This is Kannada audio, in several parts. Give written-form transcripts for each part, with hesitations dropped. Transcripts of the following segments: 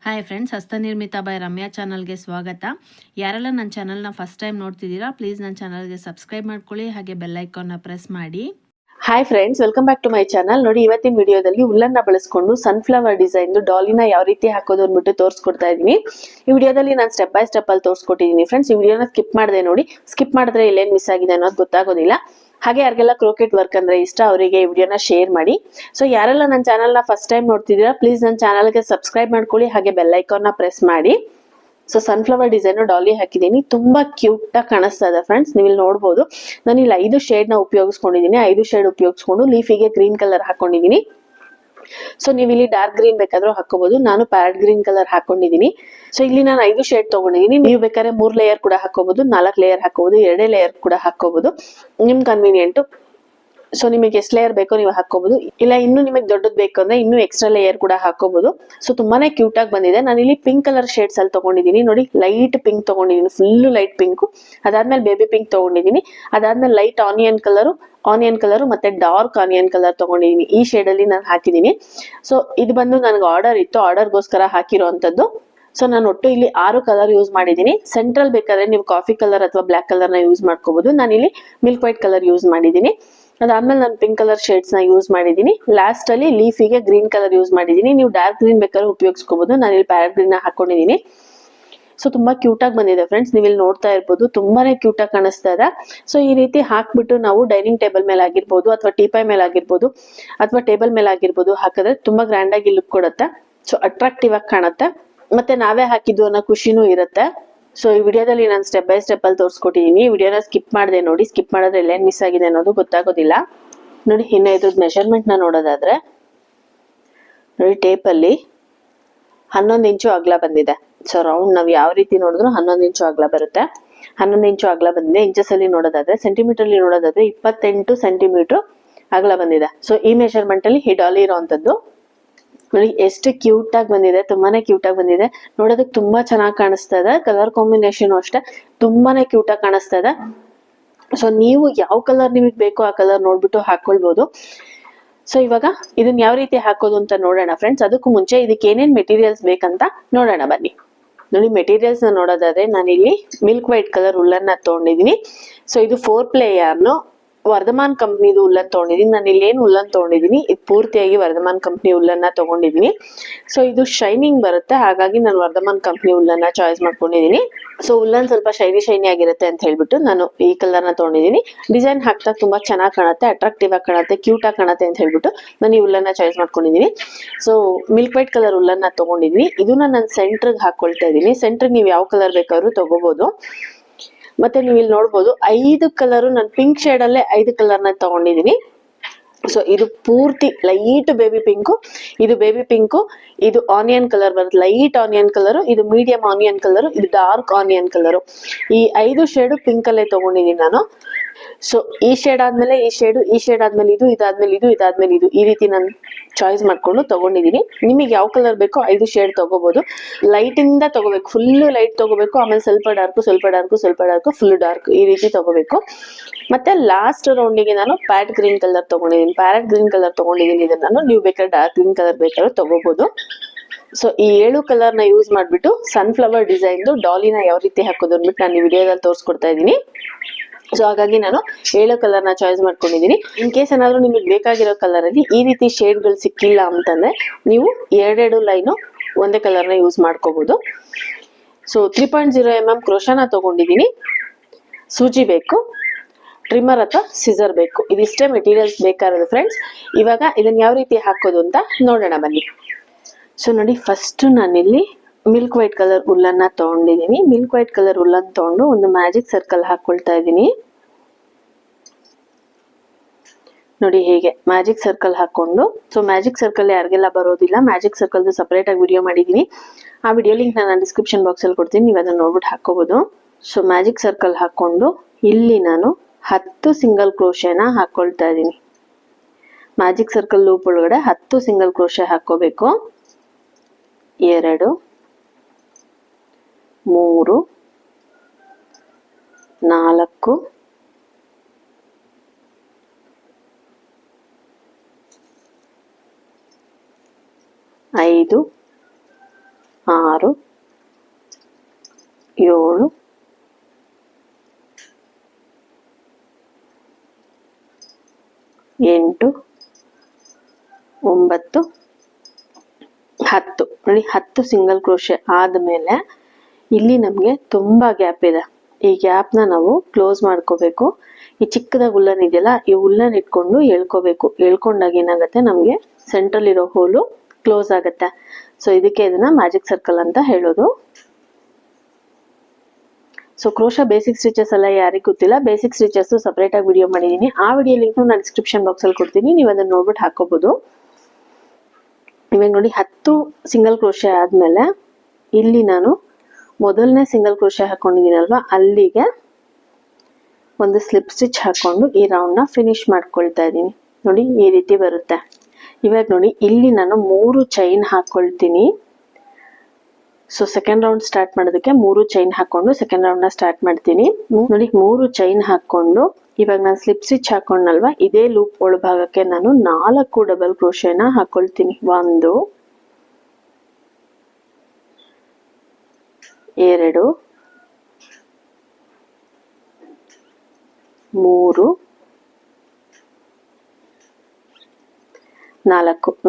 ಹಾಯ್ ಫ್ರೆಂಡ್ಸ್, ಹಸ್ತನಿರ್ಮಿತ ಬೈ ರಮ್ಯಾ ಚಾನಲ್ಗೆ ಸ್ವಾಗತ. ಯಾರೆಲ್ಲ ನನ್ನ ಚಾನಲ್ನ ಫಸ್ಟ್ ಟೈಮ್ ನೋಡ್ತಿದ್ದೀರಾ, ಪ್ಲೀಸ್ ನನ್ನ ಚಾನಲ್ಗೆ ಸಬ್ಸ್ಕ್ರೈಬ್ ಮಾಡ್ಕೊಳ್ಳಿ, ಹಾಗೆ ಬೆಲ್ ಐಕಾನ್ನ ಪ್ರೆಸ್ ಮಾಡಿ. Hi friends, welcome back to my channel. ನೋಡಿ, ಇವತ್ತಿನ ವಿಡಿಯೋದಲ್ಲಿ ಉಲ್ಲನ್ನ ಬಳಸ್ಕೊಂಡು ಸನ್ಫ್ಲವರ್ ಡಿಸೈನ್ ಡಾಲಿನ ಯಾವ ರೀತಿ ಹಾಕೋದು ಅಂದ್ಬಿಟ್ಟು ತೋರಿಸ್ಕೊಡ್ತಾ ಇದ್ದೀನಿ. ಈ ವಿಡಿಯೋದಲ್ಲಿ ನಾನು ಸ್ಟೆಪ್ ಬೈ ಸ್ಟೆಪ್ ಅಲ್ಲಿ ತೋರಿಸ್ಕೊಟ್ಟಿದ್ದೀನಿ ಫ್ರೆಂಡ್ಸ್. ಈ ವಿಡಿಯೋನ ಸ್ಕಿಪ್ ಮಾಡಿದೆ ನೋಡಿ. ಸ್ಕಿಪ್ ಮಾಡಿದ್ರೆ ಎಲ್ಲೇನು ಮಿಸ್ ಆಗಿದೆ ಅನ್ನೋದು ಗೊತ್ತಾಗೋದಿಲ್ಲ. ಹಾಗೆ ಯಾರಿಗೆಲ್ಲ ಕ್ರೋಕೆಟ್ ವರ್ಕ್ ಅಂದ್ರೆ ಇಷ್ಟ ಅವರಿಗೆ ಈ ವಿಡಿಯೋನ ಶೇರ್ ಮಾಡಿ. ಸೊ ಯಾರೆಲ್ಲ ನನ್ನ ಚಾನಲ್ನ ಫಸ್ಟ್ ಟೈಮ್ ನೋಡ್ತಿದ್ದೀರಾ, ಪ್ಲೀಸ್ ನನ್ನ ಚಾನಲ್ಗೆ ಸಬ್ಸ್ಕ್ರೈಬ್ ಮಾಡ್ಕೊಳ್ಳಿ, ಹಾಗೆ ಬೆಲ್ ಐಕಾನ್ನ ಪ್ರೆಸ್ ಮಾಡಿ. ಸೊ ಸನ್ಫ್ಲವರ್ ಡಿಸೈನ್ ಡಾಲಿ ಹಾಕಿದ್ದೀನಿ, ತುಂಬಾ ಕ್ಯೂಟ್ ಆಗಿ ಕಾಣಿಸ್ತಾ ಇದೆ ಫ್ರೆಂಡ್ಸ್. ನೀವು ಇಲ್ಲಿ ನೋಡಬಹುದು, ನಾನು ಇಲ್ಲಿ 5 ಶೇಡ್ ನ ಉಪಯೋಗಿಸ್ಕೊಂಡಿದ್ದೀನಿ. 5 ಶೇಡ್ ಉಪಯೋಗಿಸ್ಕೊಂಡು ಲೀಫಿಗೆ ಗ್ರೀನ್ ಕಲರ್ ಹಾಕೊಂಡಿದ್ದೀನಿ. ಸೊ ನೀವು ಇಲ್ಲಿ ಡಾರ್ಕ್ ಗ್ರೀನ್ ಬೇಕಾದ್ರೂ ಹಾಕೋಬಹುದು. ನಾನು ಪ್ಯಾರೆಟ್ ಗ್ರೀನ್ ಕಲರ್ ಹಾಕೊಂಡಿದ್ದೀನಿ. ಸೊ ಇಲ್ಲಿ ನಾನು 5 ಶೇಡ್ ತಗೊಂಡಿದ್ದೀನಿ. ನೀವು ಬೇಕಾದ್ರೆ 3 ಲೇಯರ್ ಕೂಡ ಹಾಕೋಬಹುದು, 4 ಲೇಯರ್ ಹಾಕೋಬಹುದು, 2 ಲೇಯರ್ ಕೂಡ ಹಾಕೋಬಹುದು, ನಿಮ್ ಕನ್ವೀನಿಯಂಟ್. ಸೊ ನಿಮಗೆ ಎಷ್ಟು ಲೇಯರ್ ಬೇಕೋ ನೀವು ಹಾಕೋಬಹುದು. ಇಲ್ಲ ಇನ್ನು ನಿಮಗೆ ದೊಡ್ಡದು ಬೇಕು ಅಂದ್ರೆ ಇನ್ನೂ ಎಕ್ಸ್ಟ್ರಾ ಲೇಯರ್ ಕೂಡ ಹಾಕೋಬಹುದು. ಸೊ ತುಂಬಾನೇ ಕ್ಯೂಟ್ ಆಗಿ ಬಂದಿದೆ. ನಾನು ಇಲ್ಲಿ ಪಿಂಕ್ ಕಲರ್ ಶೇಡ್ಸ್ ಅಲ್ಲಿ ತಗೊಂಡಿದ್ದೀನಿ. ನೋಡಿ, ಲೈಟ್ ಪಿಂಕ್ ತಗೊಂಡಿದ್ದೀನಿ, ಫುಲ್ ಲೈಟ್ ಪಿಂಕ್. ಅದಾದ್ಮೇಲೆ ಬೇಬಿ ಪಿಂಕ್ ತಗೊಂಡಿದ್ದೀನಿ. ಅದಾದ್ಮೇಲೆ ಲೈಟ್ ಆನಿಯನ್ ಕಲರ್ ಮತ್ತೆ ಡಾರ್ಕ್ ಆನಿಯನ್ ಕಲರ್ ತಗೊಂಡಿದ್ದೀನಿ. ಈ ಶೇಡ್ ಅಲ್ಲಿ ನಾನು ಹಾಕಿದ್ದೀನಿ. ಸೊ ಇದು ಬಂದು ನನಗೆ ಆರ್ಡರ್ ಇತ್ತು, ಆರ್ಡರ್ಗೋಸ್ಕರ ಹಾಕಿರೋಂಥದ್ದು. ಸೊ ನಾನು ಒಟ್ಟು ಇಲ್ಲಿ 6 ಕಲರ್ ಯೂಸ್ ಮಾಡಿದ್ದೀನಿ. ಸೆಂಟ್ರಲ್ ಬೇಕಾದ್ರೆ ನೀವು ಕಾಫಿ ಕಲರ್ ಅಥವಾ ಬ್ಲಾಕ್ ಕಲರ್ ನ ಯೂಸ್ ಮಾಡ್ಕೋಬಹುದು. ನಾನು ಇಲ್ಲಿ ಮಿಲ್ಕ್ ವೈಟ್ ಕಲರ್ ಯೂಸ್ ಮಾಡಿದ್ದೀನಿ. ಅದಾದ್ಮೇಲೆ ನಾನು ಪಿಂಕ್ ಕಲರ್ ಶೇಡ್ಸ್ ನ ಯೂಸ್ ಮಾಡಿದ್ದೀನಿ. ಲಾಸ್ಟ್ ಅಲ್ಲಿ ಲೀಫಿಗೆ ಗ್ರೀನ್ ಕಲರ್ ಯೂಸ್ ಮಾಡಿದ್ದೀನಿ. ನೀವು ಡಾರ್ಕ್ ಗ್ರೀನ್ ಬೇಕಾದ್ರೆ ಉಪಯೋಗಿಸ್ಕೋಬಹುದು. ನಾನು ಇಲ್ಲಿ ಪ್ಯಾರೆಟ್ ಗ್ರೀನ್ ಹಾಕೊಂಡಿದ್ದೀನಿ. ಸೊ ತುಂಬಾ ಕ್ಯೂಟ್ ಆಗಿ ಬಂದಿದೆ ಫ್ರೆಂಡ್ಸ್. ನೀವು ಇಲ್ಲಿ ನೋಡ್ತಾ ಇರ್ಬೋದು, ತುಂಬಾನೇ ಕ್ಯೂಟ್ ಆಗಿ ಕಾಣಿಸ್ತಾ ಇದೆ. ಸೊ ಈ ರೀತಿ ಹಾಕ್ಬಿಟ್ಟು ನಾವು ಡೈನಿಂಗ್ ಟೇಬಲ್ ಮೇಲೆ ಆಗಿರ್ಬೋದು, ಅಥವಾ ಟೀಪಾಯ್ ಮೇಲೆ ಆಗಿರ್ಬೋದು, ಅಥವಾ ಟೇಬಲ್ ಮೇಲೆ ಆಗಿರ್ಬೋದು ಹಾಕಿದ್ರೆ ತುಂಬಾ ಗ್ರ್ಯಾಂಡ್ ಆಗಿ ಲುಕ್ ಕೊಡುತ್ತೆ. ಸೊ ಅಟ್ರಾಕ್ಟಿವ್ ಆಗಿ ಕಾಣುತ್ತೆ, ಮತ್ತೆ ನಾವೇ ಹಾಕಿದ್ದು ಅನ್ನೋ ಖುಷಿನೂ ಇರುತ್ತೆ. ಸೊ ಈ ವಿಡಿಯೋದಲ್ಲಿ ನಾನು ಸ್ಟೆಪ್ ಬೈ ಸ್ಟೆಪ್ ಅಲ್ಲಿ ತೋರಿಸ್ಕೊಟ್ಟಿದ್ದೀನಿ. ವಿಡಿಯೋನ ಸ್ಕಿಪ್ ಮಾಡಿದೆ ನೋಡಿ. ಸ್ಕಿಪ್ ಮಾಡಿದ್ರೆ ಎಲ್ಲೇನ್ ಮಿಸ್ ಆಗಿದೆ ಅನ್ನೋದು ಗೊತ್ತಾಗೋದಿಲ್ಲ. ನೋಡಿ, ಇನ್ನು ಇದ್ರದ್ದು ಮೆಷರ್ಮೆಂಟ್ ನ ನೋಡೋದಾದ್ರೆ ನೋಡಿ, ಟೇಪ್ ಅಲ್ಲಿ 11 ಇಂಚು ಅಗಲ ಬಂದಿದೆ. ಸೊ ರೌಂಡ್ ನಾವು ಯಾವ ರೀತಿ ನೋಡಿದ್ರು 11 ಇಂಚು ಅಗಲ ಬರುತ್ತೆ. 11 ಇಂಚು ಅಗಲ ಬಂದಿದೆ. ಇಂಚಸ್ ಅಲ್ಲಿ ನೋಡೋದಾದ್ರೆ, ಸೆಂಟಿಮೀಟರ್ ಅಲ್ಲಿ ನೋಡೋದಾದ್ರೆ 28 ಸೆಂಟಿಮೀಟರ್ ಅಗಲ ಬಂದಿದೆ. ಸೊ ಈ ಮೆಷರ್ಮೆಂಟ್ ಅಲ್ಲಿ ಈ ಡಾಲಿ ಇರೋಂಥದ್ದು. ನೋಡಿ ಎಷ್ಟು ಕ್ಯೂಟ್ ಆಗಿ ಬಂದಿದೆ, ತುಂಬಾನೇ ಕ್ಯೂಟ್ ಆಗಿ ಬಂದಿದೆ. ನೋಡೋದಕ್ಕೆ ತುಂಬಾ ಚೆನ್ನಾಗಿ ಕಾಣಿಸ್ತಾ ಇದೆ. ಕಲರ್ ಕಾಂಬಿನೇಷನ್ ಅಷ್ಟೇ ತುಂಬಾನೇ ಕ್ಯೂಟ್ ಆಗಿ ಕಾಣಿಸ್ತಾ ಇದೆ. ಸೊ ನೀವು ಯಾವ ಕಲರ್ ನಿಮಗೆ ಬೇಕೋ ಆ ಕಲರ್ ನೋಡ್ಬಿಟ್ಟು ಹಾಕೊಳ್ಬಹುದು. ಸೊ ಇವಾಗ ಇದನ್ನ ಯಾವ ರೀತಿ ಹಾಕೋದು ಅಂತ ನೋಡೋಣ ಫ್ರೆಂಡ್ಸ್. ಅದಕ್ಕೂ ಮುಂಚೆ ಇದಕ್ಕೆ ಏನೇನ್ ಮೆಟೀರಿಯಲ್ಸ್ ಬೇಕಂತ ನೋಡೋಣ ಬನ್ನಿ. ನೋಡಿ, ಮೆಟೀರಿಯಲ್ಸ್ ನ ನೋಡೋದಾದ್ರೆ ನಾನಿಲ್ಲಿ ಮಿಲ್ಕ್ ವೈಟ್ ಕಲರ್ ಉಲ್ಲನ್ನ ತಗೊಂಡಿದ್ದೀನಿ. ಸೊ ಇದು 4 ಪ್ಲೇ ಯಾರ್ನು ವರ್ಧಮಾನ್ ಕಂಪ್ನಿದು ಉಲ್ಲನ್ ತಗೊಂಡಿದ್ದೀನಿ. ನಾನು ಇಲ್ಲಿ ಏನು ಉಲ್ಲನ್ ತಗೊಂಡಿದ್ದೀನಿ, ಇದು ಪೂರ್ತಿಯಾಗಿ ವರ್ಧಮಾನ್ ಕಂಪ್ನಿ ಉಲ್ಲನ್ನ ತಗೊಂಡಿದ್ದೀನಿ. ಸೊ ಇದು ಶೈನಿಂಗ್ ಬರುತ್ತೆ, ಹಾಗಾಗಿ ನಾನು ವರ್ಧಮಾನ್ ಕಂಪ್ನಿ ಉಲ್ಲನ್ನ ಚಾಯ್ಸ್ ಮಾಡ್ಕೊಂಡಿದ್ದೀನಿ. ಸೊ ಉಲ್ಲನ್ ಸ್ವಲ್ಪ ಶೈನಿ ಆಗಿರುತ್ತೆ ಅಂತ ಹೇಳ್ಬಿಟ್ಟು ನಾನು ಈ ಕಲರ್ ನ ತಗೊಂಡಿದ್ದೀನಿ. ಡಿಸೈನ್ ಹಾಕ್ತಾ ತುಂಬಾ ಚೆನ್ನಾಗಿ ಕಾಣುತ್ತೆ, ಅಟ್ರಾಕ್ಟಿವ್ ಆಗಿ ಕಾಣುತ್ತೆ, ಕ್ಯೂಟ್ ಆಗಿ ಕಾಣುತ್ತೆ ಅಂತ ಹೇಳ್ಬಿಟ್ಟು ನಾನು ಈ ಉಲ್ಲನ್ನ ಚಾಯ್ಸ್ ಮಾಡ್ಕೊಂಡಿದ್ದೀನಿ. ಸೊ ಮಿಲ್ಕ್ ವೈಟ್ ಕಲರ್ ಉಲ್ಲನ್ನ ತಗೊಂಡಿದ್ದೀನಿ. ಇದನ್ನ ನಾನು ಸೆಂಟ್ರಿಗೆ ಹಾಕೊಳ್ತಾ ಇದ್ದೀನಿ. ಸೆಂಟ್ರಿಗೆ ನೀವು ಯಾವ ಕಲರ್ ಬೇಕಾದ್ರೂ ತಗೋಬಹುದು. ಮತ್ತೆ ನೀವು ಇಲ್ಲಿ ನೋಡ್ಬೋದು 5 ಕಲರ್, ನಾನು ಪಿಂಕ್ ಶೇಡ್ ಅಲ್ಲೇ 5 ಕಲರ್ ನ ತಗೊಂಡಿದ್ದೀನಿ. ಸೊ ಇದು ಪೂರ್ತಿ ಲೈಟ್ ಬೇಬಿ ಪಿಂಕು, ಇದು ಬೇಬಿ ಪಿಂಕು, ಇದು ಆನಿಯನ್ ಕಲರ್ ಬರುತ್ತೆ, ಲೈಟ್ ಆನಿಯನ್ ಕಲರ್, ಇದು ಮೀಡಿಯಂ ಆನಿಯನ್ ಕಲರ್, ಇದು ಡಾರ್ಕ್ ಆನಿಯನ್ ಕಲರ್. ಈ 5 ಶೇಡ್ ಪಿಂಕ್ ಅಲ್ಲೇ ತಗೊಂಡಿದ್ದೀನಿ ನಾನು. ಸೊ ಈ ಶೇಡ್ ಆದ್ಮೇಲೆ ಈ ಶೇಡ್, ಈ ಶೇಡ್ ಆದ್ಮೇಲೆ ಇದು, ಇದಾದ್ಮೇಲೆ ಇದು, ಇದಾದ್ಮೇಲೆ ಇದು, ಈ ರೀತಿ ನಾನು ಚಾಯ್ಸ್ ಮಾಡ್ಕೊಂಡು ತಗೊಂಡಿದ್ದೀನಿ. ನಿಮಗೆ ಯಾವ ಕಲರ್ ಬೇಕೋ 5 ಶೇಡ್ ತಗೋಬಹುದು. ಲೈಟ್ ಇಂದ ತಗೋಬೇಕು, ಫುಲ್ ಲೈಟ್ ತಗೋಬೇಕು, ಆಮೇಲೆ ಸ್ವಲ್ಪ ಡಾರ್ಕ್, ಸ್ವಲ್ಪ ಡಾರ್ಕ್, ಸ್ವಲ್ಪ ಡಾರ್ಕ್, ಫುಲ್ ಡಾರ್ಕ್, ಈ ರೀತಿ ತಗೋಬೇಕು. ಮತ್ತೆ ಲಾಸ್ಟ್ ರೌಂಡಿಗೆ ನಾನು ಪ್ಯಾರೆಟ್ ಗ್ರೀನ್ ಕಲರ್ ತಗೊಂಡಿದ್ದೀನಿ. ಪ್ಯಾರೆಟ್ ಗ್ರೀನ್ ಕಲರ್ ತಗೊಂಡಿದ್ದೀನಿ. ಇದನ್ನ ನಾನು ನೀವು ಬೇಕಾದ್ರೆ ಡಾರ್ಕ್ ಗ್ರೀನ್ ಕಲರ್ ಬೇಕಾದ್ರೂ ತಗೋಬಹುದು. ಸೊ ಈ 7 ಕಲರ್ ನ ಯೂಸ್ ಮಾಡ್ಬಿಟ್ಟು ಸನ್ಫ್ಲವರ್ ಡಿಸೈನ್ ಡಾಲಿನ ಯಾವ ರೀತಿ ಹಾಕೋದು ಅಂದ್ಬಿಟ್ಟು ನಾನು ಈ ವಿಡಿಯೋದಲ್ಲಿ ತೋರಿಸ್ಕೊಡ್ತಾ ಇದ್ದೀನಿ. ಸೊ ಹಾಗಾಗಿ ನಾನು 7 ಕಲರ್ ನ ಚಾಯ್ಸ್ ಮಾಡ್ಕೊಂಡಿದ್ದೀನಿ. ಇನ್ ಕೇಸ್ ಏನಾದ್ರು ನಿಮಗೆ ಬೇಕಾಗಿರೋ ಕಲರ್ ಅಲ್ಲಿ ಈ ರೀತಿ ಶೇಡ್ ಗಳು ಸಿಕ್ಕಿಲ್ಲ ಅಂತಂದ್ರೆ ನೀವು 2 ಲೈನು ಒಂದೇ ಕಲರ್ ನ ಯೂಸ್ ಮಾಡ್ಕೋಬಹುದು. ಸೊ 3.0 mm ಕ್ರೋಶಾನ ತಗೊಂಡಿದ್ದೀನಿ. ಸೂಜಿ ಬೇಕು, ಟ್ರಿಮ್ಮರ್ ಅಥವಾ ಸಿಸರ್ ಬೇಕು. ಇದಿಷ್ಟೇ ಮೆಟೀರಿಯಲ್ಸ್ ಬೇಕಾಗಿರೋದು ಫ್ರೆಂಡ್ಸ್. ಇವಾಗ ಇದನ್ನ ಯಾವ ರೀತಿ ಹಾಕೋದು ಅಂತ ನೋಡೋಣ ಬನ್ನಿ. ಸೊ ನೋಡಿ, ಫಸ್ಟ್ ನಾನಿಲ್ಲಿ ಮಿಲ್ಕ್ ವೈಟ್ ಕಲರ್ ಉಲ್ಲನ್ನ ತಗೊಂಡಿದ್ದೀನಿ. ಮಿಲ್ಕ್ ವೈಟ್ ಕಲರ್ ಉಲ್ಲನ್ ತಗೊಂಡು ಒಂದು ಮ್ಯಾಜಿಕ್ ಸರ್ಕಲ್ ಹಾಕೊಳ್ತಾ ಇದ್ದೀನಿ. ನೋಡಿ ಹೇಗೆ ಮ್ಯಾಜಿಕ್ ಸರ್ಕಲ್ ಹಾಕೊಂಡು. ಸೊ ಮ್ಯಾಜಿಕ್ ಸರ್ಕಲ್ ಯಾರಿಗೆಲ್ಲ ಬರೋದಿಲ್ಲ, ಮ್ಯಾಜಿಕ್ ಸರ್ಕಲ್ ಸಪರೇಟ್ ಆಗಿ ವಿಡಿಯೋ ಮಾಡಿದೀನಿ. ಆ ವಿಡಿಯೋ ಲಿಂಕ್ ನಾನು ಡಿಸ್ಕ್ರಿಪ್ಷನ್ ಬಾಕ್ಸ್ ಅಲ್ಲಿ ಕೊಡ್ತೀನಿ, ನೀವು ಅದನ್ನ ನೋಡ್ಬಿಟ್ಟು ಹಾಕೋಬಹುದು. ಸೊ ಮ್ಯಾಜಿಕ್ ಸರ್ಕಲ್ ಹಾಕೊಂಡು ಇಲ್ಲಿ ನಾನು 10 ಸಿಂಗಲ್ ಕ್ರೋಶೆನ ಹಾಕೊಳ್ತಾ ಇದ್ದೀನಿ. ಮ್ಯಾಜಿಕ್ ಸರ್ಕಲ್ ಲೂಪ್ ಒಳಗಡೆ 10 ಸಿಂಗಲ್ ಕ್ರೋಶೆ ಹಾಕೋಬೇಕು. 2 3 4 5 6 7 8 9 10 ನೋಡಿ 10 ಸಿಂಗಲ್ ಕ್ರೋಶೆ ಆದ್ಮೇಲೆ ಇಲ್ಲಿ ನಮಗೆ ತುಂಬಾ ಗ್ಯಾಪ್ ಇದೆ. ಈ ಗ್ಯಾಪ್ ನ ನಾವು ಕ್ಲೋಸ್ ಮಾಡ್ಕೋಬೇಕು. ಈ ಚಿಕ್ಕದಾಗಿ ಉಲ್ಲನ್ ಇದೆಯಲ್ಲ, ಈ ಉಲ್ಲನ್ ಇಟ್ಕೊಂಡು ಎಳ್ಕೋಬೇಕು. ಎಳ್ಕೊಂಡಾಗ ಏನಾಗುತ್ತೆ, ನಮಗೆ ಸೆಂಟ್ರಲ್ ಇರೋ ಹೋಲು ಕ್ಲೋಸ್ ಆಗುತ್ತೆ. ಸೊ ಇದಕ್ಕೆ ಇದನ್ನ ಮ್ಯಾಜಿಕ್ ಸರ್ಕಲ್ ಅಂತ ಹೇಳೋದು. ಸೊ ಕ್ರೋಶಾ ಬೇಸಿಕ್ ಸ್ಟಿಚಸ್ ಎಲ್ಲ ಯಾರಿಗೂ ಗೊತ್ತಿಲ್ಲ, ಬೇಸಿಕ್ ಸ್ಟಿಚಸ್ ಸಪರೇಟ್ ಆಗಿ ವಿಡಿಯೋ ಮಾಡಿದೀನಿ. ಆ ವಿಡಿಯೋ ಲಿಂಕ್ ನಾನು ಡಿಸ್ಕ್ರಿಪ್ಷನ್ ಬಾಕ್ಸ್ ಅಲ್ಲಿ ಕೊಡ್ತೀನಿ, ನೀವು ಅದನ್ನ ನೋಡ್ಬಿಟ್ಟು ಹಾಕೋಬಹುದು. ಇವಾಗ ನೋಡಿ 10 ಸಿಂಗಲ್ ಕ್ರೋಶೆ ಆದ್ಮೇಲೆ ಇಲ್ಲಿ ನಾನು ಮೊದಲನೇ ಸಿಂಗಲ್ ಕ್ರೋಶೆ ಹಾಕೊಂಡಿದ್ದೀನಲ್ವಾ, ಅಲ್ಲಿಗೆ ಒಂದು ಸ್ಲಿಪ್ ಸ್ಟಿಚ್ ಹಾಕೊಂಡು ಈ ರೌಂಡ್ ನ ಫಿನಿಶ್ ಮಾಡ್ಕೊಳ್ತಾ ಇದ್ದೀನಿ. ನೋಡಿ ಈ ರೀತಿ ಬರುತ್ತೆ. ಇವಾಗ ನೋಡಿ ಇಲ್ಲಿ ನಾನು 3 ಚೈನ್ ಹಾಕೊಳ್ತೀನಿ. ಸೊ ಸೆಕೆಂಡ್ ರೌಂಡ್ ಸ್ಟಾರ್ಟ್ ಮಾಡೋದಕ್ಕೆ 3 ಚೈನ್ ಹಾಕೊಂಡು ಸೆಕೆಂಡ್ ರೌಂಡ್ ನ ಸ್ಟಾರ್ಟ್ ಮಾಡ್ತೀನಿ. ನೋಡಿ 3 ಚೈನ್ ಹಾಕೊಂಡು ಇವಾಗ ನಾನು ಸ್ಲಿಪ್ ಸ್ಟಿಚ್ ಹಾಕೊಂಡಲ್ವಾ, ಇದೇ ಲೂಪ್ ಒಳಭಾಗಕ್ಕೆ ನಾನು 4 ಡಬಲ್ ಕ್ರೋಶೆನ ಹಾಕೊಳ್ತೀನಿ. 1 2 3 4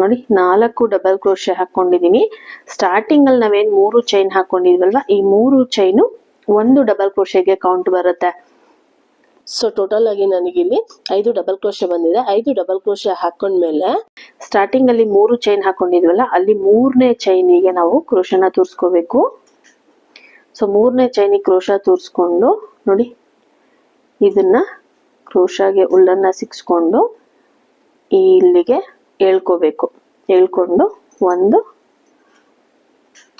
ನೋಡಿ 4 ಡಬಲ್ ಕ್ರೋಶೆ ಹಾಕೊಂಡಿದೀನಿ. ಸ್ಟಾರ್ಟಿಂಗ್ ಅಲ್ಲಿ ನಾವೇನ್ 3 ಚೈನ್ ಹಾಕೊಂಡಿದ್ವಲ್ವಾ, ಈ 3 ಚೈನು 1 ಡಬಲ್ ಕ್ರೋಶೆಗೆ ಕೌಂಟ್ ಬರುತ್ತೆ. ಸೊ ಟೋಟಲ್ ಆಗಿ ನನಗೆ ಇಲ್ಲಿ 5 ಡಬಲ್ ಕ್ರೋಶೆ ಬಂದಿದೆ. 5 ಡಬಲ್ ಕ್ರೋಶೆ ಹಾಕೊಂಡ್ಮೇಲೆ ಸ್ಟಾರ್ಟಿಂಗ್ ಅಲ್ಲಿ 3 ಚೈನ್ ಹಾಕೊಂಡಿದ್ವಲ್ಲ, ಅಲ್ಲಿ 3ನೇ ಚೈನಿಗೆ ನಾವು ಕ್ರೋಶನ ತೂರ್ಸ್ಕೋಬೇಕು. ಸೊ 3ನೇ ಚೈನಿಗೆ ಕ್ರೋಶ ತೂರ್ಸ್ಕೊಂಡು ನೋಡಿ ಇದನ್ನ ಕ್ರೋಶಾಗೆ ಉಲ್ಲನ್ನ ಸಿಕ್ಸ್ಕೊಂಡು ಇಲ್ಲಿಗೆ ಎಳ್ಕೋಬೇಕು. ಎಳ್ಕೊಂಡು ಒಂದು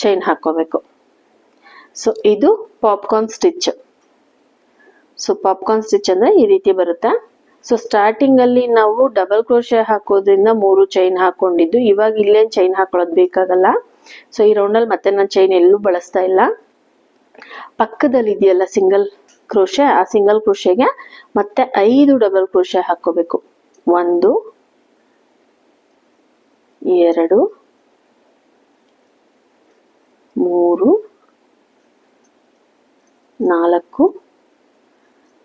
ಚೈನ್ ಹಾಕೋಬೇಕು. ಸೊ ಇದು popcorn stitch. So popcorn stitch ಅಂದ್ರೆ ಈ ರೀತಿ ಬರುತ್ತೆ. ಸೊ ಸ್ಟಾರ್ಟಿಂಗ್ ಅಲ್ಲಿ ನಾವು ಡಬಲ್ ಕ್ರೋಶೆ ಹಾಕೋದ್ರಿಂದ 3 ಚೈನ್ ಹಾಕೊಂಡಿದ್ದು, ಇವಾಗ ಇಲ್ಲೇನ್ ಚೈನ್ ಹಾಕೊಳ್ಳೋದು ಬೇಕಾಗಲ್ಲ. ಸೊ ಈ ರೌಂಡ್ ಅಲ್ಲಿ ಮತ್ತೆ ನಾನು ಚೈನ್ ಎಲ್ಲೂ ಬಳಸ್ತಾ ಇಲ್ಲ. ಪಕ್ಕದಲ್ಲಿ ಇದೆಯಲ್ಲ ಸಿಂಗಲ್ ಕ್ರೋಶೆ, ಆ ಸಿಂಗಲ್ ಕ್ರೋಶೆಗೆ ಮತ್ತೆ 5 ಡಬಲ್ ಕ್ರೋಶೆ ಹಾಕೋಬೇಕು. 1 2 3 4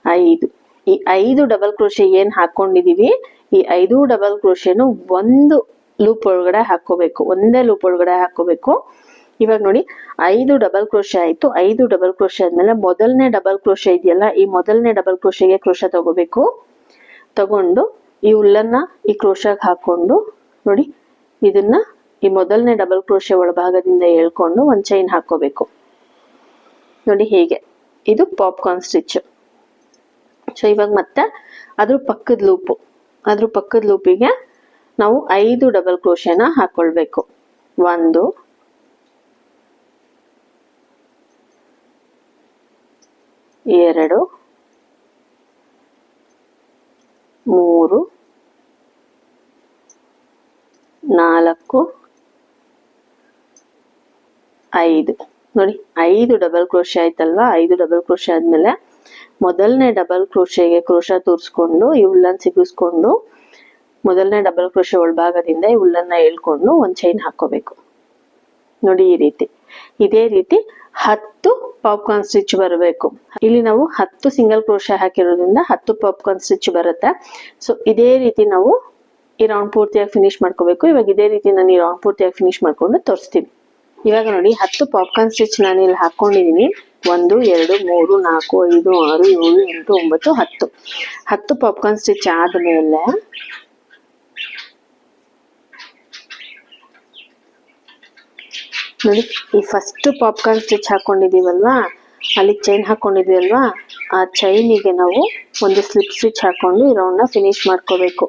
5. ಈ 5 ಡಬಲ್ ಕ್ರೋಶೆ ಏನ್ ಹಾಕೊಂಡಿದೀವಿ, ಈ 5 ಡಬಲ್ ಕ್ರೋಶೆನು ಒಂದು ಲೂಪ್ ಒಳಗಡೆ ಹಾಕೋಬೇಕು. ಒಂದೇ ಲೂಪ್ ಒಳಗಡೆ ಹಾಕೋಬೇಕು. ಇವಾಗ ನೋಡಿ 5 ಡಬಲ್ ಕ್ರೋಶೆ ಆಯ್ತು. 5 ಡಬಲ್ ಕ್ರೋಶೆ ಆದ್ಮೇಲೆ ಮೊದಲನೇ ಡಬಲ್ ಕ್ರೋಶೆ ಇದೆಯಲ್ಲ, ಈ ಮೊದಲನೇ ಡಬಲ್ ಕ್ರೋಶೆಗೆ ಕ್ರೋಶ ತಗೋಬೇಕು. ತಗೊಂಡು ಈ ಉಲ್ಲನ್ನ ಈ ಕ್ರೋಶಾಗ್ ಹಾಕೊಂಡು ನೋಡಿ ಇದನ್ನ ಈ ಮೊದಲನೇ ಡಬಲ್ ಕ್ರೋಶೆ ಒಳಭಾಗದಿಂದ ಎಳ್ಕೊಂಡು ಒಂದ್ ಚೈನ್ ಹಾಕೋಬೇಕು. ನೋಡಿ ಹೀಗೆ, ಇದು ಪಾಪ್ಕಾರ್ನ್ ಸ್ಟಿಚ್. ಸೊ ಇವಾಗ ಮತ್ತೆ ಅದ್ರ ಪಕ್ಕದ ಲೂಪಿಗೆ ನಾವು 5 ಡಬಲ್ ಕ್ರೋಶೆನ ಹಾಕೊಳ್ಬೇಕು. 1 2 3 4 5. ನೋಡಿ 5 ಡಬಲ್ ಕ್ರೋಶೆ ಆಯ್ತಲ್ವಾ. 5 ಡಬಲ್ ಕ್ರೋಶೆ ಆದ್ಮೇಲೆ ಮೊದಲನೇ ಡಬಲ್ ಕ್ರೋಶೆಗೆ ಕ್ರೋಶ ತೂರ್ಸ್ಕೊಂಡು ಈ ಉಲ್ಲನ್ ಸಿಗಿಸ್ಕೊಂಡು ಮೊದಲನೇ ಡಬಲ್ ಕ್ರೋಶೆ ಒಳಭಾಗದಿಂದ ಈ ಉಲ್ಲನ್ನ ಎಳ್ಕೊಂಡು ಒಂದ್ ಚೈನ್ ಹಾಕೋಬೇಕು. ನೋಡಿ ಈ ರೀತಿ. ಇದೇ ರೀತಿ 10 ಪಾಪ್ಕಾರ್ನ್ ಸ್ಟಿಚ್ ಬರಬೇಕು. ಇಲ್ಲಿ ನಾವು 10 ಸಿಂಗಲ್ ಕ್ರೋಶೆ ಹಾಕಿರೋದ್ರಿಂದ 10 ಪಾಪ್ಕಾರ್ನ್ ಸ್ಟಿಚ್ ಬರುತ್ತೆ. ಸೊ ಇದೇ ರೀತಿ ನಾವು ಈ ರೌಂಡ್ ಪೂರ್ತಿಯಾಗಿ ಫಿನಿಶ್ ಮಾಡ್ಕೋಬೇಕು. ಇವಾಗ ಇದೇ ರೀತಿ ನಾನು ಈ ರೌಂಡ್ ಪೂರ್ತಿಯಾಗಿ ಫಿನಿಶ್ ಮಾಡ್ಕೊಂಡು ತೋರಿಸ್ತೀನಿ. ಇವಾಗ ನೋಡಿ 10 ಪಾಪ್ಕಾರ್ನ್ ಸ್ಟಿಚ್ ನಾನು ಇಲ್ಲಿ ಹಾಕೊಂಡಿದೀನಿ. 1 2 3 4 5 6 7 8 9 10. 10 ಪಾಪ್ಕಾರ್ನ್ ಸ್ಟಿಚ್ ಆದ್ಮೇಲೆ ನೋಡಿ ಈ ಫಸ್ಟ್ ಪಾಪ್ಕಾರ್ನ್ ಸ್ಟಿಚ್ ಹಾಕೊಂಡಿದೀವಲ್ವಾ, ಅಲ್ಲಿ ಚೈನ್ ಹಾಕೊಂಡಿದ್ವಿ ಅಲ್ವಾ, ಆ ಚೈನಿಗೆ ನಾವು ಒಂದು ಸ್ಲಿಪ್ ಸ್ಟಿಚ್ ಹಾಕೊಂಡು ಈ ರೌಂಡ್ ನ ಫಿನಿಶ್ ಮಾಡ್ಕೋಬೇಕು.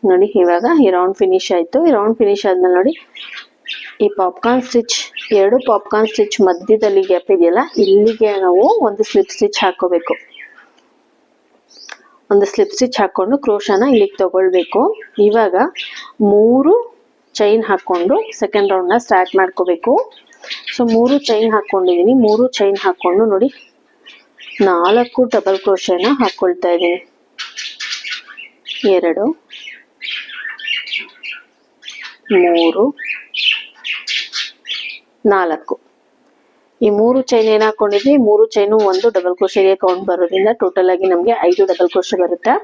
ನೋಡಿ ಇವಾಗ ಈ ರೌಂಡ್ ಫಿನಿಶ್ ಆಯ್ತು. ಈ ರೌಂಡ್ ಫಿನಿಶ್ ಆದ್ಮೇಲೆ ನೋಡಿ ಈ ಪಾಪ್ಕಾರ್ನ್ ಸ್ಟಿಚ್, 2 ಪಾಪ್ಕಾರ್ನ್ ಸ್ಟಿಚ್ ಮಧ್ಯದಲ್ಲಿ ಗ್ಯಾಪ್ ಇದೆಯಲ್ಲ, ಇಲ್ಲಿಗೆ ನಾವು ಒಂದು ಸ್ಲಿಪ್ ಸ್ಟಿಚ್ ಹಾಕೋಬೇಕು. ಒಂದು ಸ್ಲಿಪ್ ಸ್ಟಿಚ್ ಹಾಕೊಂಡು ಕ್ರೋಶನ ಇಲ್ಲಿಗೆ ತಗೊಳ್ಬೇಕು. ಇವಾಗ 3 ಚೈನ್ ಹಾಕೊಂಡು ಸೆಕೆಂಡ್ ರೌಂಡ್ ನ ಸ್ಟಾರ್ಟ್ ಮಾಡ್ಕೋಬೇಕು. ಸೊ 3 ಚೈನ್ ಹಾಕೊಂಡಿದೀನಿ. 3 ಚೈನ್ ಹಾಕೊಂಡು ನೋಡಿ 4 ಡಬಲ್ ಕ್ರೋಶೆನ ಹಾಕೊಳ್ತಾ ಇದ್ದೀನಿ. 2 3 4 ಈ 3 ಚೈನ್ ಏನ್ ಹಾಕೊಂಡಿದ್ವಿ 3 ಚೈನು ಒಂದು ಡಬಲ್ ಕ್ರೋಶೆಗೆ ಕೌಂಟ್ ಬರೋದ್ರಿಂದ ಟೋಟಲ್ ಆಗಿ ನಮಗೆ 5 ಡಬಲ್ ಕ್ರೋಶೆ ಬರುತ್ತೆ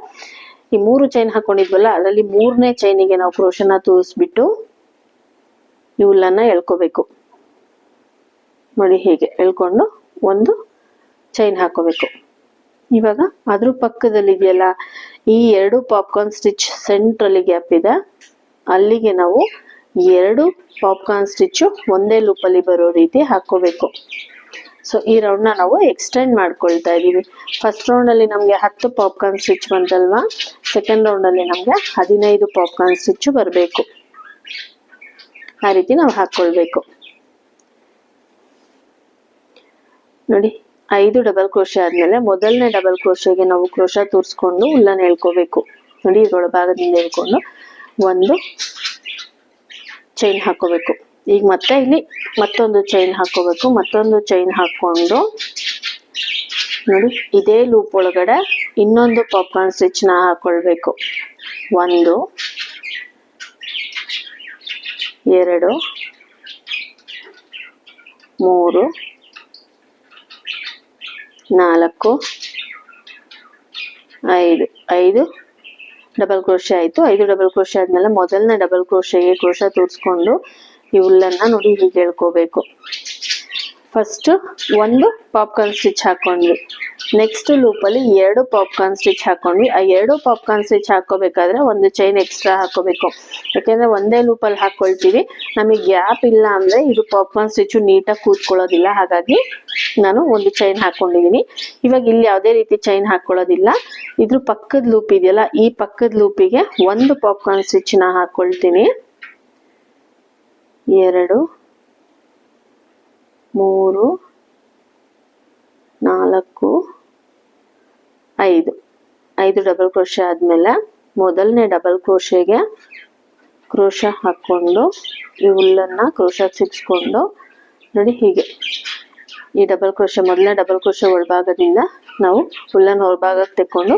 ಈ 3 ಚೈನ್ ಹಾಕೊಂಡಿದ್ವಲ್ಲ ಅದರಲ್ಲಿ 3ನೇ ಚೈನಿಗೆ ನಾವು ಕ್ರೋಶನ ತೂರಿಸ್ಬಿಟ್ಟು ಈ ಹುಲ್ಲನ್ನ ಎಳ್ಕೋಬೇಕು ನೋಡಿ ಹೀಗೆ ಎಳ್ಕೊಂಡು ಒಂದು ಚೈನ್ ಹಾಕೋಬೇಕು ಇವಾಗ ಅದ್ರ ಪಕ್ಕದಲ್ಲಿ ಇದೆಯಲ್ಲ ಈ ಎರಡು ಪಾಪ್ಕಾರ್ನ್ ಸ್ಟಿಚ್ ಸೆಂಟ್ರಲ್ಲಿ ಗ್ಯಾಪ್ ಇದೆ ಅಲ್ಲಿಗೆ ನಾವು 2 ಪಾಪ್ಕಾರ್ನ್ ಸ್ಟಿಚ್ ಒಂದೇ ಲೂಪ್ ಅಲ್ಲಿ ಬರೋ ರೀತಿ ಹಾಕೋಬೇಕು ಸೊ ಈ ರೌಂಡ್ ನಾವು ಎಕ್ಸ್ಟೆಂಡ್ ಮಾಡ್ಕೊಳ್ತಾ ಇದೀವಿ ಫಸ್ಟ್ ರೌಂಡ್ ಅಲ್ಲಿ ನಮಗೆ 10 ಪಾಪ್ಕಾರ್ನ್ ಸ್ಟಿಚ್ ಬಂತಲ್ವಾ ಸೆಕೆಂಡ್ ರೌಂಡ್ ಅಲ್ಲಿ ನಮಗೆ 15 ಪಾಪ್ಕಾರ್ನ್ ಸ್ಟಿಚ್ ಬರಬೇಕು ಆ ರೀತಿ ನಾವು ಹಾಕೊಳ್ಬೇಕು ನೋಡಿ 5 ಡಬಲ್ ಕ್ರೋಶೆ ಆದ್ಮೇಲೆ ಮೊದಲನೇ ಡಬಲ್ ಕ್ರೋಶೆಗೆ ನಾವು ಕ್ರೋಶ ತೂರಿಸ್ಕೊಂಡು ಹುಲ್ಲನ್ನ ಎಳ್ಕೋಬೇಕು ನೋಡಿ ಇದರ ಭಾಗದಿಂದ ಎಳ್ಕೊಂಡು ಒಂದು ಚೈನ್ ಹಾಕೋಬೇಕು ಈಗ ಮತ್ತೆ ಇಲ್ಲಿ ಮತ್ತೊಂದು ಚೈನ್ ಹಾಕೋಬೇಕು ಮತ್ತೊಂದು ಚೈನ್ ಹಾಕೊಂಡು ನೋಡಿ ಇದೇ ಲೂಪ್ ಒಳಗಡೆ ಇನ್ನೊಂದು ಪಾಪ್ಕಾರ್ನ್ ಸ್ಟಿಚ್ ನ ಹಾಕೊಳ್ಬೇಕು 1 2 3 4 5 ಡಬಲ್ ಕ್ರೋಶೆ ಆಯ್ತು 5 ಡಬಲ್ ಕ್ರೋಶೆ ಆದ್ಮೇಲೆ ಮೊದಲನೇ ಡಬಲ್ ಕ್ರೋಶೆಗೆ ಕ್ರೋಶ ತೂರಿಸ್ಕೊಂಡು ಈ ಹುಲ್ಲನ್ನ ನೋಡಿ ಹೀಗೆ ಎಳ್ಕೋಬೇಕು ಫಸ್ಟ್ ಒಂದು ಪಾಪ್ಕಾರ್ನ್ ಸ್ಟಿಚ್ ಹಾಕೊಂಡ್ವಿ ನೆಕ್ಸ್ಟ್ ಲೂಪ್ ಅಲ್ಲಿ 2 ಪಾಪ್ಕಾರ್ನ್ ಸ್ಟಿಚ್ ಹಾಕೊಂಡ್ವಿ ಆ 2 ಪಾಪ್ಕಾರ್ನ್ ಸ್ಟಿಚ್ ಹಾಕೋಬೇಕಾದ್ರೆ ಒಂದು ಚೈನ್ ಎಕ್ಸ್ಟ್ರಾ ಹಾಕೋಬೇಕು ಯಾಕಂದ್ರೆ ಒಂದೇ ಲೂಪ್ ಅಲ್ಲಿ ಹಾಕೊಳ್ತೀವಿ ನಮಗೆ ಗ್ಯಾಪ್ ಇಲ್ಲ ಅಂದ್ರೆ ಇದು ಪಾಪ್ಕಾರ್ನ್ ಸ್ಟಿಚ್ ನೀಟಾಗಿ ಕೂತ್ಕೊಳ್ಳೋದಿಲ್ಲ ಹಾಗಾಗಿ ನಾನು ಒಂದು ಚೈನ್ ಹಾಕೊಂಡಿದೀನಿ ಇವಾಗ ಇಲ್ಲಿ ಯಾವುದೇ ರೀತಿ ಚೈನ್ ಹಾಕೊಳ್ಳೋದಿಲ್ಲ ಇದ್ರ ಪಕ್ಕದ ಲೂಪ್ ಇದೆಯಲ್ಲ ಈ ಪಕ್ಕದ ಲೂಪಿಗೆ ಒಂದು ಪಾಪ್ಕಾರ್ನ್ ಸ್ಟಿಚ್ ನ ಹಾಕೊಳ್ತೀನಿ 2 3 4 5 ಡಬಲ್ ಕ್ರೋಶೆ ಆದ್ಮೇಲೆ ಮೊದಲನೇ ಡಬಲ್ ಕ್ರೋಶೆಗೆ ಕ್ರೋಶ ಹಾಕೊಂಡು ಈ ಹುಲ್ಲನ್ನ ಕ್ರೋಶ ಸಿಕ್ಸ್ಕೊಂಡು ನೋಡಿ ಹೀಗೆ ಈ ಡಬಲ್ ಕ್ರೋಶೆ ಮೊದಲನೇ ಡಬಲ್ ಕ್ರೋಶೆ ಒಳಭಾಗದಿಂದ ನಾವು ಹುಲ್ಲನ್ನ ಹೊರಭಾಗಕ್ಕೆ ತೆಕ್ಕೊಂಡು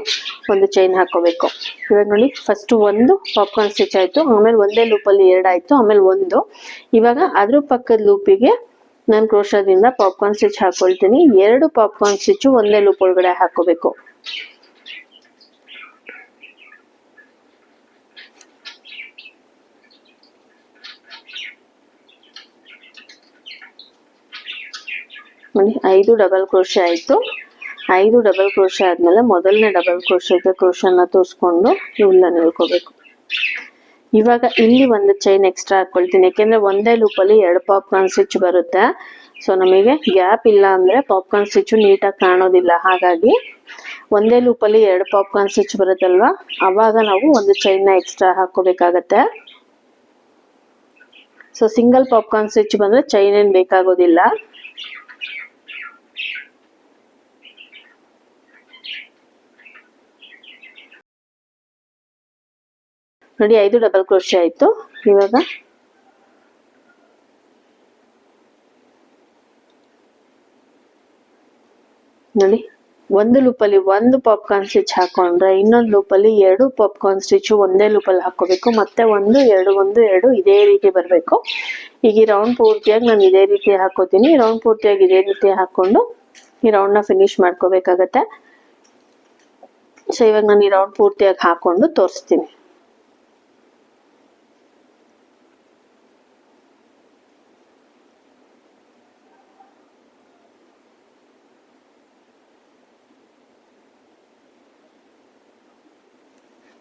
ಒಂದು ಚೈನ್ ಹಾಕೋಬೇಕು ಇವಾಗ ನೋಡಿ ಫಸ್ಟ್ ಒಂದು ಪಾಪ್ಕಾರ್ನ್ ಸ್ಟಿಚ್ ಆಯ್ತು ಆಮೇಲೆ ಒಂದೇ ಲೂಪ್ ಅಲ್ಲಿ 2 ಆಯ್ತು ಆಮೇಲೆ ಒಂದು ಇವಾಗ ಅದ್ರ ಪಕ್ಕದ ಲೂಪಿಗೆ ನಾನು ಕ್ರೋಶದಿಂದ ಪಾಪ್ಕಾರ್ನ್ ಸ್ಟಿಚ್ ಹಾಕೊಳ್ತೀನಿ 2 ಪಾಪ್ಕಾರ್ನ್ ಸ್ಟಿಚ್ ಒಂದೇ ಲೂಪ್ ಒಳಗಡೆ ಹಾಕೋಬೇಕು ನೋಡಿ 5 ಡಬಲ್ ಕ್ರೋಶೆ ಆಯ್ತು 5 ಡಬಲ್ ಕ್ರೋಶೆ ಆದ್ಮೇಲೆ ಮೊದಲನೇ ಡಬಲ್ ಕ್ರೋಶೆಗೆ ಕ್ರೋಶನ ತೋರಿಸ್ಕೊಂಡು ಹುಲ್ಲನ್ನ ಎಳ್ಕೋಬೇಕು ಇವಾಗ ಇಲ್ಲಿ ಒಂದು ಚೈನ್ ಎಕ್ಸ್ಟ್ರಾ ಹಾಕೊಳ್ತೀನಿ ಯಾಕೆಂದ್ರೆ ಒಂದೇ ಲೂಪ್ ಅಲ್ಲಿ 2 ಪಾಪ್ಕಾರ್ನ್ ಸ್ಟಿಚ್ ಬರುತ್ತೆ ಸೊ ನಮಗೆ ಗ್ಯಾಪ್ ಇಲ್ಲ ಅಂದ್ರೆ ಪಾಪ್ಕಾರ್ನ್ ಸ್ಟಿಚ್ ನೀಟಾಗಿ ಕಾಣೋದಿಲ್ಲ ಹಾಗಾಗಿ ಒಂದೇ ಲೂಪ್ ಅಲ್ಲಿ 2 ಪಾಪ್ಕಾರ್ನ್ ಸ್ಟಿಚ್ ಬರುತ್ತಲ್ವಾ ಅವಾಗ ನಾವು ಒಂದು ಚೈನ್ ನ ಎಕ್ಸ್ಟ್ರಾ ಹಾಕೋಬೇಕಾಗತ್ತೆ ಸೊ ಸಿಂಗಲ್ ಪಾಪ್ಕಾರ್ನ್ ಸ್ಟಿಚ್ ಬಂದ್ರೆ ಚೈನ್ ಏನ್ ಬೇಕಾಗೋದಿಲ್ಲ ನೋಡಿ 5 ಡಬಲ್ ಕ್ರೋಶೆ ಆಯ್ತು ಇವಾಗ ನೋಡಿ ಒಂದು ಲೂಪ್ ಅಲ್ಲಿ ಒಂದು ಪಾಪ್ಕಾರ್ನ್ ಸ್ಟಿಚ್ ಹಾಕೊಂಡ್ರೆ ಇನ್ನೊಂದು ಲೂಪ್ ಅಲ್ಲಿ 2 ಪಾಪ್ಕಾರ್ನ್ ಸ್ಟಿಚ್ ಒಂದೇ ಲೂಪ್ ಅಲ್ಲಿ ಹಾಕೋಬೇಕು ಮತ್ತೆ 1 2 1 2 ಇದೇ ರೀತಿ ಬರಬೇಕು ಈಗ ಈ ರೌಂಡ್ ಪೂರ್ತಿಯಾಗಿ ನಾನು ಇದೇ ರೀತಿ ಹಾಕೋತೀನಿ ರೌಂಡ್ ಪೂರ್ತಿಯಾಗಿ ಇದೇ ರೀತಿ ಹಾಕೊಂಡು ಈ ರೌಂಡ್ ನ ಫಿನಿಶ್ ಮಾಡ್ಕೋಬೇಕಾಗತ್ತೆ ಸೊ ಇವಾಗ ನಾನು ಈ ರೌಂಡ್ ಪೂರ್ತಿಯಾಗಿ ಹಾಕೊಂಡು ತೋರಿಸ್ತೀನಿ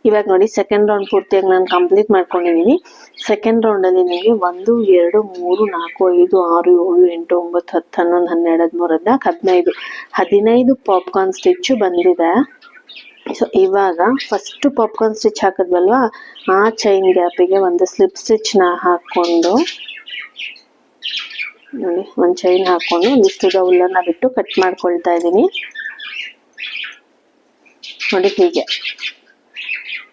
ಇವಾಗ ನೋಡಿ ಸೆಕೆಂಡ್ ರೌಂಡ್ ಪೂರ್ತಿಯಾಗಿ ನಾನು ಕಂಪ್ಲೀಟ್ ಮಾಡ್ಕೊಂಡಿದ್ದೀನಿ ಸೆಕೆಂಡ್ ರೌಂಡ್ ಅಲ್ಲಿ ನನಗೆ 1 2 3 4 5 6 7 8 9 10 11 12 13 15 ಪಾಪ್ಕಾರ್ನ್ ಸ್ಟಿಚ್ ಬಂದಿದೆ ಸೊ ಇವಾಗ ಫಸ್ಟ್ ಪಾಪ್ಕಾರ್ನ್ ಸ್ಟಿಚ್ ಹಾಕಿದ್ವಲ್ವಾ ಆ ಚೈನ್ ಗ್ಯಾಪಿಗೆ ಒಂದು ಸ್ಲಿಪ್ ಸ್ಟಿಚ್ ನ ಹಾಕೊಂಡು ನೋಡಿ ಒಂದು ಚೈನ್ ಹಾಕೊಂಡು ಒಂದಿಷ್ಟು ಹುಲ್ಲನ್ನ ಬಿಟ್ಟು ಕಟ್ ಮಾಡ್ಕೊಳ್ತಾ ಇದ್ದೀನಿ ನೋಡಿ ಹೀಗೆ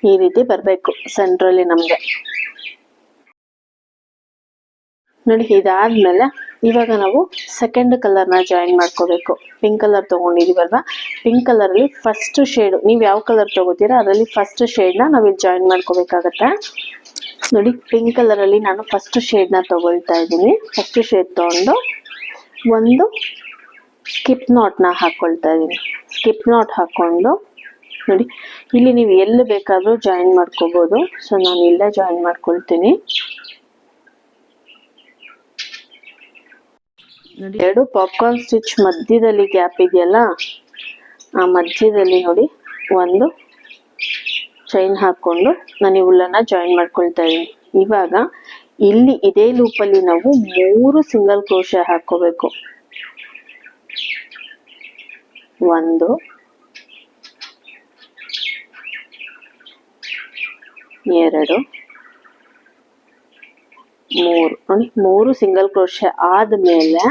ಈ ರೀತಿ ಬರಬೇಕು ಸೆಂಟ್ರಲ್ಲಿ ನಮಗೆ ನೋಡಿ ಇದಾದ್ಮೇಲೆ ಇವಾಗ ನಾವು ಸೆಕೆಂಡ್ ಕಲರ್ ನ ಜಾಯಿನ್ ಮಾಡ್ಕೋಬೇಕು ಪಿಂಕ್ ಕಲರ್ ತಗೊಂಡಿದೀವಲ್ವಾ ಪಿಂಕ್ ಕಲರ್ ಅಲ್ಲಿ ಫಸ್ಟ್ ಶೇಡ್ ನೀವು ಯಾವ ಕಲರ್ ತಗೋತೀರಾ ಅದರಲ್ಲಿ ಫಸ್ಟ್ ಶೇಡ್ ನ ನಾವಿಲ್ಲಿ ಜಾಯಿನ್ ಮಾಡ್ಕೋಬೇಕಾಗತ್ತೆ ನೋಡಿ ಪಿಂಕ್ ಕಲರ್ ಅಲ್ಲಿ ನಾನು ಫಸ್ಟ್ ಶೇಡ್ ನ ತಗೊಳ್ತಾ ಇದ್ದೀನಿ. ಫಸ್ಟ್ ಶೇಡ್ ತಗೊಂಡು ಒಂದು ಸ್ಕಿಪ್ ನಾಟ್ ನ ಹಾಕೊಳ್ತಾ ಇದ್ದೀನಿ. ಸ್ಕಿಪ್ ನಾಟ್ ಹಾಕೊಂಡು ನೋಡಿ ಇಲ್ಲಿ ನೀವು ಎಲ್ಲಿ ಬೇಕಾದ್ರೂ ಜಾಯಿನ್ ಮಾಡ್ಕೋಬಹುದು. ಸೊ ನಾನು ಇಲ್ಲೇ ಜಾಯಿನ್ ಮಾಡ್ಕೊಳ್ತೀನಿ. ಎರಡು ಪಾಪ್ಕಾರ್ನ್ ಸ್ಟಿಚ್ ಮಧ್ಯದಲ್ಲಿ ಗ್ಯಾಪ್ ಇದೆಯಲ್ಲ, ಆ ಮಧ್ಯದಲ್ಲಿ ನೋಡಿ ಒಂದು ಚೈನ್ ಹಾಕೊಂಡು ನಾನು ಈ ಉಲ್ಲನ್ನ ಜಾಯಿನ್ ಮಾಡ್ಕೊಳ್ತಾ ಇದ್ದೀನಿ. ಇವಾಗ ಇಲ್ಲಿ ಇದೇ ಲೂಪಲ್ಲಿ ನಾವು 3 ಸಿಂಗಲ್ ಕ್ರೋಶೆ ಹಾಕೋಬೇಕು. 1 2 3 ನೋಡಿ 3 ಸಿಂಗಲ್ ಕ್ರೋಶೆ ಆದ್ಮೇಲೆ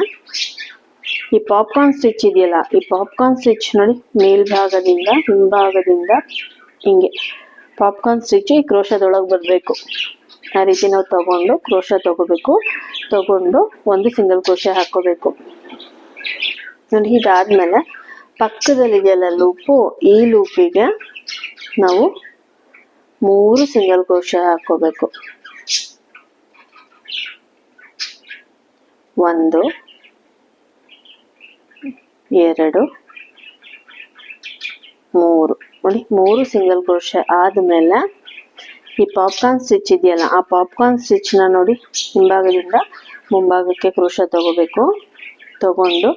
ಈ ಪಾಪ್ಕಾರ್ನ್ ಸ್ಟಿಚ್ ಇದೆಯಲ್ಲ, ಈ ಪಾಪ್ಕಾರ್ನ್ ಸ್ಟಿಚ್ ನೋಡಿ ಮೇಲ್ಭಾಗದಿಂದ ಹಿಂಭಾಗದಿಂದ ಹಿಂಗೆ ಪಾಪ್ಕಾರ್ನ್ ಸ್ಟಿಚ್ ಈ ಕ್ರೋಶದೊಳಗೆ ಬರಬೇಕು. ಆ ರೀತಿ ನಾವು ತಗೊಂಡು ಕ್ರೋಶ ತಗೋಬೇಕು. ತಗೊಂಡು ಒಂದು ಸಿಂಗಲ್ ಕ್ರೋಶೆ ಹಾಕೋಬೇಕು. ನೋಡಿ ಇದಾದ್ಮೇಲೆ ಪಕ್ಕದಲ್ಲಿದೆಯಲ್ಲ ಲೂಪು, ಈ ಲೂಪಿಗೆ ನಾವು 3 ಸಿಂಗಲ್ ಕ್ರೋಶೆ ಹಾಕೋಬೇಕು. 1 2 3 ನೋಡಿ 3 ಸಿಂಗಲ್ ಕ್ರೋಶೆ ಆದ್ಮೇಲೆ ಈ ಪಾಪ್ಕಾರ್ನ್ ಸ್ಟಿಚ್ ಇದೆಯಲ್ಲ, ಆ ಪಾಪ್ಕಾರ್ನ್ ಸ್ಟಿಚ್ ನ ನೋಡಿ ಹಿಂಭಾಗದಿಂದ ಮುಂಭಾಗಕ್ಕೆ ಕ್ರೋಶ ತಗೋಬೇಕು. ತಗೊಂಡು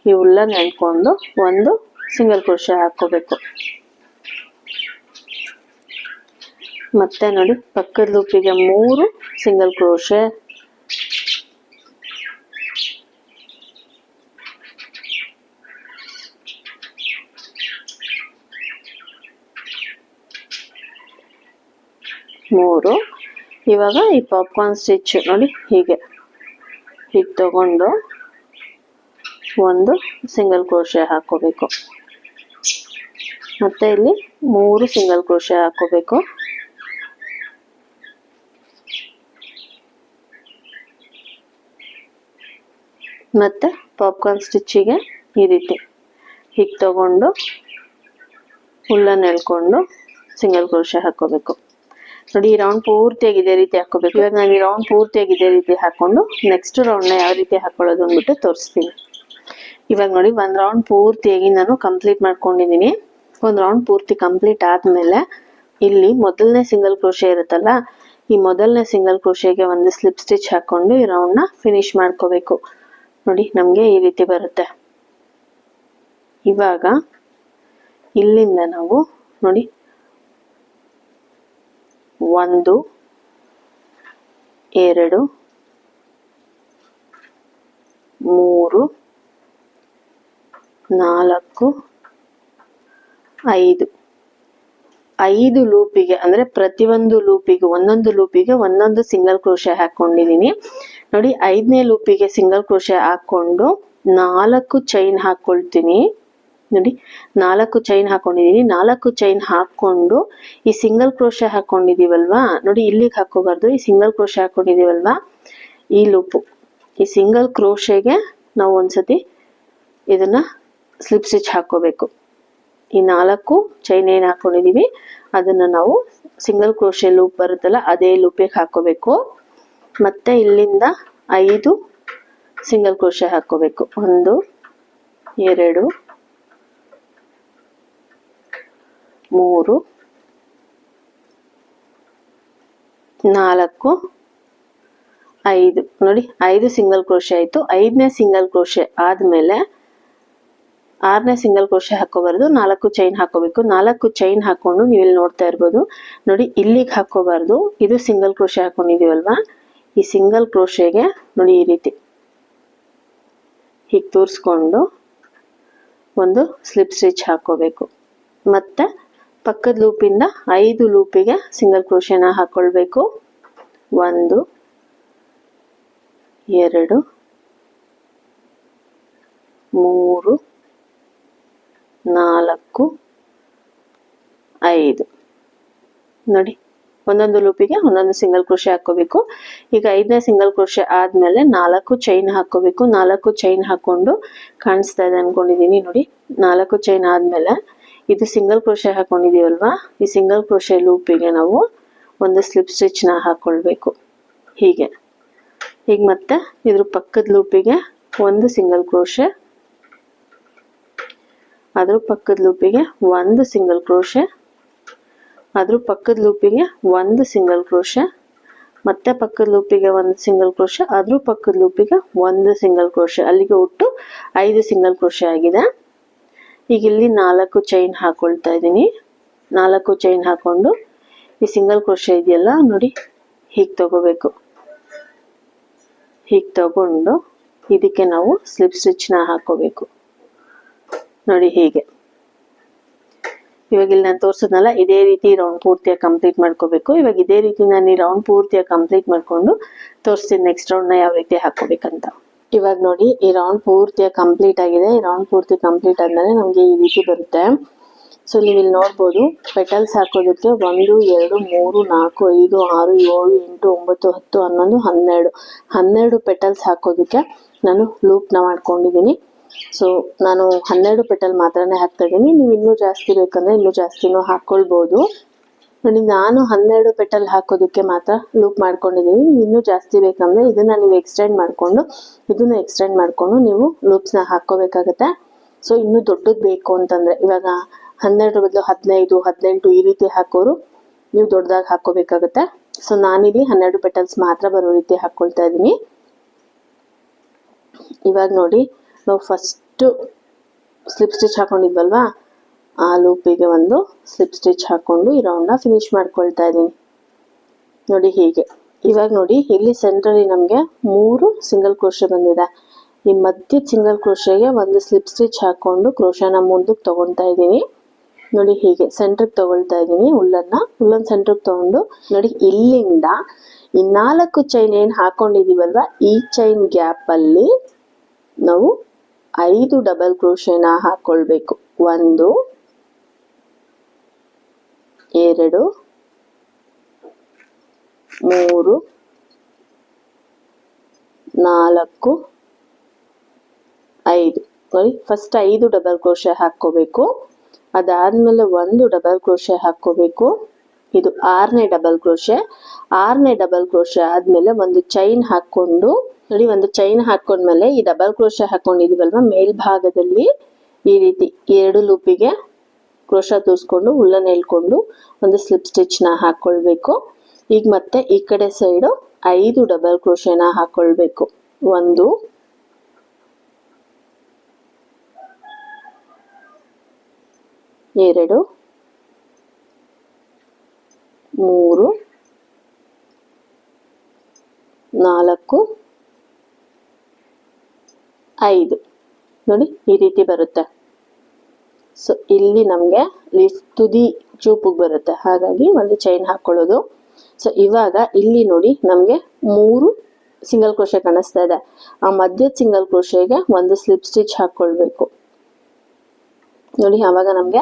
ಈ ಉಲ್ಲನ್ ಎಳ್ಕೊಂಡು ಒಂದು ಸಿಂಗಲ್ ಕ್ರೋಶೆ ಹಾಕೋಬೇಕು. ಮತ್ತೆ ನೋಡಿ ಪಕ್ಕದ ಲೂಪಿಗೆ 3 ಸಿಂಗಲ್ ಕ್ರೋಶೆ. ಇವಾಗ ಈ ಪಾಪ್ಕಾರ್ನ್ ಸ್ಟಿಚ್ ನೋಡಿ ಹೀಗೆ ತಗೊಂಡು ಒಂದು ಸಿಂಗಲ್ ಕ್ರೋಶೆ ಹಾಕೋಬೇಕು. ಮತ್ತೆ ಇಲ್ಲಿ 3 ಸಿಂಗಲ್ ಕ್ರೋಶೆ ಹಾಕೋಬೇಕು. ಮತ್ತೆ ಪಾಪ್ಕಾರ್ನ್ ಸ್ಟಿಚ್ಚಿಗೆ ಈ ರೀತಿ ಹೀಗೆ ತಗೊಂಡು ಹುಲ್ಲನ್ನು ಎಳ್ಕೊಂಡು ಸಿಂಗಲ್ ಕ್ರೋಶೆ ಹಾಕೋಬೇಕು. ನೋಡಿ ಈ ರೌಂಡ್ ಪೂರ್ತಿಯಾಗಿ ಇದೇ ರೀತಿ ಹಾಕೋಬೇಕು. ಇವಾಗ ನಾನು ಈ ರೌಂಡ್ ಪೂರ್ತಿಯಾಗಿ ಇದೇ ರೀತಿ ಹಾಕೊಂಡು ನೆಕ್ಸ್ಟ್ ರೌಂಡ್ ನ ಯಾವ ರೀತಿ ಹಾಕೊಳ್ಳೋದು ಅಂದ್ಬಿಟ್ಟು ತೋರಿಸ್ತೀನಿ. ಇವಾಗ ನೋಡಿ ಒಂದ್ ರೌಂಡ್ ಪೂರ್ತಿಯಾಗಿ ನಾನು ಕಂಪ್ಲೀಟ್ ಮಾಡ್ಕೊಂಡಿದೀನಿ. ಒಂದ್ ರೌಂಡ್ ಪೂರ್ತಿ ಕಂಪ್ಲೀಟ್ ಆದ್ಮೇಲೆ ಇಲ್ಲಿ ಮೊದಲನೇ ಸಿಂಗಲ್ ಕ್ರೋಶೆ ಇರುತ್ತಲ್ಲ, ಈ ಮೊದಲನೇ ಸಿಂಗಲ್ ಕ್ರೋಶೆಗೆ ಒಂದು ಸ್ಲಿಪ್ ಸ್ಟಿಚ್ ಹಾಕೊಂಡು ಈ ರೌಂಡ್ ನ ಫಿನಿಶ್ ಮಾಡ್ಕೋಬೇಕು. ನೋಡಿ ನಮ್ಗೆ ಈ ರೀತಿ ಬರುತ್ತೆ. ಇವಾಗ ಇಲ್ಲಿಂದ ನಾವು ನೋಡಿ 1 2 3 4 5 ಲೂಪಿಗೆ ಅಂದ್ರೆ ಪ್ರತಿಯೊಂದು ಲೂಪಿಗೆ ಒಂದೊಂದು ಸಿಂಗಲ್ ಕ್ರೋಶೆ ಹಾಕೊಂಡಿದೀನಿ. ನೋಡಿ 5ನೇ ಲೂಪಿಗೆ ಸಿಂಗಲ್ ಕ್ರೋಶೆ ಹಾಕೊಂಡು 4 ಚೈನ್ ಹಾಕೊಳ್ತೀನಿ. ನೋಡಿ 4 ಚೈನ್ ಹಾಕೊಂಡಿದೀನಿ. 4 ಚೈನ್ ಹಾಕೊಂಡು ಈ ಸಿಂಗಲ್ ಕ್ರೋಶೆ ಹಾಕೊಂಡಿದೀವಲ್ವಾ, ನೋಡಿ ಇಲ್ಲಿಗೆ ಹಾಕೋಬಾರ್ದು, ಈ ಸಿಂಗಲ್ ಕ್ರೋಶೆ ಹಾಕೊಂಡಿದೀವಲ್ವಾ ಈ ಲೂಪು, ಈ ಸಿಂಗಲ್ ಕ್ರೋಶೆಗೆ ನಾವು ಒಂದ್ಸತಿ ಇದನ್ನ ಸ್ಲಿಪ್ ಸ್ಟಿಚ್ ಹಾಕೋಬೇಕು. ಈ 4 ಚೈನ್ ಏನ್ ಹಾಕೊಂಡಿದೀವಿ ಅದನ್ನ ನಾವು ಸಿಂಗಲ್ ಕ್ರೋಶೆ ಲೂಪ್ ಬರುತ್ತಲ್ಲ ಅದೇ ಲೂಪಿಗೆ ಹಾಕೋಬೇಕು. ಮತ್ತೆ ಇಲ್ಲಿಂದ 5 ಸಿಂಗಲ್ ಕ್ರೋಶೆ ಹಾಕೋಬೇಕು. 1 2 3 4 5 ನೋಡಿ 5 ಸಿಂಗಲ್ ಕ್ರೋಶೆ ಆಯ್ತು. 5ನೇ ಸಿಂಗಲ್ ಕ್ರೋಶೆ ಆದ್ಮೇಲೆ 6ನೇ ಸಿಂಗಲ್ ಕ್ರೋಶೆ ಹಾಕೋಬಾರ್ದು, 4 ಚೈನ್ ಹಾಕೋಬೇಕು. 4 ಚೈನ್ ಹಾಕೊಂಡು ನೀವು ಇಲ್ಲಿ ನೋಡ್ತಾ ಇರ್ಬೋದು. ನೋಡಿ ಇಲ್ಲಿಗೆ ಹಾಕೋಬಾರ್ದು, ಇದು ಸಿಂಗಲ್ ಕ್ರೋಶೆ ಹಾಕೊಂಡಿದೀವಲ್ವಾ, ಈ ಸಿಂಗಲ್ ಕ್ರೋಶೆಗೆ ನೋಡಿ ಈ ರೀತಿ ಹೀಗೆ ತೋರಿಸ್ಕೊಂಡು ಒಂದು ಸ್ಲಿಪ್ ಸ್ಟಿಚ್ ಹಾಕೋಬೇಕು. ಮತ್ತೆ ಪಕ್ಕದ ಲೂಪಿಂದ 5 ಲೂಪಿಗೆ ಸಿಂಗಲ್ ಕ್ರೋಶೆನ ಹಾಕೊಳ್ಬೇಕು. 1 2 3 4 5 ನೋಡಿ ಒಂದೊಂದು ಲೂಪಿಗೆ ಒಂದೊಂದು ಸಿಂಗಲ್ ಕ್ರೋಶೆ ಹಾಕೋಬೇಕು. ಈಗ 5ನೇ ಸಿಂಗಲ್ ಕ್ರೋಶೆ ಆದ್ಮೇಲೆ 4 ಚೈನ್ ಹಾಕೋಬೇಕು. 4 ಚೈನ್ ಹಾಕೊಂಡು ಕಾಣಿಸ್ತಾ ಇದೆ ಅನ್ಕೊಂಡಿದೀನಿ. ನೋಡಿ 4 ಚೈನ್ ಆದ್ಮೇಲೆ ಇದು ಸಿಂಗಲ್ ಕ್ರೋಶೆ ಹಾಕೊಂಡಿದೀವಲ್ವಾ, ಈ ಸಿಂಗಲ್ ಕ್ರೋಶೆ ಲೂಪಿಗೆ ನಾವು ಒಂದು ಸ್ಲಿಪ್ ಸ್ಟಿಚ್ನ ಹಾಕ್ಕೊಳ್ಬೇಕು ಹೀಗೆ. ಈಗ ಮತ್ತೆ ಇದ್ರ ಪಕ್ಕದ ಲೂಪಿಗೆ ಒಂದು ಸಿಂಗಲ್ ಕ್ರೋಶೆ, ಅದ್ರ ಪಕ್ಕದ ಲೂಪಿಗೆ ಒಂದು ಸಿಂಗಲ್ ಕ್ರೋಶೆ, ಅದ್ರ ಪಕ್ಕದ ಲೂಪಿಗೆ ಒಂದು ಸಿಂಗಲ್ ಕ್ರೋಶೆ, ಮತ್ತೆ ಪಕ್ಕದ ಲೂಪಿಗೆ ಒಂದು ಸಿಂಗಲ್ ಕ್ರೋಶೆ, ಅದ್ರ ಪಕ್ಕದ ಲೂಪಿಗೆ ಒಂದು ಸಿಂಗಲ್ ಕ್ರೋಶೆ. ಅಲ್ಲಿಗೆ ಒಟ್ಟು 5 ಸಿಂಗಲ್ ಕ್ರೋಶೆ ಆಗಿದೆ. ಈಗ ಇಲ್ಲಿ 4 ಚೈನ್ ಹಾಕೊಳ್ತಾ ಇದ್ದೀನಿ. 4 ಚೈನ್ ಹಾಕೊಂಡು ಈ ಸಿಂಗಲ್ ಕ್ರೋಶೆ ಇದೆಯಲ್ಲ ನೋಡಿ, ಹೀಗೆ ತಗೋಬೇಕು. ಹೀಗೆ ತಗೊಂಡು ಇದಕ್ಕೆ ನಾವು ಸ್ಲಿಪ್ ಸ್ಟಿಚ್ನ ಹಾಕೋಬೇಕು ನೋಡಿ ಹೀಗೆ. ಇವಾಗ ಇಲ್ಲಿ ನಾನು ತೋರಿಸಿದ್ನಲ್ಲ, ಇದೇ ರೀತಿ ರೌಂಡ್ ಪೂರ್ತಿಯಾಗಿ ಕಂಪ್ಲೀಟ್ ಮಾಡ್ಕೋಬೇಕು. ಇವಾಗ ಇದೇ ರೀತಿ ನಾನು ಈ ರೌಂಡ್ ಪೂರ್ತಿಯಾಗಿ ಕಂಪ್ಲೀಟ್ ಮಾಡ್ಕೊಂಡು ತೋರಿಸ್ತೀನಿ ನೆಕ್ಸ್ಟ್ ರೌಂಡ್ನ ಯಾವ ರೀತಿ ಹಾಕೋಬೇಕಂತ. ಇವಾಗ ನೋಡಿ ಈ ರೌಂಡ್ ಪೂರ್ತಿಯಾಗಿ ಕಂಪ್ಲೀಟ್ ಆಗಿದೆ. ಈ ರೌಂಡ್ ಪೂರ್ತಿ ಕಂಪ್ಲೀಟ್ ಆದ್ಮೇಲೆ ನಮಗೆ ಈ ರೀತಿ ಬರುತ್ತೆ. ಸೊ ನೀವು ಇಲ್ಲಿ ನೋಡ್ಬೋದು, ಪೆಟಲ್ಸ್ ಹಾಕೋದಕ್ಕೆ 1 2 3 4 5 6 7 8 9 10 11 12 ಪೆಟಲ್ಸ್ ಹಾಕೋದಕ್ಕೆ ನಾನು ಲೂಪ್ನ ಮಾಡ್ಕೊಂಡಿದ್ದೀನಿ. ಸೊ ನಾನು 12 ಪೆಟಲ್ ಮಾತ್ರನೇ ಹಾಕ್ತಾ ಇದ್ದೀನಿ. ನೀವು ಇನ್ನೂ ಜಾಸ್ತಿ ಬೇಕಂದ್ರೆ ಇನ್ನೂ ಜಾಸ್ತಿನೂ ಹಾಕ್ಕೊಳ್ಬೋದು ನೋಡಿ. ನಾನು 12 ಪೆಟಲ್ ಹಾಕೋದಕ್ಕೆ ಮಾತ್ರ ಲೂಪ್ ಮಾಡ್ಕೊಂಡಿದ್ದೀನಿ. ನೀವು ಇನ್ನೂ ಜಾಸ್ತಿ ಬೇಕಂದ್ರೆ ಇದನ್ನ ನೀವು ಎಕ್ಸ್ಟೆಂಡ್ ಮಾಡಿಕೊಂಡು ಇದನ್ನ ಎಕ್ಸ್ಟೆಂಡ್ ಮಾಡಿಕೊಂಡು ನೀವು ಲೂಪ್ಸ್ನ ಹಾಕೋಬೇಕಾಗತ್ತೆ. ಸೊ ಇನ್ನೂ ದೊಡ್ಡದು ಬೇಕು ಅಂತಂದ್ರೆ ಇವಾಗ 12 ಬದಲು 15 18 ಈ ರೀತಿ ಹಾಕೋರು ನೀವು ದೊಡ್ಡದಾಗಿ ಹಾಕೋಬೇಕಾಗತ್ತೆ. ಸೊ ನಾನಿಲ್ಲಿ 12 ಪೆಟಲ್ಸ್ ಮಾತ್ರ ಬರೋ ರೀತಿ ಹಾಕೊಳ್ತಾ ಇದ್ದೀನಿ. ಇವಾಗ ನೋಡಿ ನಾವು ಫಸ್ಟ್ ಸ್ಲಿಪ್ ಸ್ಟಿಚ್ ಹಾಕೊಂಡಿದ್ವಲ್ವಾ, ಆ ಲೂಪಿಗೆ ಒಂದು ಸ್ಲಿಪ್ ಸ್ಟಿಚ್ ಹಾಕೊಂಡು ಈ ರೌಂಡ್ನ ಫಿನಿಶ್ ಮಾಡ್ಕೊಳ್ತಾ ಇದ್ದೀನಿ ನೋಡಿ ಹೀಗೆ. ಇವಾಗ ನೋಡಿ ಇಲ್ಲಿ ಸೆಂಟ್ರಲ್ಲಿ ನಮಗೆ 3 ಸಿಂಗಲ್ ಕ್ರೋಶೆ ಬಂದಿದೆ. ಈ ಮಧ್ಯದ ಸಿಂಗಲ್ ಕ್ರೋಶೆಗೆ ಒಂದು ಸ್ಲಿಪ್ ಸ್ಟಿಚ್ ಹಾಕೊಂಡು ಕ್ರೋಶನ ಮುಂದಕ್ಕೆ ತಗೊಳ್ತಾ ಇದ್ದೀನಿ ನೋಡಿ ಹೀಗೆ. ಸೆಂಟ್ರಿಗೆ ತಗೊಳ್ತಾ ಇದ್ದೀನಿ ಉಲ್ಲನ್ ಸೆಂಟ್ರಿಗೆ ತಗೊಂಡು ನೋಡಿ ಇಲ್ಲಿಂದ ಈ 4 ಚೈನ್ ಏನು ಹಾಕೊಂಡಿದೀವಲ್ವಾ, ಈ ಚೈನ್ ಗ್ಯಾಪ್ ಅಲ್ಲಿ ನಾವು 5 ಡಬಲ್ ಕ್ರೋಶೆನ ಹಾಕೊಳ್ಬೇಕು. 1 2 3 4 5 ನೋಡಿ. ಫಸ್ಟ್ 5 ಡಬಲ್ ಕ್ರೋಶೆ ಹಾಕೋಬೇಕು. ಅದಾದ್ಮೇಲೆ 1 ಡಬಲ್ ಕ್ರೋಶೆ ಹಾಕೋಬೇಕು. ಇದು 6ನೇ ಡಬಲ್ ಕ್ರೋಶೆ. 6ನೇ ಡಬಲ್ ಕ್ರೋಶೆ ಆದ್ಮೇಲೆ ಒಂದು ಚೈನ್ ಹಾಕೊಂಡು ನೋಡಿ, ಒಂದು ಚೈನ್ ಹಾಕೊಂಡ್ಮೇಲೆ ಈ ಡಬಲ್ ಕ್ರೋಶೆ ಹಾಕೊಂಡಿದೀವಲ್ವಾ, ಮೇಲ್ಭಾಗದಲ್ಲಿ ಈ ರೀತಿ 2 ಲೂಪಿಗೆ ಕ್ರೋಶ ತೂರಿಸ್ಕೊಂಡು ಉಲ್ಲನ್ ಎಳ್ಕೊಂಡು ಒಂದು ಸ್ಲಿಪ್ ಸ್ಟಿಚ್ನ ಹಾಕೊಳ್ಬೇಕು. ಈಗ ಮತ್ತೆ ಈ ಕಡೆ ಸೈಡು 5 ಡಬಲ್ ಕ್ರೋಶೆನ ಹಾಕೊಳ್ಬೇಕು. 1 2 3 4 5 ನೋಡಿ ಈ ರೀತಿ ಬರುತ್ತೆ. ಸೊ ಇಲ್ಲಿ ನಮಗೆ ತುದಿ ಚೂಪಿಗೆ ಬರುತ್ತೆ, ಹಾಗಾಗಿ ಒಂದು ಚೈನ್ ಹಾಕೊಳ್ಳೋದು. ಸೊ ಇವಾಗ ಇಲ್ಲಿ ನೋಡಿ ನಮಗೆ 3 ಸಿಂಗಲ್ ಕ್ರೋಶೆ ಕಾಣಿಸ್ತಾ ಇದೆ. ಆ ಮಧ್ಯದ ಸಿಂಗಲ್ ಕ್ರೋಶೆಗೆ ಒಂದು ಸ್ಲಿಪ್ ಸ್ಟಿಚ್ ಹಾಕೊಳ್ಬೇಕು ನೋಡಿ. ಆವಾಗ ನಮಗೆ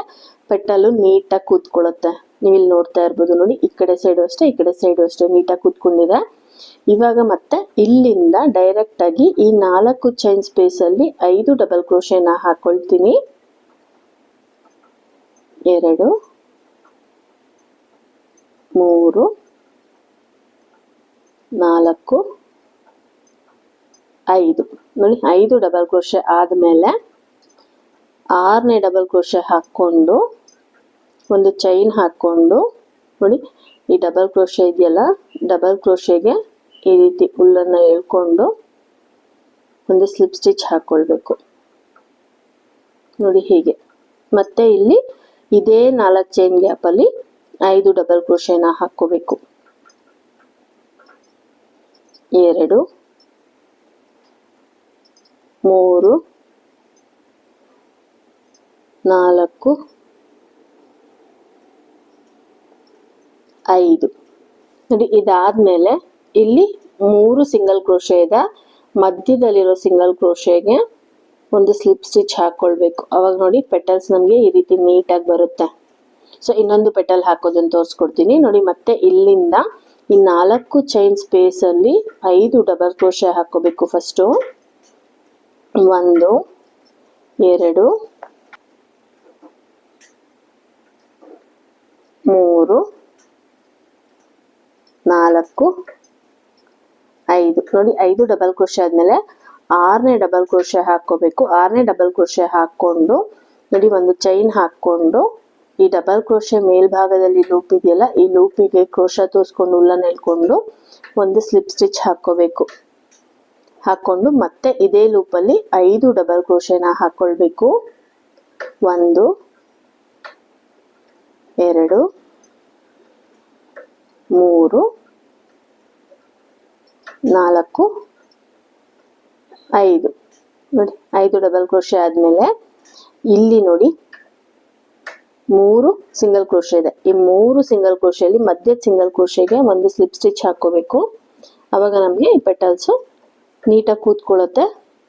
ಪೆಟಲ್ಲು ನೀಟಾಗಿ ಕೂತ್ಕೊಳ್ಳುತ್ತೆ. ನೀವು ಇಲ್ಲಿ ನೋಡ್ತಾ ಇರ್ಬೋದು ನೋಡಿ, ಈ ಕಡೆ ಸೈಡು ಅಷ್ಟೇ ಈ ಕಡೆ ಸೈಡು ಅಷ್ಟೇ ನೀಟಾಗಿ ಕೂತ್ಕೊಂಡಿದೆ. ಇವಾಗ ಮತ್ತೆ ಇಲ್ಲಿಂದ ಡೈರೆಕ್ಟ್ ಆಗಿ ಈ 4 ಚೈನ್ ಸ್ಪೇಸ್ ಅಲ್ಲಿ 5 ಡಬಲ್ ಕ್ರೋಶೆನ ಹಾಕೊಳ್ತೀನಿ. 2 3 4 5 ನೋಡಿ. 5 ಡಬಲ್ ಕ್ರೋಶೆ ಆದ್ಮೇಲೆ 6ನೇ ಡಬಲ್ ಕ್ರೋಶೆ ಹಾಕೊಂಡು ಒಂದು ಚೈನ್ ಹಾಕೊಂಡು ನೋಡಿ, ಈ ಡಬಲ್ ಕ್ರೋಶೆ ಇದೆಯಲ್ಲ, ಡಬಲ್ ಕ್ರೋಶೆಗೆ ಈ ರೀತಿ ಉಲ್ಲನ್ನ ಎಳ್ಕೊಂಡು ಒಂದು ಸ್ಲಿಪ್ ಸ್ಟಿಚ್ ಹಾಕೊಳ್ಬೇಕು ನೋಡಿ ಹೀಗೆ. ಮತ್ತೆ ಇಲ್ಲಿ ಇದೇ 4 ಚೈನ್ ಗ್ಯಾಪ್ ಅಲ್ಲಿ 5 ಡಬಲ್ ಕ್ರೋಶೆನ ಹಾಕೋಬೇಕು. 2 3 4 5 ನೋಡಿ. ಇದಾದ್ಮೇಲೆ ಇಲ್ಲಿ 3 ಸಿಂಗಲ್ ಕ್ರೋಶೆ ಇದೆ. ಮಧ್ಯದಲ್ಲಿರೋ ಸಿಂಗಲ್ ಕ್ರೋಶೆಗೆ ಒಂದು ಸ್ಲಿಪ್ ಸ್ಟಿಚ್ ಹಾಕೊಳ್ಬೇಕು. ಅವಾಗ ನೋಡಿ ಪೆಟಲ್ಸ್ ನಮಗೆ ಈ ರೀತಿ ನೀಟಾಗಿ ಬರುತ್ತೆ. ಸೊ ಇನ್ನೊಂದು ಪೆಟಲ್ ಹಾಕೋದನ್ನು ತೋರಿಸ್ಕೊಡ್ತೀನಿ ನೋಡಿ. ಮತ್ತೆ ಇಲ್ಲಿಂದ ಈ 4 ಚೈನ್ ಸ್ಪೇಸ್ ಅಲ್ಲಿ 5 ಡಬಲ್ ಕ್ರೋಶೆ ಹಾಕೋಬೇಕು. ಫಸ್ಟು 1 2 3 4 5 ನೋಡಿ 5 ಡಬಲ್ ಕ್ರೋಶೆ ಆದ್ಮೇಲೆ 6ನೇ ಡಬಲ್ ಕ್ರೋಶೆ ಹಾಕೋಬೇಕು. 6ನೇ ಡಬಲ್ ಕ್ರೋಶೆ ಹಾಕೊಂಡು ನೋಡಿ ಒಂದು ಚೈನ್ ಹಾಕೊಂಡು ಈ ಡಬಲ್ ಕ್ರೋಶೆ ಮೇಲ್ಭಾಗದಲ್ಲಿ ಲೂಪ್ ಇದೆಯಲ್ಲ ಈ ಲೂಪಿಗೆ ಕ್ರೋಶಾ ತೋರಿಸ್ಕೊಂಡು ಉಲ್ಲನ್ ಎಳ್ಕೊಂಡು ಒಂದು ಸ್ಲಿಪ್ ಸ್ಟಿಚ್ ಹಾಕೋಬೇಕು. ಹಾಕೊಂಡು ಮತ್ತೆ ಇದೇ ಲೂಪಲ್ಲಿ 5 ಡಬಲ್ ಕ್ರೋಶೆನ ಹಾಕೊಳ್ಬೇಕು. 1 2 3 4 5 ನೋಡಿ 5 ಡಬಲ್ ಕ್ರೋಶೆ ಆದ್ಮೇಲೆ ಇಲ್ಲಿ ನೋಡಿ 3 ಸಿಂಗಲ್ ಕ್ರೋಶೆ ಇದೆ. ಈ 3 ಸಿಂಗಲ್ ಕ್ರೋಶೆಯಲ್ಲಿ ಮಧ್ಯದ ಸಿಂಗಲ್ ಕ್ರೋಶೆಗೆ ಒಂದು ಸ್ಲಿಪ್ ಸ್ಟಿಚ್ ಹಾಕೋಬೇಕು. ಅವಾಗ ನಮಗೆ ಈ ಪೆಟಲ್ಸ್ ನೀಟಾಗಿ ಕೂತ್ಕೊಳ್ಳುತ್ತೆ.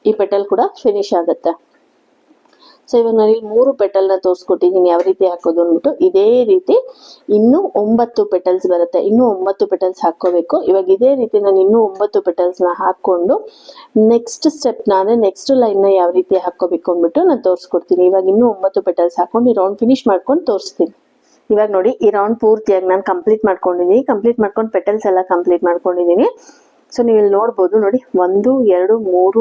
ಈ ಪೆಟಲ್ ಕೂಡ ಫಿನಿಶ್ ಆಗುತ್ತೆ. ಸೊ ಇವಾಗ ನಾನು ಇಲ್ಲಿ 3 ಪೆಟಲ್ನ ತೋರಿಸ್ಕೊಟ್ಟಿದ್ದೀನಿ ಯಾವ ರೀತಿ ಹಾಕೋದು ಅಂದ್ಬಿಟ್ಟು. ಇದೇ ರೀತಿ ಇನ್ನೂ 9 ಪೆಟಲ್ಸ್ ಬರುತ್ತೆ. ಇನ್ನೂ 9 ಪೆಟಲ್ಸ್ ಹಾಕೋಬೇಕು. ಇವಾಗ ಇದೇ ರೀತಿ ನಾನು ಇನ್ನೂ 9 ಪೆಟಲ್ಸ್ನ ಹಾಕೊಂಡು ನೆಕ್ಸ್ಟ್ ಸ್ಟೆಪ್ನ ಅಂದರೆ ನೆಕ್ಸ್ಟ್ ಲೈನ್ನ ಯಾವ ರೀತಿ ಹಾಕೋಬೇಕು ಅಂದ್ಬಿಟ್ಟು ನಾನು ತೋರಿಸ್ಕೊಡ್ತೀನಿ. ಇವಾಗ ಇನ್ನೂ 9 ಪೆಟಲ್ಸ್ ಹಾಕೊಂಡು ಈ ರೌಂಡ್ ಫಿನಿಶ್ ಮಾಡ್ಕೊಂಡು ತೋರಿಸ್ತೀನಿ. ಇವಾಗ ನೋಡಿ ಈ ರೌಂಡ್ ಪೂರ್ತಿಯಾಗಿ ನಾನು ಕಂಪ್ಲೀಟ್ ಮಾಡ್ಕೊಂಡಿದ್ದೀನಿ. ಕಂಪ್ಲೀಟ್ ಮಾಡ್ಕೊಂಡು ಪೆಟಲ್ಸ್ ಎಲ್ಲ ಕಂಪ್ಲೀಟ್ ಮಾಡ್ಕೊಂಡಿದ್ದೀನಿ. ಸೊ ನೀವು ಇಲ್ಲಿ ನೋಡ್ಬೋದು ನೋಡಿ 1 2 3 4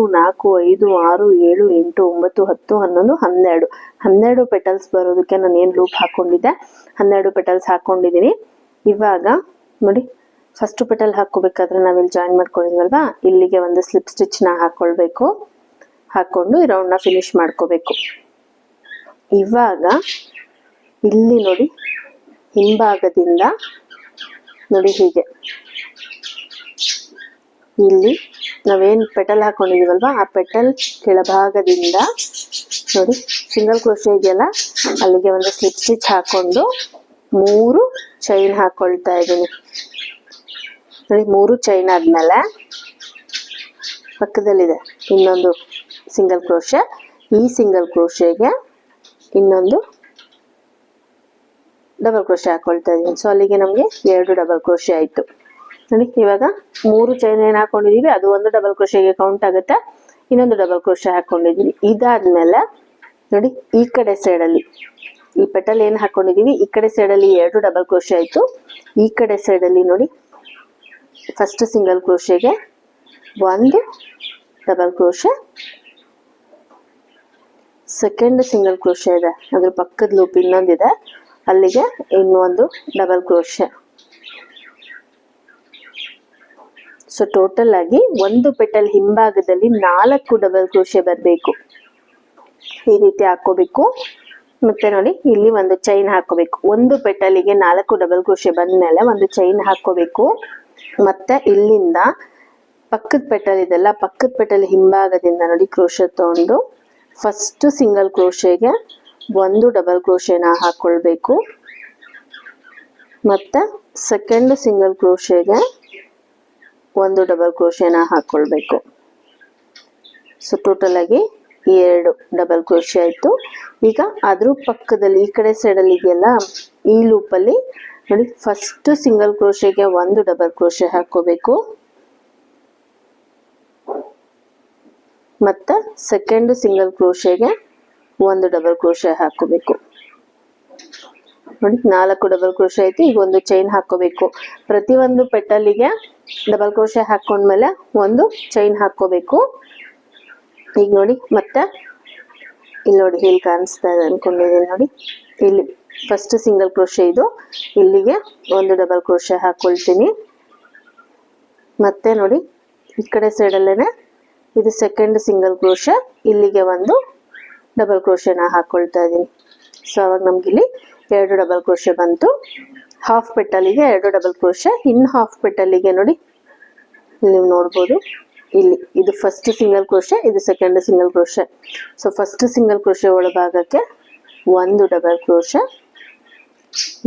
5 6 7 8 9 10 11 12 12 ಪೆಟಲ್ಸ್ ಬರೋದಕ್ಕೆ ನಾನು ಏನು ಲೂಪ್ ಹಾಕೊಂಡಿದ್ದೆ 12 ಪೆಟಲ್ಸ್ ಹಾಕೊಂಡಿದ್ದೀನಿ. ಇವಾಗ ನೋಡಿ ಫಸ್ಟ್ ಪೆಟಲ್ ಹಾಕೋಬೇಕಾದ್ರೆ ನಾವಿಲ್ಲಿ ಜಾಯಿನ್ ಮಾಡ್ಕೊಂಡಿದ್ವಲ್ವಾ ಇಲ್ಲಿಗೆ ಒಂದು ಸ್ಲಿಪ್ ಸ್ಟಿಚ್ನ ಹಾಕೊಳ್ಬೇಕು. ಹಾಕೊಂಡು ಈ ರೌಂಡ್ನ ಫಿನಿಶ್ ಮಾಡ್ಕೋಬೇಕು. ಇವಾಗ ಇಲ್ಲಿ ನೋಡಿ ಹಿಂಭಾಗದಿಂದ ನೋಡಿ ಹೀಗೆ ಇಲ್ಲಿ ನಾವೇನು ಪೆಟಲ್ ಹಾಕೊಂಡಿದೀವಲ್ವಾ ಆ ಪೆಟಲ್ ಕೆಳಭಾಗದಿಂದ ನೋಡಿ ಸಿಂಗಲ್ ಕ್ರೋಶೆ ಇದೆಯಲ್ಲ ಅಲ್ಲಿಗೆ ಒಂದು ಸ್ಲಿಪ್ ಸ್ಟಿಚ್ ಹಾಕೊಂಡು 3 ಚೈನ್ ಹಾಕೊಳ್ತಾ ಇದ್ದೀನಿ. ನೋಡಿ 3 ಚೈನ್ ಆದ್ಮೇಲೆ ಪಕ್ಕದಲ್ಲಿದೆ ಇನ್ನೊಂದು ಸಿಂಗಲ್ ಕ್ರೋಶೆ. ಈ ಸಿಂಗಲ್ ಕ್ರೋಶೆಗೆ ಇನ್ನೊಂದು ಡಬಲ್ ಕ್ರೋಶೆ ಹಾಕೊಳ್ತಾ ಇದ್ದೀನಿ. ಸೊ ಅಲ್ಲಿಗೆ ನಮಗೆ 2 ಡಬಲ್ ಕ್ರೋಶೆ ಆಯ್ತು. ನೋಡಿ ಇವಾಗ 3 ಚೈನ್ ಏನು ಹಾಕೊಂಡಿದೀವಿ ಅದು ಒಂದು ಡಬಲ್ ಕ್ರೋಶೆಗೆ ಕೌಂಟ್ ಆಗುತ್ತೆ. ಇನ್ನೊಂದು ಡಬಲ್ ಕ್ರೋಶೆ ಹಾಕೊಂಡಿದೀವಿ. ಇದಾದ್ಮೇಲೆ ನೋಡಿ ಈ ಕಡೆ ಸೈಡಲ್ಲಿ ಈ ಪೆಟಲ್ ಏನು ಹಾಕೊಂಡಿದೀವಿ ಈ ಕಡೆ ಸೈಡಲ್ಲಿ 2 ಡಬಲ್ ಕ್ರೋಶೆ ಆಯ್ತು. ಈ ಕಡೆ ಸೈಡಲ್ಲಿ ನೋಡಿ ಫಸ್ಟ್ ಸಿಂಗಲ್ ಕ್ರೋಶೆಗೆ 1 double crochet, second single crochet ಇದೆ ಅದ್ರ ಪಕ್ಕದ ಲೂಪ್ ಇನ್ನೊಂದಿದೆ ಅಲ್ಲಿಗೆ ಇನ್ನೊಂದು ಡಬಲ್ ಕ್ರೋಶೆ. ಸೊ ಟೋಟಲ್ ಆಗಿ ಒಂದು ಪೆಟಲ್ ಹಿಂಭಾಗದಲ್ಲಿ 4 ಡಬಲ್ ಕ್ರೋಶೆ ಬರಬೇಕು. ಈ ರೀತಿ ಹಾಕೋಬೇಕು. ಮತ್ತೆ ನೋಡಿ ಇಲ್ಲಿ ಒಂದು ಚೈನ್ ಹಾಕೋಬೇಕು. ಒಂದು ಪೆಟಲಿಗೆ 4 ಡಬಲ್ ಕ್ರೋಶೆ ಬಂದ್ಮೇಲೆ ಒಂದು ಚೈನ್ ಹಾಕೋಬೇಕು. ಮತ್ತೆ ಇಲ್ಲಿಂದ ಪಕ್ಕದ ಪೆಟಲ್ ಇದೆಲ್ಲ ಪಕ್ಕದ ಪೆಟಲ್ ಹಿಂಭಾಗದಿಂದ ನೋಡಿ ಕ್ರೋಶೆ ತಗೊಂಡು ಫಸ್ಟ್ ಸಿಂಗಲ್ ಕ್ರೋಶೆಗೆ 1 ಡಬಲ್ ಕ್ರೋಶೆನ ಹಾಕೊಳ್ಬೇಕು. ಮತ್ತೆ ಸೆಕೆಂಡ್ ಸಿಂಗಲ್ ಕ್ರೋಶೆಗೆ 1 ಡಬಲ್ ಕ್ರೋಶೆನ ಹಾಕೊಳ್ಬೇಕು. ಸೊ ಟೋಟಲ್ ಆಗಿ 2 ಡಬಲ್ ಕ್ರೋಶೆ ಆಯ್ತು. ಈಗ ಅದ್ರ ಪಕ್ಕದಲ್ಲಿ ಈ ಕಡೆ ಸೈಡಲ್ಲಿ ಇದೆಯಲ್ಲ ಈ ಲೂಪಲ್ಲಿ ನೋಡಿ ಫಸ್ಟ್ ಸಿಂಗಲ್ ಕ್ರೋಶೆಗೆ 1 ಡಬಲ್ ಕ್ರೋಶೆ ಹಾಕೋಬೇಕು. ಮತ್ತೆ ಸೆಕೆಂಡ್ ಸಿಂಗಲ್ ಕ್ರೋಶೆಗೆ 1 ಡಬಲ್ ಕ್ರೋಶೆ ಹಾಕೋಬೇಕು. ನೋಡಿ 4 ಡಬಲ್ ಕ್ರೋಶೆ ಆಯ್ತು. ಈಗ ಒಂದು ಚೈನ್ ಹಾಕೋಬೇಕು. ಪ್ರತಿಯೊಂದು ಪೆಟಲಿಗೆ ಡಬಲ್ ಕ್ರೋಶೆ ಹಾಕೊಂಡ್ಮೇಲೆ ಒಂದು ಚೈನ್ ಹಾಕೋಬೇಕು. ಈಗ ನೋಡಿ ಮತ್ತೆ ಇಲ್ಲಿ ನೋಡಿ ಇಲ್ಲಿ ಕಾಣಿಸ್ತಾ ಇದೆ ಅನ್ಕೊಂಡಿದ್ದೀನಿ ನೋಡಿ ಇಲ್ಲಿ ಫಸ್ಟ್ ಸಿಂಗಲ್ ಕ್ರೋಶೆ ಇದು ಇಲ್ಲಿಗೆ 1 ಡಬಲ್ ಕ್ರೋಶೆ ಹಾಕೊಳ್ತೀನಿ. ಮತ್ತೆ ನೋಡಿ ಈ ಕಡೆ ಸೈಡಲ್ಲೇನೆ ಇದು ಸೆಕೆಂಡ್ ಸಿಂಗಲ್ ಕ್ರೋಶೆ ಇಲ್ಲಿಗೆ 1 ಡಬಲ್ ಕ್ರೋಶೆನ ಹಾಕೊಳ್ತಾ ಇದ್ದೀನಿ. ಸೊ ಅವಾಗ ನಮ್ಗೆ ಇಲ್ಲಿ 2 ಡಬಲ್ ಕ್ರೋಶೆ ಬಂತು. ಹಾಫ್ ಪೆಟಲಿಗೆ 2 ಡಬಲ್ ಕ್ರೋಶೆ. ಇನ್ನು ಹಾಫ್ ಪೆಟಲಿಗೆ ನೋಡಿ ನೀವು ನೋಡ್ಬೋದು ಇಲ್ಲಿ ಇದು ಫಸ್ಟ್ ಸಿಂಗಲ್ ಕ್ರೋಶೆ ಇದು second single crochet. So first single crochet ಒಳಭಾಗಕ್ಕೆ 1 ಡಬಲ್ ಕ್ರೋಶೆ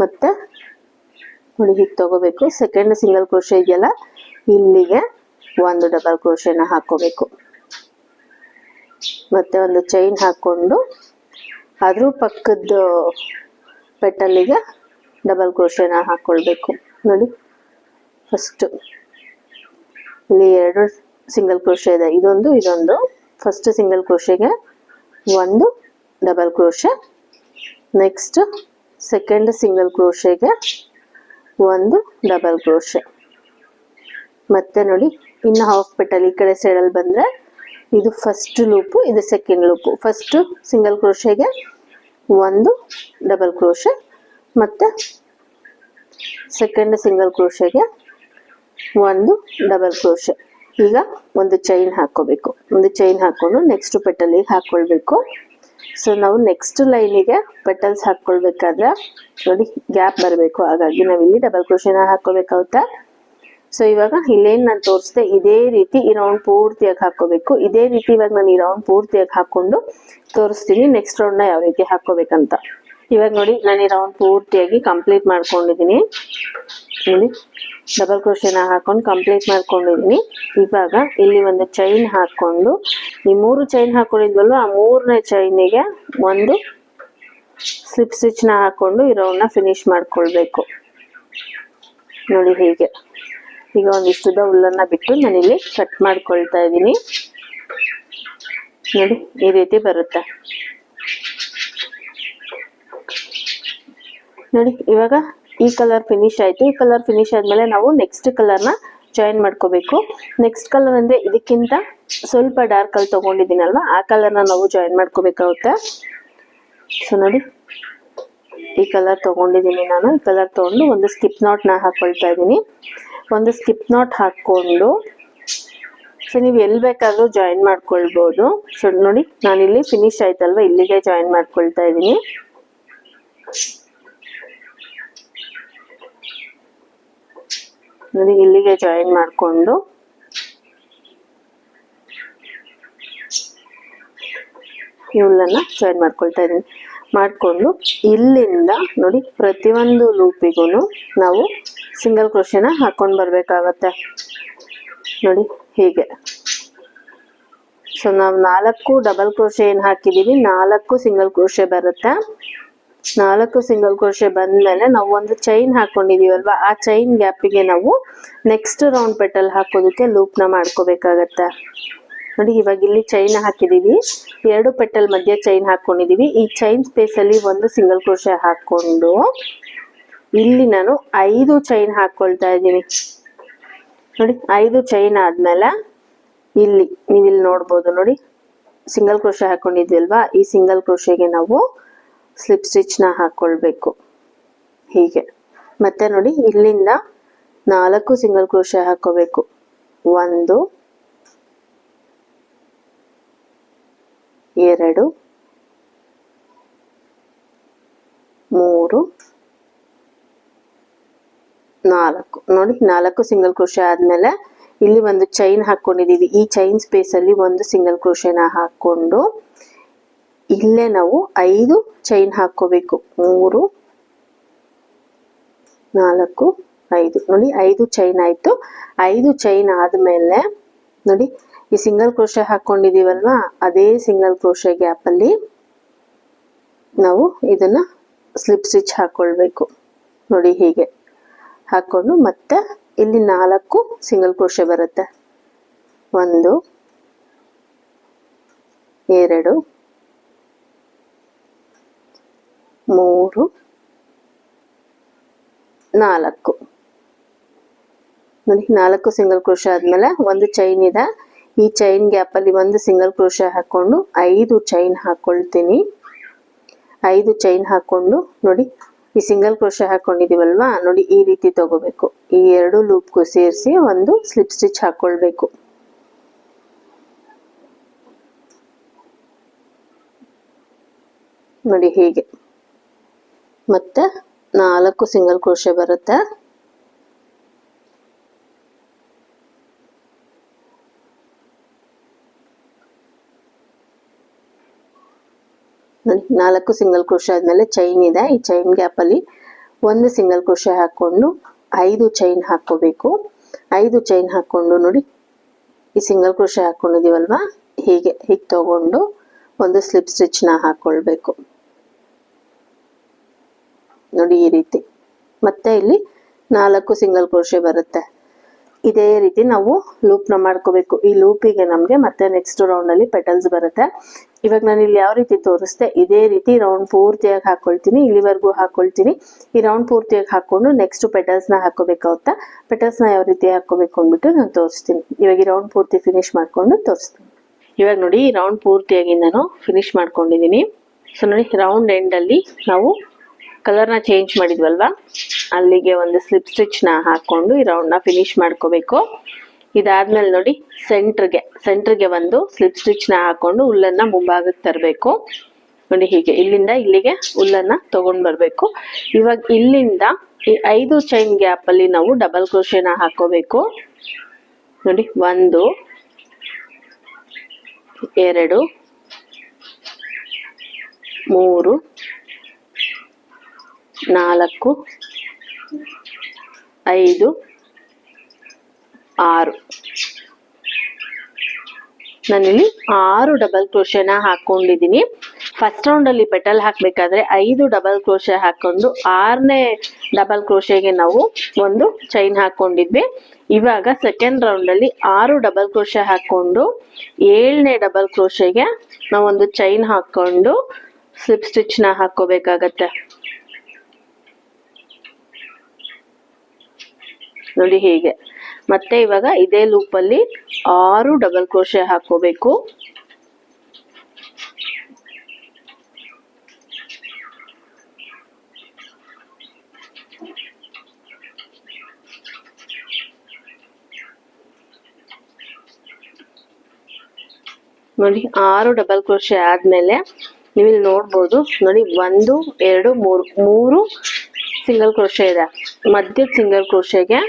ಮತ್ತೆ ನೋಡಿ ಹೀಗೆ ತಗೋಬೇಕು. ಸೆಕೆಂಡ್ ಸಿಂಗಲ್ ಕ್ರೋಶೆ ಇದೆಯಲ್ಲ ಇಲ್ಲಿಗೆ 1 ಡಬಲ್ ಕ್ರೋಶೆನ ಹಾಕೋಬೇಕು. ಮತ್ತೆ ಒಂದು ಚೈನ್ ಹಾಕೊಂಡು ಅದ್ರ ಪಕ್ಕದ ಪೆಟಲ್ಲಿಗೆ ಡಬಲ್ ಕ್ರೋಶೆನ ಹಾಕೊಳ್ಬೇಕು. ನೋಡಿ ಫಸ್ಟ್ ಇಲ್ಲಿ 2 ಸಿಂಗಲ್ ಕ್ರೋಶೆ ಇದೆ ಇದೊಂದು ಫಸ್ಟ್ ಸಿಂಗಲ್ ಕ್ರೋಶೆಗೆ 1 double crochet. Next second single ಕ್ರೋಶೆಗೆ 1 ಡಬಲ್ ಕ್ರೋಶೆ. ಮತ್ತೆ ನೋಡಿ ಇನ್ನು ಹಾಫ್ ಪೆಟಲ್ ಈ ಕಡೆ ಸೈಡಲ್ಲಿ ಬಂದರೆ ಇದು ಫಸ್ಟ್ ಲೂಪು, ಇದು ಸೆಕೆಂಡ್ ಲೂಪು. ಫಸ್ಟು ಸಿಂಗಲ್ ಕ್ರೋಶೆಗೆ ಒಂದು ಡಬಲ್ ಕ್ರೋಶೆ, ಮತ್ತು ಸೆಕೆಂಡ್ ಸಿಂಗಲ್ ಕ್ರೋಶೆಗೆ ಒಂದು ಡಬಲ್ ಕ್ರೋಶೆ. ಈಗ ಒಂದು ಚೈನ್ ಹಾಕ್ಕೋಬೇಕು. ಒಂದು ಚೈನ್ ಹಾಕ್ಕೊಂಡು ನೆಕ್ಸ್ಟ್ ಪೆಟಲಿಗೆ ಹಾಕ್ಕೊಳ್ಬೇಕು. ಸೊ ನಾವು ನೆಕ್ಸ್ಟ್ ಲೈನಿಗೆ ಪೆಟಲ್ಸ್ ಹಾಕ್ಕೊಳ್ಬೇಕಾದ್ರೆ ನೋಡಿ ಗ್ಯಾಪ್ ಬರಬೇಕು, ಹಾಗಾಗಿ ನಾವಿಲ್ಲಿ ಡಬಲ್ ಕ್ರೋಶೆನ ಹಾಕ್ಕೋಬೇಕಾಗುತ್ತೆ. ಸೊ ಇವಾಗ ಇಲ್ಲೇನು ನಾನು ತೋರಿಸ್ದೆ ಇದೇ ರೀತಿ ಈ ರೌಂಡ್ ಪೂರ್ತಿಯಾಗಿ ಹಾಕ್ಕೋಬೇಕು. ಇದೇ ರೀತಿ ಇವಾಗ ನಾನು ಈ ರೌಂಡ್ ಪೂರ್ತಿಯಾಗಿ ಹಾಕ್ಕೊಂಡು ತೋರಿಸ್ತೀನಿ ನೆಕ್ಸ್ಟ್ ರೌಂಡ್ನ ಯಾವ ರೀತಿ ಹಾಕ್ಕೋಬೇಕಂತ. ಇವಾಗ ನೋಡಿ ನಾನು ಈ ರೌಂಡ್ ಪೂರ್ತಿಯಾಗಿ ಕಂಪ್ಲೀಟ್ ಮಾಡ್ಕೊಂಡಿದ್ದೀನಿ. ನೋಡಿ ಡಬಲ್ ಕ್ರೋಶೆನ ಹಾಕೊಂಡು ಕಂಪ್ಲೀಟ್ ಮಾಡ್ಕೊಂಡಿದ್ದೀನಿ. ಇವಾಗ ಇಲ್ಲಿ ಒಂದು ಚೈನ್ ಹಾಕ್ಕೊಂಡು ಈ 3 ಚೈನ್ ಹಾಕೊಂಡಿದ್ವಲ್ವ, ಆ 3ನೇ ಚೈನಿಗೆ ಒಂದು ಸ್ಲಿಪ್ ಸ್ಟಿಚ್ನ ಹಾಕ್ಕೊಂಡು ಈ ರೌಂಡ್ನ ಫಿನಿಶ್ ಮಾಡ್ಕೊಳ್ಬೇಕು. ನೋಡಿ ಹೀಗೆ. ಈಗ ಒಂದಿಷ್ಟುದ ಹುಲ್ಲನ್ನ ಬಿಟ್ಟು ನಾನಿಲ್ಲಿ ಕಟ್ ಮಾಡ್ಕೊಳ್ತಾ ಇದ್ದೀನಿ. ನೋಡಿ ಈ ರೀತಿ ಬರುತ್ತೆ. ನೋಡಿ ಇವಾಗ ಈ ಕಲರ್ ಫಿನಿಶ್ ಆಯ್ತು. ಈ ಕಲರ್ ಫಿನಿಶ್ ಆದ್ಮೇಲೆ ನಾವು ನೆಕ್ಸ್ಟ್ ಕಲರ್ನ ಜಾಯಿನ್ ಮಾಡ್ಕೋಬೇಕು. ನೆಕ್ಸ್ಟ್ ಕಲರ್ ಅಂದ್ರೆ ಇದಕ್ಕಿಂತ ಸ್ವಲ್ಪ ಡಾರ್ಕ್ ಕಲರ್ ತಗೊಂಡಿದ್ದೀನಲ್ವಾ, ಆ ಕಲರ್ನ ನಾವು ಜಾಯಿನ್ ಮಾಡ್ಕೋಬೇಕಾಗುತ್ತೆ. ಸೊ ನೋಡಿ ಈ ಕಲರ್ ತಗೊಂಡಿದ್ದೀನಿ ನಾನು. ಈ ಕಲರ್ ತಗೊಂಡು ಒಂದು ಸ್ಕಿಪ್ ನಾಟ್ನ ಹಾಕೊಳ್ತಾ ಇದ್ದೀನಿ. ಒಂದು ಸ್ಕಿಪ್ ನಾಟ್ ಹಾಕ್ಕೊಂಡು ಸೊ ನೀವು ಎಲ್ಲಿ ಬೇಕಾದ್ರೂ ಜಾಯಿನ್ ಮಾಡ್ಕೊಳ್ಬೋದು. ಸೊ ನೋಡಿ ನಾನಿಲ್ಲಿ ಫಿನಿಶ್ ಆಯ್ತಲ್ವ, ಇಲ್ಲಿಗೆ ಜಾಯಿನ್ ಮಾಡ್ಕೊಳ್ತಾ ಇದ್ದೀನಿ. ನೋಡಿ ಇಲ್ಲಿಗೆ ಜಾಯಿನ್ ಮಾಡಿಕೊಂಡು ಇವುಗಳನ್ನ ಜಾಯಿನ್ ಮಾಡ್ಕೊಳ್ತಾ ಇದ್ದೀನಿ. ಮಾಡಿಕೊಂಡು ಇಲ್ಲಿಂದ ನೋಡಿ ಪ್ರತಿಯೊಂದು ಲೂಪಿಗೂ ನಾವು ಸಿಂಗಲ್ ಕ್ರೋಶೆನ ಹಾಕೊಂಡು ಬರಬೇಕಾಗತ್ತೆ. ನೋಡಿ ಹೀಗೆ. ಸೊ ನಾವು 4 ಡಬಲ್ ಕ್ರೋಶೆ ಏನು ಹಾಕಿದ್ದೀವಿ, 4 ಸಿಂಗಲ್ ಕ್ರೋಶೆ ಬರುತ್ತೆ. 4 ಸಿಂಗಲ್ ಕ್ರೋಶೆ ಬಂದಮೇಲೆ ನಾವು ಒಂದು ಚೈನ್ ಹಾಕೊಂಡಿದೀವಲ್ವಾ, ಆ ಚೈನ್ ಗ್ಯಾಪಿಗೆ ನಾವು ನೆಕ್ಸ್ಟ್ ರೌಂಡ್ ಪೆಟಲ್ ಹಾಕೋದಕ್ಕೆ ಲೂಪ್ನ ಮಾಡ್ಕೋಬೇಕಾಗತ್ತೆ. ನೋಡಿ ಇವಾಗ ಇಲ್ಲಿ ಚೈನ್ ಹಾಕಿದೀವಿ, 2 ಪೆಟಲ್ ಮಧ್ಯೆ ಚೈನ್ ಹಾಕೊಂಡಿದೀವಿ. ಈ ಚೈನ್ ಸ್ಪೇಸಲ್ಲಿ ಒಂದು ಸಿಂಗಲ್ ಕ್ರೋಶೆ ಹಾಕೊಂಡು ಇಲ್ಲಿ ನಾನು 5 ಚೈನ್ ಹಾಕೊಳ್ತಾ ಇದ್ದೀನಿ. ನೋಡಿ 5 ಚೈನ್ ಆದ್ಮೇಲೆ ಇಲ್ಲಿ ನೀವಿಲ್ಲಿ ನೋಡ್ಬೋದು. ನೋಡಿ ಸಿಂಗಲ್ ಕ್ರೋಶೆ ಹಾಕೊಂಡಿದ್ವಲ್ವಾ, ಈ ಸಿಂಗಲ್ ಕ್ರೋಶೆಗೆ ನಾವು ಸ್ಲಿಪ್ ಸ್ಟಿಚ್ನ ಹಾಕೊಳ್ಬೇಕು ಹೀಗೆ. ಮತ್ತೆ ನೋಡಿ ಇಲ್ಲಿಂದ 4 ಸಿಂಗಲ್ ಕ್ರೋಶೆ ಹಾಕೋಬೇಕು. 1 2 3 4. ನೋಡಿ 4 ಸಿಂಗಲ್ ಕ್ರೋಶೆ ಆದ್ಮೇಲೆ ಇಲ್ಲಿ ಒಂದು ಚೈನ್ ಹಾಕೊಂಡಿದೀವಿ. ಈ ಚೈನ್ ಸ್ಪೇಸ್ ಅಲ್ಲಿ ಒಂದು ಸಿಂಗಲ್ ಕ್ರೋಶೆನ ಹಾಕೊಂಡು ಇಲ್ಲೇ ನಾವು 5 ಚೈನ್ ಹಾಕೋಬೇಕು. 3 4 5. ನೋಡಿ 5 ಚೈನ್ ಆಯ್ತು. 5 ಚೈನ್ ಆದ್ಮೇಲೆ ನೋಡಿ ಈ ಸಿಂಗಲ್ ಕ್ರೋಶೆ ಹಾಕೊಂಡಿದೀವಲ್ವಾ, ಅದೇ ಸಿಂಗಲ್ ಕ್ರೋಶೆ ಗ್ಯಾಪ್ ಅಲ್ಲಿ ನಾವು ಇದನ್ನ ಸ್ಲಿಪ್ ಸ್ಟಿಚ್ ಹಾಕೊಳ್ಬೇಕು. ನೋಡಿ ಹೀಗೆ ಹಾಕೊಂಡು ಮತ್ತೆ ಇಲ್ಲಿ 4 ಸಿಂಗಲ್ ಕ್ರೋಶೆ ಬರುತ್ತೆ. 1 2 3 4. ನೋಡಿ 4 ಸಿಂಗಲ್ ಕ್ರೋಶೆ ಆದ್ಮೇಲೆ ಒಂದು ಚೈನ್ ಇದೆ. ಈ ಚೈನ್ ಗ್ಯಾಪ್ ಅಲ್ಲಿ ಒಂದು ಸಿಂಗಲ್ ಕ್ರೋಶೆ ಹಾಕೊಂಡು 5 ಚೈನ್ ಹಾಕೊಳ್ತೀನಿ. 5 ಚೈನ್ ಹಾಕೊಂಡು ನೋಡಿ ಈ ಸಿಂಗಲ್ ಕ್ರೋಶೆ ಹಾಕೊಂಡಿದೀವಲ್ವಾ, ನೋಡಿ ಈ ರೀತಿ ತಗೋಬೇಕು. ಈ 2 ಲೂಪ್ಗೂ ಸೇರಿಸಿ ಒಂದು ಸ್ಲಿಪ್ ಸ್ಟಿಚ್ ಹಾಕೊಳ್ಬೇಕು. ನೋಡಿ ಹೀಗೆ. ಮತ್ತೆ 4 ಸಿಂಗಲ್ ಕ್ರೋಶೆ ಬರುತ್ತೆ. ನೋಡಿ 4 ಸಿಂಗಲ್ ಕ್ರೋಶೆ ಆದ್ಮೇಲೆ ಚೈನ್ ಇದೆ. ಈ ಚೈನ್ ಗ್ಯಾಪ್ ಅಲ್ಲಿ ಒಂದು ಸಿಂಗಲ್ ಕ್ರೋಶೆ ಹಾಕೊಂಡು 5 ಚೈನ್ ಹಾಕೋಬೇಕು. 5 ಚೈನ್ ಹಾಕೊಂಡು ನೋಡಿ ಈ ಸಿಂಗಲ್ ಕ್ರೋಶೆ ಹಾಕೊಂಡಿದೀವಲ್ವಾ, ಹೀಗೆ ತಗೊಂಡು ಒಂದು ಸ್ಲಿಪ್ ಸ್ಟಿಚ್ ನ ಹಾಕೊಳ್ಬೇಕು. ನೋಡಿ ಈ ರೀತಿ. ಮತ್ತೆ ಇಲ್ಲಿ 4 ಸಿಂಗಲ್ ಕ್ರೋಶೆ ಬರುತ್ತೆ. ಇದೇ ರೀತಿ ನಾವು ಲೂಪ್ನ ಮಾಡ್ಕೋಬೇಕು. ಈ ಲೂಪಿಗೆ ನಮಗೆ ಮತ್ತೆ ನೆಕ್ಸ್ಟ್ ರೌಂಡಲ್ಲಿ ಪೆಟಲ್ಸ್ ಬರುತ್ತೆ. ಇವಾಗ ನಾನು ಇಲ್ಲಿ ಯಾವ ರೀತಿ ತೋರಿಸ್ದೆ ಇದೇ ರೀತಿ ರೌಂಡ್ ಪೂರ್ತಿಯಾಗಿ ಹಾಕೊಳ್ತೀನಿ, ಇಲ್ಲಿವರೆಗೂ ಹಾಕೊಳ್ತೀನಿ. ಈ ರೌಂಡ್ ಪೂರ್ತಿಯಾಗಿ ಹಾಕೊಂಡು ನೆಕ್ಸ್ಟ್ ಪೆಟಲ್ಸ್ನ ಹಾಕೋಬೇಕಾಗುತ್ತಾ, ಪೆಟಲ್ಸ್ನ ಯಾವ ರೀತಿ ಹಾಕೋಬೇಕು ಅಂದ್ಬಿಟ್ಟು ನಾನು ತೋರಿಸ್ತೀನಿ. ಇವಾಗ ಈ ರೌಂಡ್ ಪೂರ್ತಿ ಫಿನಿಶ್ ಮಾಡ್ಕೊಂಡು ತೋರಿಸ್ತೀನಿ. ಇವಾಗ ನೋಡಿ ಈ ರೌಂಡ್ ಪೂರ್ತಿಯಾಗಿ ನಾನು ಫಿನಿಶ್ ಮಾಡ್ಕೊಂಡಿದ್ದೀನಿ. ಸೊ ನೋಡಿ ರೌಂಡ್ ಎಂಡಲ್ಲಿ ನಾವು ಕಲರ್ನ ಚೇಂಜ್ ಮಾಡಿದ್ವಲ್ವಾ, ಅಲ್ಲಿಗೆ ಒಂದು ಸ್ಲಿಪ್ ಸ್ಟಿಚ್ನ ಹಾಕೊಂಡು ಈ ರೌಂಡ್ನ ಫಿನಿಶ್ ಮಾಡ್ಕೋಬೇಕು. ಇದಾದ್ಮೇಲೆ ನೋಡಿ ಸೆಂಟ್ರಿಗೆ ಒಂದು ಸ್ಲಿಪ್ ಸ್ಟಿಚ್ನ ಹಾಕೊಂಡು ಹುಲ್ಲನ್ನ ಮುಂಭಾಗಕ್ಕೆ ತರಬೇಕು. ನೋಡಿ ಹೀಗೆ ಇಲ್ಲಿಂದ ಇಲ್ಲಿಗೆ ಹುಲ್ಲನ್ನ ತಗೊಂಡ್ ಬರ್ಬೇಕು. ಇವಾಗ ಇಲ್ಲಿಂದ ಈ 5 ಚೈನ್ ಗ್ಯಾಪ್ ಅಲ್ಲಿ ನಾವು ಡಬಲ್ ಕ್ರೋಶೆನ ಹಾಕೋಬೇಕು. ನೋಡಿ 1 2 3 4 5 6 ನಾನಿಲ್ಲಿ 6 ಡಬಲ್ ಕ್ರೋಶೆನ ಹಾಕೊಂಡಿದ್ದೀನಿ. ಫಸ್ಟ್ ರೌಂಡ್ ಅಲ್ಲಿ ಪೆಟಲ್ ಹಾಕ್ಬೇಕಾದ್ರೆ 5 ಡಬಲ್ ಕ್ರೋಶೆ ಹಾಕೊಂಡು 6ನೇ ಡಬಲ್ ಕ್ರೋಶೆಗೆ ನಾವು ಒಂದು ಚೈನ್ ಹಾಕೊಂಡಿದ್ವಿ. ಇವಾಗ ಸೆಕೆಂಡ್ ರೌಂಡ್ ಅಲ್ಲಿ 6 ಡಬಲ್ ಕ್ರೋಶೆ ಹಾಕೊಂಡು 7ನೇ ಡಬಲ್ ಕ್ರೋಶೆಗೆ ನಾವೊಂದು ಚೈನ್ ಹಾಕೊಂಡು ಸ್ಲಿಪ್ ಸ್ಟಿಚ್ ನ ಹಾಕೋಬೇಕಾಗತ್ತೆ. ನೋಡಿ ಹೀಗೆ. ಮತ್ತೆ ಇವಾಗ ಇದೇ ಲೂಪ್ ಅಲ್ಲಿ 6 ಡಬಲ್ ಕ್ರೋಶೆ ಹಾಕೋಬೇಕು. ನೋಡಿ 6 ಡಬಲ್ ಕ್ರೋಶೆ ಆದ್ಮೇಲೆ ನೀವಿಲ್ಲಿ ನೋಡ್ಬೋದು. ನೋಡಿ 1 2 3 ಸಿಂಗಲ್ ಕ್ರೋಶೆ ಇದೆ. ಮಧ್ಯದ ಸಿಂಗಲ್ ಕ್ರೋಶೆಗೆ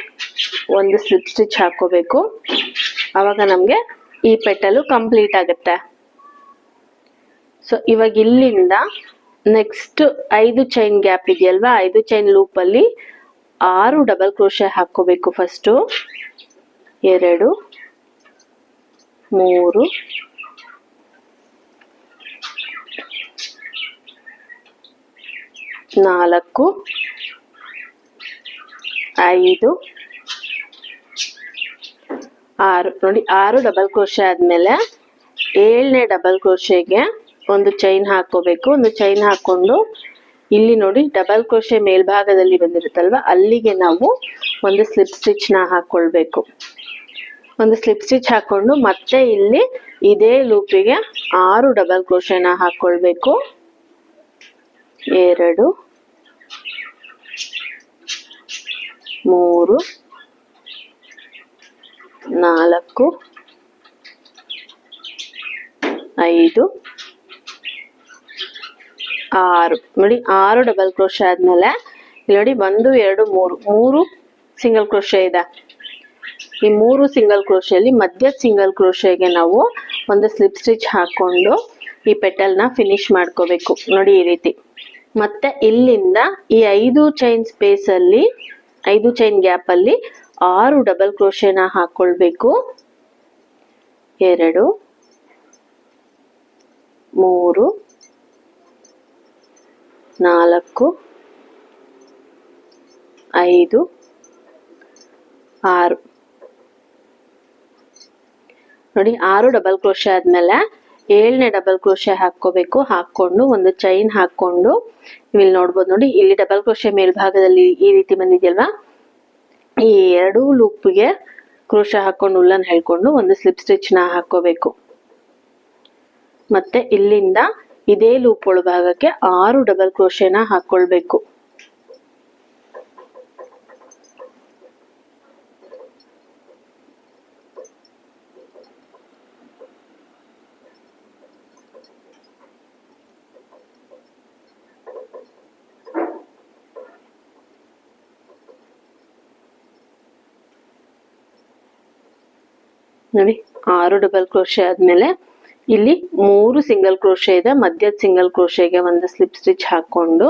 ಒಂದು ಸ್ಲಿಪ್ ಸ್ಟಿಚ್ ಹಾಕೋಬೇಕು. ಅವಾಗ ನಮ್ಗೆ ಈ ಪೆಟಲು ಕಂಪ್ಲೀಟ್ ಆಗುತ್ತೆ. ಸೊ ಇವಾಗ ಇಲ್ಲಿಂದ ನೆಕ್ಸ್ಟ್ 5 ಚೈನ್ ಗ್ಯಾಪ್ ಇದೆಯಲ್ವಾ, 5 ಚೈನ್ ಲೂಪ್ ಅಲ್ಲಿ 6 ಡಬಲ್ ಕ್ರೋಶೆ ಹಾಕೋಬೇಕು. ಫಸ್ಟ್ 2 3 4 5 6. ನೋಡಿ 6 ಡಬಲ್ ಕ್ರೋಶೆ ಆದ್ಮೇಲೆ 7ನೇ ಡಬಲ್ ಕ್ರೋಶೆಗೆ ಒಂದು ಚೈನ್ ಹಾಕೋಬೇಕು. ಒಂದು ಚೈನ್ ಹಾಕೊಂಡು ಇಲ್ಲಿ ನೋಡಿ ಡಬಲ್ ಕ್ರೋಶೆ ಮೇಲ್ಭಾಗದಲ್ಲಿ ಬಂದಿರುತ್ತಲ್ವಾ, ಅಲ್ಲಿಗೆ ನಾವು ಒಂದು ಸ್ಲಿಪ್ ಸ್ಟಿಚ್ ನ ಹಾಕೊಳ್ಬೇಕು. ಒಂದು ಸ್ಲಿಪ್ ಸ್ಟಿಚ್ ಹಾಕೊಂಡು ಮತ್ತೆ ಇಲ್ಲಿ ಇದೇ ಲೂಪಿಗೆ 6 ಡಬಲ್ ಕ್ರೋಶೆನ ಹಾಕೊಳ್ಬೇಕು. 2 3 4 5 6. ನೋಡಿ 6 ಡಬಲ್ ಕ್ರೋಶೆ ಆದ್ಮೇಲೆ ಇಲ್ಲಿ ನೋಡಿ 1 2 3 ಸಿಂಗಲ್ ಕ್ರೋಶೆ ಇದೆ. ಈ 3 ಸಿಂಗಲ್ ಕ್ರೋಶೆಯಲ್ಲಿ ಮಧ್ಯದ ಸಿಂಗಲ್ ಕ್ರೋಶೆಗೆ ನಾವು ಒಂದು ಸ್ಲಿಪ್ ಸ್ಟಿಚ್ ಹಾಕೊಂಡು ಈ ಪೆಟಲ್ನ ಫಿನಿಶ್ ಮಾಡ್ಕೋಬೇಕು. ನೋಡಿ ಈ ರೀತಿ. ಮತ್ತೆ ಇಲ್ಲಿಂದ ಈ 5 ಚೈನ್ ಸ್ಪೇಸ್ ಅಲ್ಲಿ 5 ಚೈನ್ ಗ್ಯಾಪ್ ಅಲ್ಲಿ 6 ಡಬಲ್ ಕ್ರೋಶೆನ ಹಾಕೊಳ್ಬೇಕು. 2 3 4 5 6. ನೋಡಿ 6 ಡಬಲ್ ಕ್ರೋಶೆ ಆದ್ಮೇಲೆ 7ನೇ ಡಬಲ್ ಕ್ರೋಶೆ ಹಾಕೋಬೇಕು. ಹಾಕೊಂಡು ಒಂದು ಚೈನ್ ಹಾಕೊಂಡು ಇಲ್ಲಿ ನೋಡ್ಬೋದು. ನೋಡಿ ಇಲ್ಲಿ ಡಬಲ್ ಕ್ರೋಶೆ ಮೇಲ್ಭಾಗದಲ್ಲಿ ಈ ರೀತಿ ಬಂದಿದೆಯಲ್ವಾ, ಈ 2 ಲೂಪ್ಗೆ ಕ್ರೋಶೆ ಹಾಕೊಂಡು ಹುಲ್ಲನ್ನು ಹೇಳ್ಕೊಂಡು ಒಂದು ಸ್ಲಿಪ್ ಸ್ಟಿಚ್ ನ ಹಾಕೋಬೇಕು. ಮತ್ತೆ ಇಲ್ಲಿಂದ ಇದೇ ಲೂಪ್ ಒಳಭಾಗಕ್ಕೆ 6 ಡಬಲ್ ಕ್ರೋಶೆನ ಹಾಕೊಳ್ಬೇಕು. ನೋಡಿ 6 ಡಬಲ್ ಕ್ರೋಶೆ ಆದ್ಮೇಲೆ ಇಲ್ಲಿ 3 ಸಿಂಗಲ್ ಕ್ರೋಶೆ ಇದೆ. ಮಧ್ಯದ ಸಿಂಗಲ್ ಕ್ರೋಶೆಗೆ ಒಂದು ಸ್ಲಿಪ್ ಸ್ಟಿಚ್ ಹಾಕೊಂಡು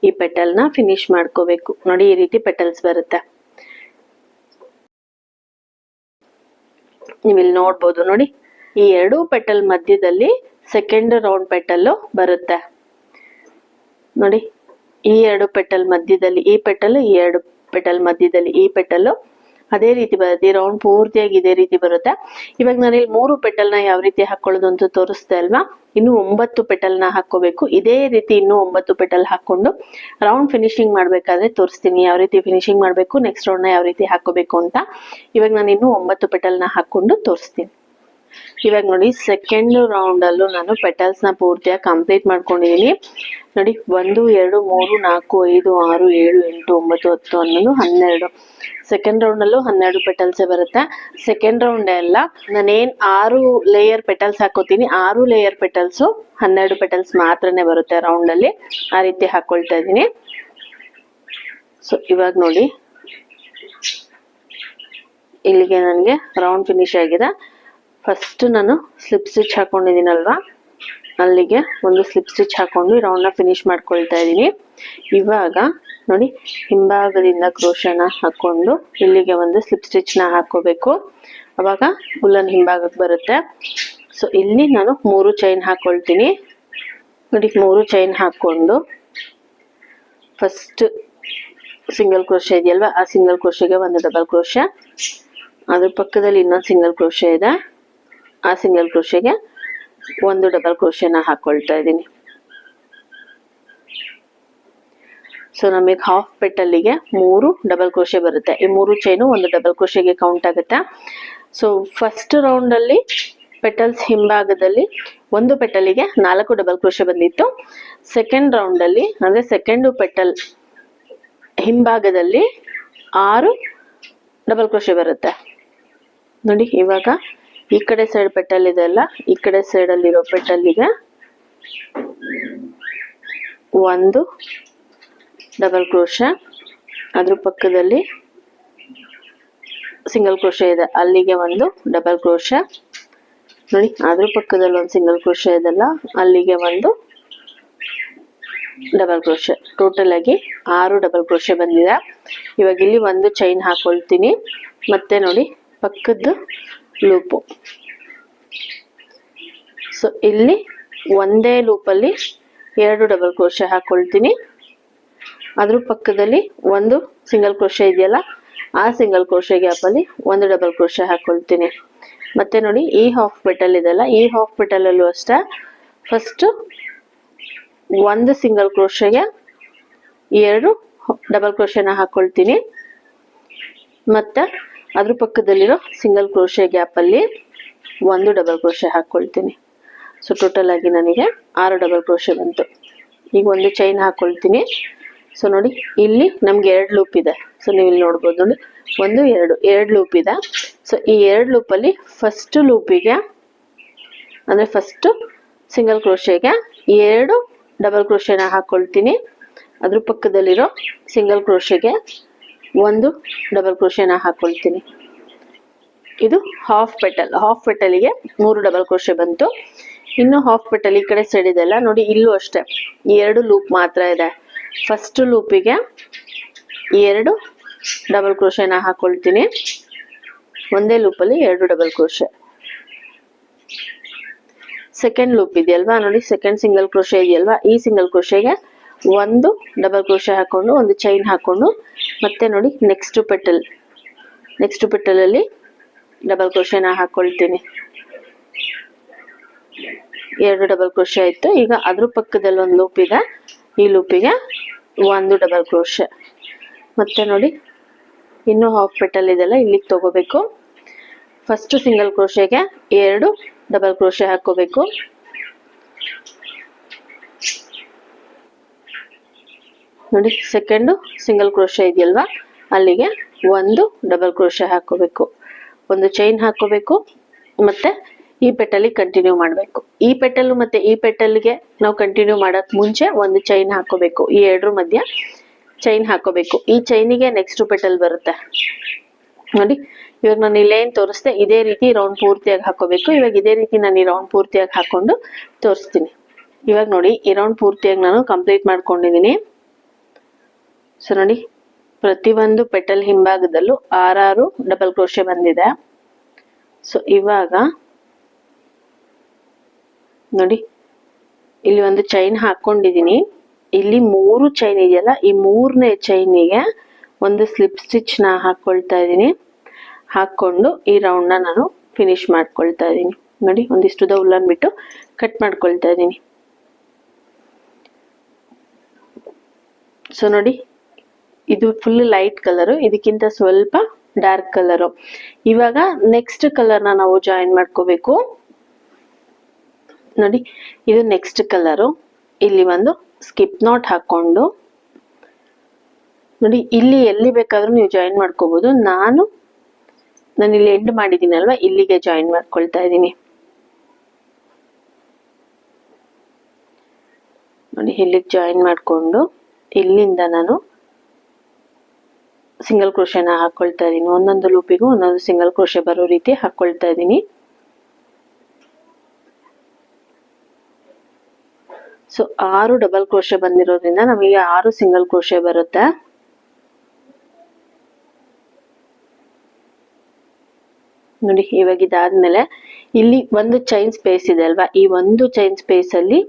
ಈ ಪೆಟಲ್ನ ಫಿನಿಶ್ ಮಾಡ್ಕೋಬೇಕು. ನೋಡಿ ಈ ರೀತಿ ಪೆಟಲ್ಸ್ ಬರುತ್ತೆ. ನೀವಿಲ್ಲಿ ನೋಡ್ಬೋದು. ನೋಡಿ ಈ 2 ಪೆಟಲ್ ಮಧ್ಯದಲ್ಲಿ ಸೆಕೆಂಡ್ ರೌಂಡ್ ಪೆಟಲ್ ಬರುತ್ತೆ. ನೋಡಿ ಈ 2 ಪೆಟಲ್ ಮಧ್ಯದಲ್ಲಿ ಈ ಪೆಟಲ್, ಈ 2 ಪೆಟಲ್ ಮಧ್ಯದಲ್ಲಿ ಈ ಪೆಟಲ್, ಅದೇ ರೀತಿ ಬರುತ್ತೆ, ರೌಂಡ್ ಪೂರ್ತಿಯಾಗಿ ಇದೇ ರೀತಿ ಬರುತ್ತೆ. ಇವಾಗ ನಾನು ಇಲ್ಲಿ 3 ಪೆಟಲ್ನ ಯಾವ ರೀತಿ ಹಾಕೊಳ್ಳೋದು ಅಂತ ತೋರಿಸ್ದೆ ಅಲ್ವಾ, ಇನ್ನು 9 ಪೆಟಲ್ನ ಹಾಕೋಬೇಕು. ಇದೇ ರೀತಿ ಇನ್ನು 9 ಪೆಟಲ್ ಹಾಕೊಂಡು ರೌಂಡ್ ಫಿನಿಶಿಂಗ್ ಮಾಡ್ಬೇಕಾದ್ರೆ ತೋರಿಸ್ತೀನಿ ಯಾವ ರೀತಿ ಫಿನಿಶಿಂಗ್ ಮಾಡ್ಬೇಕು, ನೆಕ್ಸ್ಟ್ ರೌಂಡ್ ನ ಯಾವ ರೀತಿ ಹಾಕೋಬೇಕು ಅಂತ. ಇವಾಗ ನಾನು ಇನ್ನು 9 ಪೆಟಲ್ನ ಹಾಕೊಂಡು ತೋರಿಸ್ತೀನಿ. ಇವಾಗ ನೋಡಿ ಸೆಕೆಂಡ್ ರೌಂಡ್ ಅಲ್ಲೂ ನಾನು ಪೆಟಲ್ಸ್ ನ ಪೂರ್ತಿಯಾಗಿ ಕಂಪ್ಲೀಟ್ ಮಾಡ್ಕೊಂಡಿದೀನಿ. ನೋಡಿ 1 2 3 4 5 6 7 8 9 10 11 12. ಸೆಕೆಂಡ್ ರೌಂಡ್ ಅಲ್ಲೂ 12 ಪೆಟಲ್ಸ್ ಬರುತ್ತೆ. ಸೆಕೆಂಡ್ ರೌಂಡ್ ಎಲ್ಲ ನಾನೇನ್ 6 ಲೇಯರ್ ಪೆಟಲ್ಸ್ ಹಾಕೋತೀನಿ, 6 ಲೇಯರ್ ಪೆಟಲ್ಸ್ 12 ಪೆಟಲ್ಸ್ ಮಾತ್ರನೇ ಬರುತ್ತೆ ರೌಂಡ್ ಅಲ್ಲಿ. ಆ ರೀತಿ ಹಾಕೊಳ್ತಾ ಇದೀನಿ. ಸೊ ಇವಾಗ ನೋಡಿ ಇಲ್ಲಿಗೆ ನನಗೆ ರೌಂಡ್ ಫಿನಿಶ್ ಆಗಿದೆ. ಫಸ್ಟ್ ನಾನು ಸ್ಲಿಪ್ ಸ್ಟಿಚ್ ಹಾಕೊಂಡಿದ್ದೀನಲ್ವಾ, ಅಲ್ಲಿಗೆ ಒಂದು ಸ್ಲಿಪ್ ಸ್ಟಿಚ್ ಹಾಕೊಂಡು ರೌಂಡ್ ನ ಫಿನಿಶ್ ಮಾಡ್ಕೊಳ್ತಾ ಇದ್ದೀನಿ. ಇವಾಗ ನೋಡಿ ಹಿಂಭಾಗದಿಂದ ಕ್ರೋಶನ ಹಾಕೊಂಡು ಇಲ್ಲಿಗೆ ಒಂದು ಸ್ಲಿಪ್ ಸ್ಟಿಚ್ ನ ಹಾಕೋಬೇಕು, ಅವಾಗ ಉಲ್ಲನ್ ಹಿಂಭಾಗಕ್ಕೆ ಬರುತ್ತೆ. ಸೊ ಇಲ್ಲಿ ನಾನು 3 ಚೈನ್ ಹಾಕೊಳ್ತೀನಿ. ನೋಡಿ 3 ಚೈನ್ ಹಾಕೊಂಡು ಫಸ್ಟ್ ಸಿಂಗಲ್ ಕ್ರೋಶೆ ಇದೆಯಲ್ವಾ, ಆ ಸಿಂಗಲ್ ಕ್ರೋಶೆಗೆ ಒಂದು ಡಬಲ್ ಕ್ರೋಶೆ, ಅದ್ರ ಪಕ್ಕದಲ್ಲಿ ಇನ್ನೊಂದು ಸಿಂಗಲ್ ಕ್ರೋಶೆ ಇದೆ, ಆ ಸಿಂಗಲ್ ಕ್ರೋಶೆಗೆ ಒಂದು ಡಬಲ್ ಕ್ರೋಶೆನ ಹಾಕೊಳ್ತಾ ಇದ್ದೀನಿ. ಸೊ ನಮಗೆ ಹಾಫ್ ಪೆಟಲ್ಲಿಗೆ 3 ಡಬಲ್ ಕ್ರೋಶೆ ಬರುತ್ತೆ. ಈ 3 ಚೈನು ಒಂದು ಡಬಲ್ ಕ್ರೋಶೆಗೆ ಕೌಂಟ್ ಆಗುತ್ತೆ. ಸೊ ಫಸ್ಟ್ ರೌಂಡ್ ಅಲ್ಲಿ ಪೆಟಲ್ಸ್ ಹಿಂಭಾಗದಲ್ಲಿ ಒಂದು ಪೆಟಲಿಗೆ 4 ಡಬಲ್ ಕ್ರೋಶೆ ಬಂದಿತ್ತು. ಸೆಕೆಂಡ್ ರೌಂಡ್ ಅಲ್ಲಿ ಅಂದ್ರೆ ಸೆಕೆಂಡ್ ಪೆಟಲ್ ಹಿಂಭಾಗದಲ್ಲಿ 6 ಡಬಲ್ ಕ್ರೋಶೆ ಬರುತ್ತೆ. ನೋಡಿ ಇವಾಗ ಈ ಕಡೆ ಸೈಡ್ ಪೆಟಲ್ ಇದೆ ಅಲ್ಲ, ಈ ಕಡೆ ಸೈಡ್ ಅಲ್ಲಿರೋ ಪೆಟಲ್ಲಿಗೆ ಒಂದು ಡಬಲ್ ಕ್ರೋಶೆ, ಅದ್ರ ಪಕ್ಕದಲ್ಲಿ ಸಿಂಗಲ್ ಕ್ರೋಶೆ ಇದೆ, ಅಲ್ಲಿಗೆ ಒಂದು ಡಬಲ್ ಕ್ರೋಶೆ. ನೋಡಿ ಅದ್ರ ಪಕ್ಕದಲ್ಲಿ ಒಂದು ಸಿಂಗಲ್ ಕ್ರೋಶೆ ಇದೆಲ್ಲ, ಅಲ್ಲಿಗೆ ಒಂದು ಡಬಲ್ ಕ್ರೋಶೆ. ಟೋಟಲ್ ಆಗಿ 6 ಡಬಲ್ ಕ್ರೋಶೆ ಬಂದಿದೆ. ಇವಾಗ ಇಲ್ಲಿ ಒಂದು ಚೈನ್ ಹಾಕೊಳ್ತೀನಿ, ಮತ್ತೆ ನೋಡಿ ಪಕ್ಕದ್ದು ಲೂಪು. ಸೊ ಇಲ್ಲಿ ಒಂದೇ ಲೂಪಲ್ಲಿ 2 ಡಬಲ್ ಕ್ರೋಶೆ ಹಾಕೊಳ್ತೀನಿ. ಅದ್ರ ಪಕ್ಕದಲ್ಲಿ ಒಂದು ಸಿಂಗಲ್ ಕ್ರೋಶೆ ಇದೆಯಲ್ಲ, ಆ ಸಿಂಗಲ್ ಕ್ರೋಶೆ ಗ್ಯಾಪ್ ಅಲ್ಲಿ ಒಂದು ಡಬಲ್ ಕ್ರೋಶೆ ಹಾಕೊಳ್ತೀನಿ. ಮತ್ತೆ ನೋಡಿ ಈ ಹಾಫ್ ಪೆಟಲ್ ಇದೆಯಲ್ಲ, ಈ ಹಾಫ್ ಪೆಟಲ್ ಅಲ್ಲೂ ಅಷ್ಟೇ ಫಸ್ಟ್ ಒಂದು ಸಿಂಗಲ್ ಕ್ರೋಶೆಗೆ 2 ಡಬಲ್ ಕ್ರೋಶೆನ ಹಾಕೊಳ್ತೀನಿ. ಮತ್ತೆ ಅದ್ರ ಪಕ್ಕದಲ್ಲಿರೋ ಸಿಂಗಲ್ ಕ್ರೋಶೆ ಗ್ಯಾಪ್ ಅಲ್ಲಿ ಒಂದು ಡಬಲ್ ಕ್ರೋಶೆ ಹಾಕೊಳ್ತೀನಿ. ಸೊ ಟೋಟಲ್ ಆಗಿ ನನಗೆ 6 ಡಬಲ್ ಕ್ರೋಶೆ ಬಂತು. ಈಗ ಒಂದು ಚೈನ್ ಹಾಕೊಳ್ತೀನಿ. ಸೊ ನೋಡಿ ಇಲ್ಲಿ ನಮ್ಗೆ 2 ಲೂಪ್ ಇದೆ. ಸೊ ನೀವು ಇಲ್ಲಿ ನೋಡ್ಬೋದು, ನೋಡಿ 1 2 ಲೂಪ್ ಇದೆ. ಸೊ ಈ 2 ಲೂಪ್ ಅಲ್ಲಿ ಫಸ್ಟ್ ಲೂಪಿಗೆ ಅಂದ್ರೆ ಫಸ್ಟ್ ಸಿಂಗಲ್ ಕ್ರೋಶೆಗೆ 2 ಡಬಲ್ ಕ್ರೋಶೆನ ಹಾಕೊಳ್ತೀನಿ. ಅದ್ರ ಪಕ್ಕದಲ್ಲಿರೋ ಸಿಂಗಲ್ ಕ್ರೋಶೆಗೆ ಒಂದು ಡಬಲ್ ಕ್ರೋಶೆನ ಹಾಕೊಳ್ತೀನಿ. ಇದು ಹಾಫ್ ಪೆಟಲ್. ಹಾಫ್ ಪೆಟಲಿಗೆ 3 ಡಬಲ್ ಕ್ರೋಶೆ ಬಂತು. ಇನ್ನು ಹಾಫ್ ಪೆಟಲ್ ಈ ಕಡೆ ಸೈಡ್ ಇದೆಲ್ಲ ನೋಡಿ, ಇಲ್ಲೂ ಅಷ್ಟೇ 2 ಲೂಪ್ ಮಾತ್ರ ಇದೆ. ಫಸ್ಟ್ ಲೂಪಿಗೆ 2 ಡಬಲ್ ಕ್ರೋಶೆನ ಹಾಕೊಳ್ತೀನಿ, ಒಂದೇ ಲೂಪಲ್ಲಿ 2 ಡಬಲ್ ಕ್ರೋಶೆ. ಸೆಕೆಂಡ್ ಲೂಪ್ ಇದೆಯಲ್ವಾ, ನೋಡಿ ಸೆಕೆಂಡ್ ಸಿಂಗಲ್ ಕ್ರೋಶೆ ಇದೆಯಲ್ವಾ, ಈ ಸಿಂಗಲ್ ಕ್ರೋಶೆಗೆ ಒಂದು ಡಬಲ್ ಕ್ರೋಶೆ ಹಾಕೊಂಡು ಒಂದು ಚೈನ್ ಹಾಕೊಂಡು ಮತ್ತೆ ನೋಡಿ ನೆಕ್ಸ್ಟ್ ಪೆಟಲ್ ಅಲ್ಲಿ ಡಬಲ್ ಕ್ರೋಶೆನ ಹಾಕೊಳ್ತೀನಿ. 2 ಡಬಲ್ ಕ್ರೋಶೆ ಆಯ್ತು. ಈಗ ಅದ್ರ ಪಕ್ಕದಲ್ಲಿ ಒಂದು ಲೂಪ್ ಇದೆ, ಈ ಲೂಪಿಗೆ ಒಂದು ಡಬಲ್ ಕ್ರೋಶೆ. ಮತ್ತೆ ನೋಡಿ ಇನ್ನು ಹಾಫ್ ಪೆಟಲ್ ಇದೆಲ್ಲ ಇಲ್ಲಿಗೆ ತಗೋಬೇಕು. ಫಸ್ಟ್ ಸಿಂಗಲ್ ಕ್ರೋಶೆಗೆ 2 ಡಬಲ್ ಕ್ರೋಶೆ ಹಾಕೋಬೇಕು. ನೋಡಿ ಸೆಕೆಂಡ್ ಸಿಂಗಲ್ ಕ್ರೋಶೆ ಇದೆಯಲ್ವಾ, ಅಲ್ಲಿಗೆ ಒಂದು ಡಬಲ್ ಕ್ರೋಶೆ ಹಾಕೋಬೇಕು, ಒಂದು ಚೈನ್ ಹಾಕೋಬೇಕು. ಮತ್ತೆ ಈ ಪೆಟಲಿಗೆ ಕಂಟಿನ್ಯೂ ಮಾಡಬೇಕು. ಈ ಪೆಟಲ್ ಮತ್ತೆ ಈ ಪೆಟಲ್ಗೆ ನಾವು ಕಂಟಿನ್ಯೂ ಮಾಡಕ್ ಮುಂಚೆ ಒಂದು ಚೈನ್ ಹಾಕೋಬೇಕು. ಈ 2 ಮಧ್ಯ ಚೈನ್ ಹಾಕೋಬೇಕು. ಈ ಚೈನಿಗೆ ನೆಕ್ಸ್ಟ್ ಪೆಟಲ್ ಬರುತ್ತೆ. ನೋಡಿ ಇವಾಗ ನಾನು ಇಲ್ಲೇನ್ ತೋರಿಸ್ದೆ ಇದೇ ರೀತಿ ರೌಂಡ್ ಪೂರ್ತಿಯಾಗಿ ಹಾಕೋಬೇಕು. ಇವಾಗ ಇದೇ ರೀತಿ ನಾನು ಈ ರೌಂಡ್ ಪೂರ್ತಿಯಾಗಿ ಹಾಕೊಂಡು ತೋರಿಸ್ತೀನಿ. ಇವಾಗ ನೋಡಿ ಈ ರೌಂಡ್ ಪೂರ್ತಿಯಾಗಿ ನಾನು ಕಂಪ್ಲೀಟ್ ಮಾಡ್ಕೊಂಡಿದೀನಿ. ಸೊ ನೋಡಿ ಪ್ರತಿಯೊಂದು ಪೆಟಲ್ ಹಿಂಭಾಗದಲ್ಲೂ 6 ಡಬಲ್ ಕ್ರೋಶೆ ಬಂದಿದೆ. ಸೊ ಇವಾಗ ನೋಡಿ ಇಲ್ಲಿ ಒಂದು ಚೈನ್ ಹಾಕೊಂಡಿದೀನಿ. ಇಲ್ಲಿ 3 ಚೈನ್ ಇದೆಯಲ್ಲ, ಈ 3ನೇ ಚೈನಿಗೆ ಒಂದು ಸ್ಲಿಪ್ ಸ್ಟಿಚ್ ನ ಹಾಕೊಳ್ತಾ ಇದೀನಿ. ಹಾಕ್ಕೊಂಡು ಈ ರೌಂಡ್ನ ನಾನು ಫಿನಿಶ್ ಮಾಡ್ಕೊಳ್ತಾ ಇದ್ದೀನಿ. ನೋಡಿ ಒಂದಿಷ್ಟುದ ಉಲ್ಲನ್ ಬಿಟ್ಟು ಕಟ್ ಮಾಡ್ಕೊಳ್ತಾ ಇದ್ದೀನಿ. ಸೊ ನೋಡಿ ಇದು ಫುಲ್ ಲೈಟ್ ಕಲರು, ಇದಕ್ಕಿಂತ ಸ್ವಲ್ಪ ಡಾರ್ಕ್ ಕಲರು. ಇವಾಗ ನೆಕ್ಸ್ಟ್ ಕಲರ್ನ ನಾವು ಜಾಯಿನ್ ಮಾಡ್ಕೋಬೇಕು. ನೋಡಿ ಇದು ನೆಕ್ಸ್ಟ್ ಕಲರು. ಇಲ್ಲಿ ಒಂದು ಸ್ಕಿಪ್ ನಾಟ್ ಹಾಕೊಂಡು ನೋಡಿ ಇಲ್ಲಿ ಎಲ್ಲಿ ಬೇಕಾದ್ರೂ ನೀವು ಜಾಯಿನ್ ಮಾಡ್ಕೋಬಹುದು. ನಾನು ಇಲ್ಲಿ ಎಂಡ್ ಮಾಡಿದ್ದೀನಲ್ವಾ, ಇಲ್ಲಿಗೆ ಜಾಯಿನ್ ಮಾಡ್ಕೊಳ್ತಾ ಇದ್ದೀನಿ. ನೋಡಿ ಇಲ್ಲಿಗೆ ಜಾಯಿನ್ ಮಾಡಿಕೊಂಡು ಇಲ್ಲಿಂದ ನಾನು ಸಿಂಗಲ್ ಕ್ರೋಶೆನ ಹಾಕೊಳ್ತಾ ಇದ್ದೀನಿ. ಒಂದೊಂದು ಲೂಪಿಗೂ ಒಂದೊಂದು ಸಿಂಗಲ್ ಕ್ರೋಶೆ ಬರೋ ರೀತಿ ಹಾಕೊಳ್ತಾ ಇದ್ದೀನಿ. ಸೊ 6 ಡಬಲ್ ಕ್ರೋಶೆ ಬಂದಿರೋದ್ರಿಂದ ನಮಗೆ 6 ಸಿಂಗಲ್ ಕ್ರೋಶೆ ಬರುತ್ತೆ. ನೋಡಿ ಇವಾಗ ಇದಾದ್ಮೇಲೆ ಇಲ್ಲಿ ಒಂದು ಚೈನ್ ಸ್ಪೇಸ್ ಇದೆ ಅಲ್ವಾ, ಈ ಒಂದು ಚೈನ್ ಸ್ಪೇಸ್ ಅಲ್ಲಿ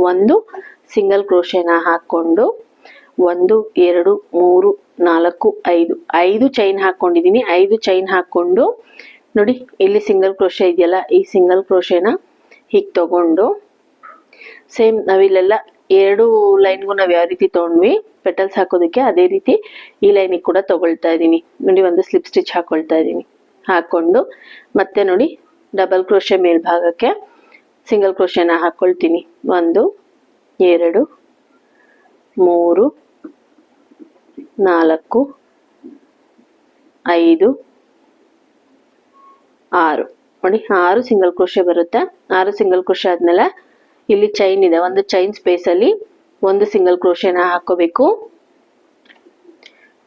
ಒಂದು ಸಿಂಗಲ್ ಕ್ರೋಶೆನ ಹಾಕೊಂಡು 1 2 3 4 5 ಚೈನ್ ಹಾಕೊಂಡಿದ್ದೀನಿ. 5 ಚೈನ್ ಹಾಕೊಂಡು ನೋಡಿ ಇಲ್ಲಿ ಸಿಂಗಲ್ ಕ್ರೋಶೆ ಇದೆಯಲ್ಲ, ಈ ಸಿಂಗಲ್ ಕ್ರೋಶೆನ ಹೀಗೆ ತಗೊಂಡು ಸೇಮ್ ನಾವಿಲ್ಲೆಲ್ಲ 2 ಲೈನ್ಗೂ ನಾವು ಯಾವ ರೀತಿ ತಗೊಂಡ್ವಿ ಪೆಟಲ್ಸ್ ಹಾಕೋದಕ್ಕೆ, ಅದೇ ರೀತಿ ಈ ಲೈನಿಗೆ ಕೂಡ ತಗೊಳ್ತಾ ಇದ್ದೀನಿ. ನೋಡಿ ಒಂದು ಸ್ಲಿಪ್ ಸ್ಟಿಚ್ ಹಾಕೊಳ್ತಾ ಇದ್ದೀನಿ. ಹಾಕೊಂಡು ಮತ್ತೆ ನೋಡಿ ಡಬಲ್ ಕ್ರೋಶೆ ಮೇಲ್ಭಾಗಕ್ಕೆ ಸಿಂಗಲ್ ಕ್ರೋಶೆನ ಹಾಕೊಳ್ತೀನಿ. 1 2 3 4 5 6 ನೋಡಿ 6 ಸಿಂಗಲ್ ಕ್ರೋಶೆ ಬರುತ್ತೆ. 6 ಸಿಂಗಲ್ ಕ್ರೋಶೆ ಆದ್ಮೇಲೆ ಇಲ್ಲಿ ಚೈನ್ ಇದೆ, ಒಂದು ಚೈನ್ ಸ್ಪೇಸ್ ಅಲ್ಲಿ ಒಂದು ಸಿಂಗಲ್ ಕ್ರೋಶೆನ ಹಾಕೋಬೇಕು.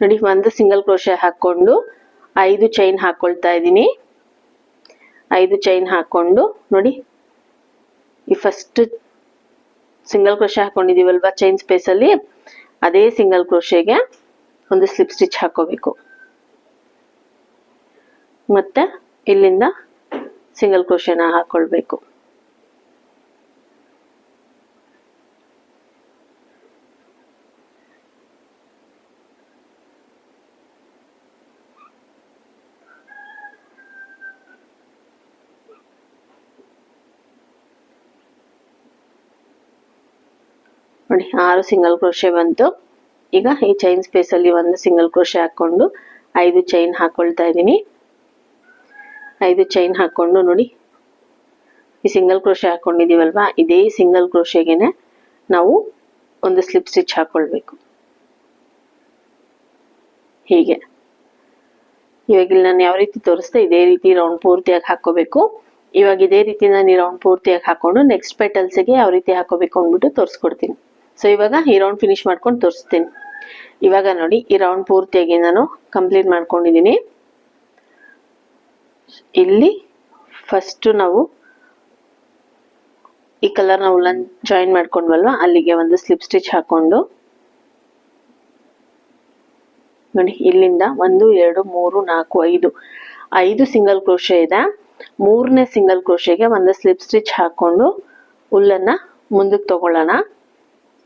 ನೋಡಿ ಒಂದು ಸಿಂಗಲ್ ಕ್ರೋಶೆ ಹಾಕೊಂಡು 5 ಚೈನ್ ಹಾಕೊಳ್ತಾ ಇದ್ದೀನಿ. 5 ಚೈನ್ ಹಾಕೊಂಡು ನೋಡಿ ಈ ಫಸ್ಟ್ ಸಿಂಗಲ್ ಕ್ರೋಶೆ ಹಾಕೊಂಡಿದೀವಲ್ವಾ ಚೈನ್ ಸ್ಪೇಸ್ ಅಲ್ಲಿ, ಅದೇ ಸಿಂಗಲ್ ಕ್ರೋಶೆಗೆ ಒಂದು ಸ್ಲಿಪ್ ಸ್ಟಿಚ್ ಹಾಕೋಬೇಕು. ಮತ್ತೆ ಇಲ್ಲಿಂದ ಸಿಂಗಲ್ ಕ್ರೋಶೆನ ಹಾಕೊಳ್ಬೇಕು. ನೋಡಿ 6 ಸಿಂಗಲ್ ಕ್ರೋಶೆ ಬಂತು. ಈಗ ಈ ಚೈನ್ ಸ್ಪೇಸ್ ಅಲ್ಲಿ ಒಂದು ಸಿಂಗಲ್ ಕ್ರೋಶೆ ಹಾಕೊಂಡು 5 ಚೈನ್ ಹಾಕೊಳ್ತಾ ಇದ್ದೀನಿ. 5 ಚೈನ್ ಹಾಕೊಂಡು ನೋಡಿ ಈ ಸಿಂಗಲ್ ಕ್ರೋಶೆ ಹಾಕೊಂಡಿದೀವಲ್ವಾ, ಇದೇ ಸಿಂಗಲ್ ಕ್ರೋಶೆಗೆನೆ ನಾವು ಒಂದು ಸ್ಲಿಪ್ ಸ್ಟಿಚ್ ಹಾಕೊಳ್ಬೇಕು. ಹೀಗೆ ಇವಾಗ ಇಲ್ಲಿ ನಾನು ಯಾವ ರೀತಿ ತೋರಿಸ್ದೆ ಇದೇ ರೀತಿ ರೌಂಡ್ ಪೂರ್ತಿಯಾಗಿ ಹಾಕೋಬೇಕು. ಇವಾಗ ಇದೇ ರೀತಿ ನಾನು ಈ ರೌಂಡ್ ಪೂರ್ತಿಯಾಗಿ ಹಾಕೊಂಡು ನೆಕ್ಸ್ಟ್ ಪೆಟಲ್ಸ್ಗೆ ಯಾವ ರೀತಿ ಹಾಕೋಬೇಕು ಅಂದ್ಬಿಟ್ಟು ತೋರಿಸ್ಕೊಡ್ತೀನಿ. ಸೊ ಇವಾಗ ಈ ರೌಂಡ್ ಫಿನಿಶ್ ಮಾಡ್ಕೊಂಡು ತೋರಿಸ್ತೀನಿ. ಇವಾಗ ನೋಡಿ ಈ ರೌಂಡ್ ಪೂರ್ತಿಯಾಗಿ ನಾನು ಕಂಪ್ಲೀಟ್ ಮಾಡ್ಕೊಂಡಿದ್ದೀನಿ. ಇಲ್ಲಿ ಫಸ್ಟ್ ನಾವು ಈ ಕಲರ್ ನಾವು ಜಾಯಿನ್ ಮಾಡ್ಕೊಂಡ್ವಲ್ವಾ, ಅಲ್ಲಿಗೆ ಒಂದು ಸ್ಲಿಪ್ ಸ್ಟಿಚ್ ಹಾಕೊಂಡು ನೋಡಿ ಇಲ್ಲಿಂದ 1 2 3 4 5 ಸಿಂಗಲ್ ಕ್ರೋಶೆ ಇದೆ. 3ನೇ ಸಿಂಗಲ್ ಕ್ರೋಶೆಗೆ ಒಂದು ಸ್ಲಿಪ್ ಸ್ಟಿಚ್ ಹಾಕೊಂಡು ಉಲ್ಲನ್ನ ಮುಂದಕ್ಕೆ ತಗೊಳ್ಳೋಣ.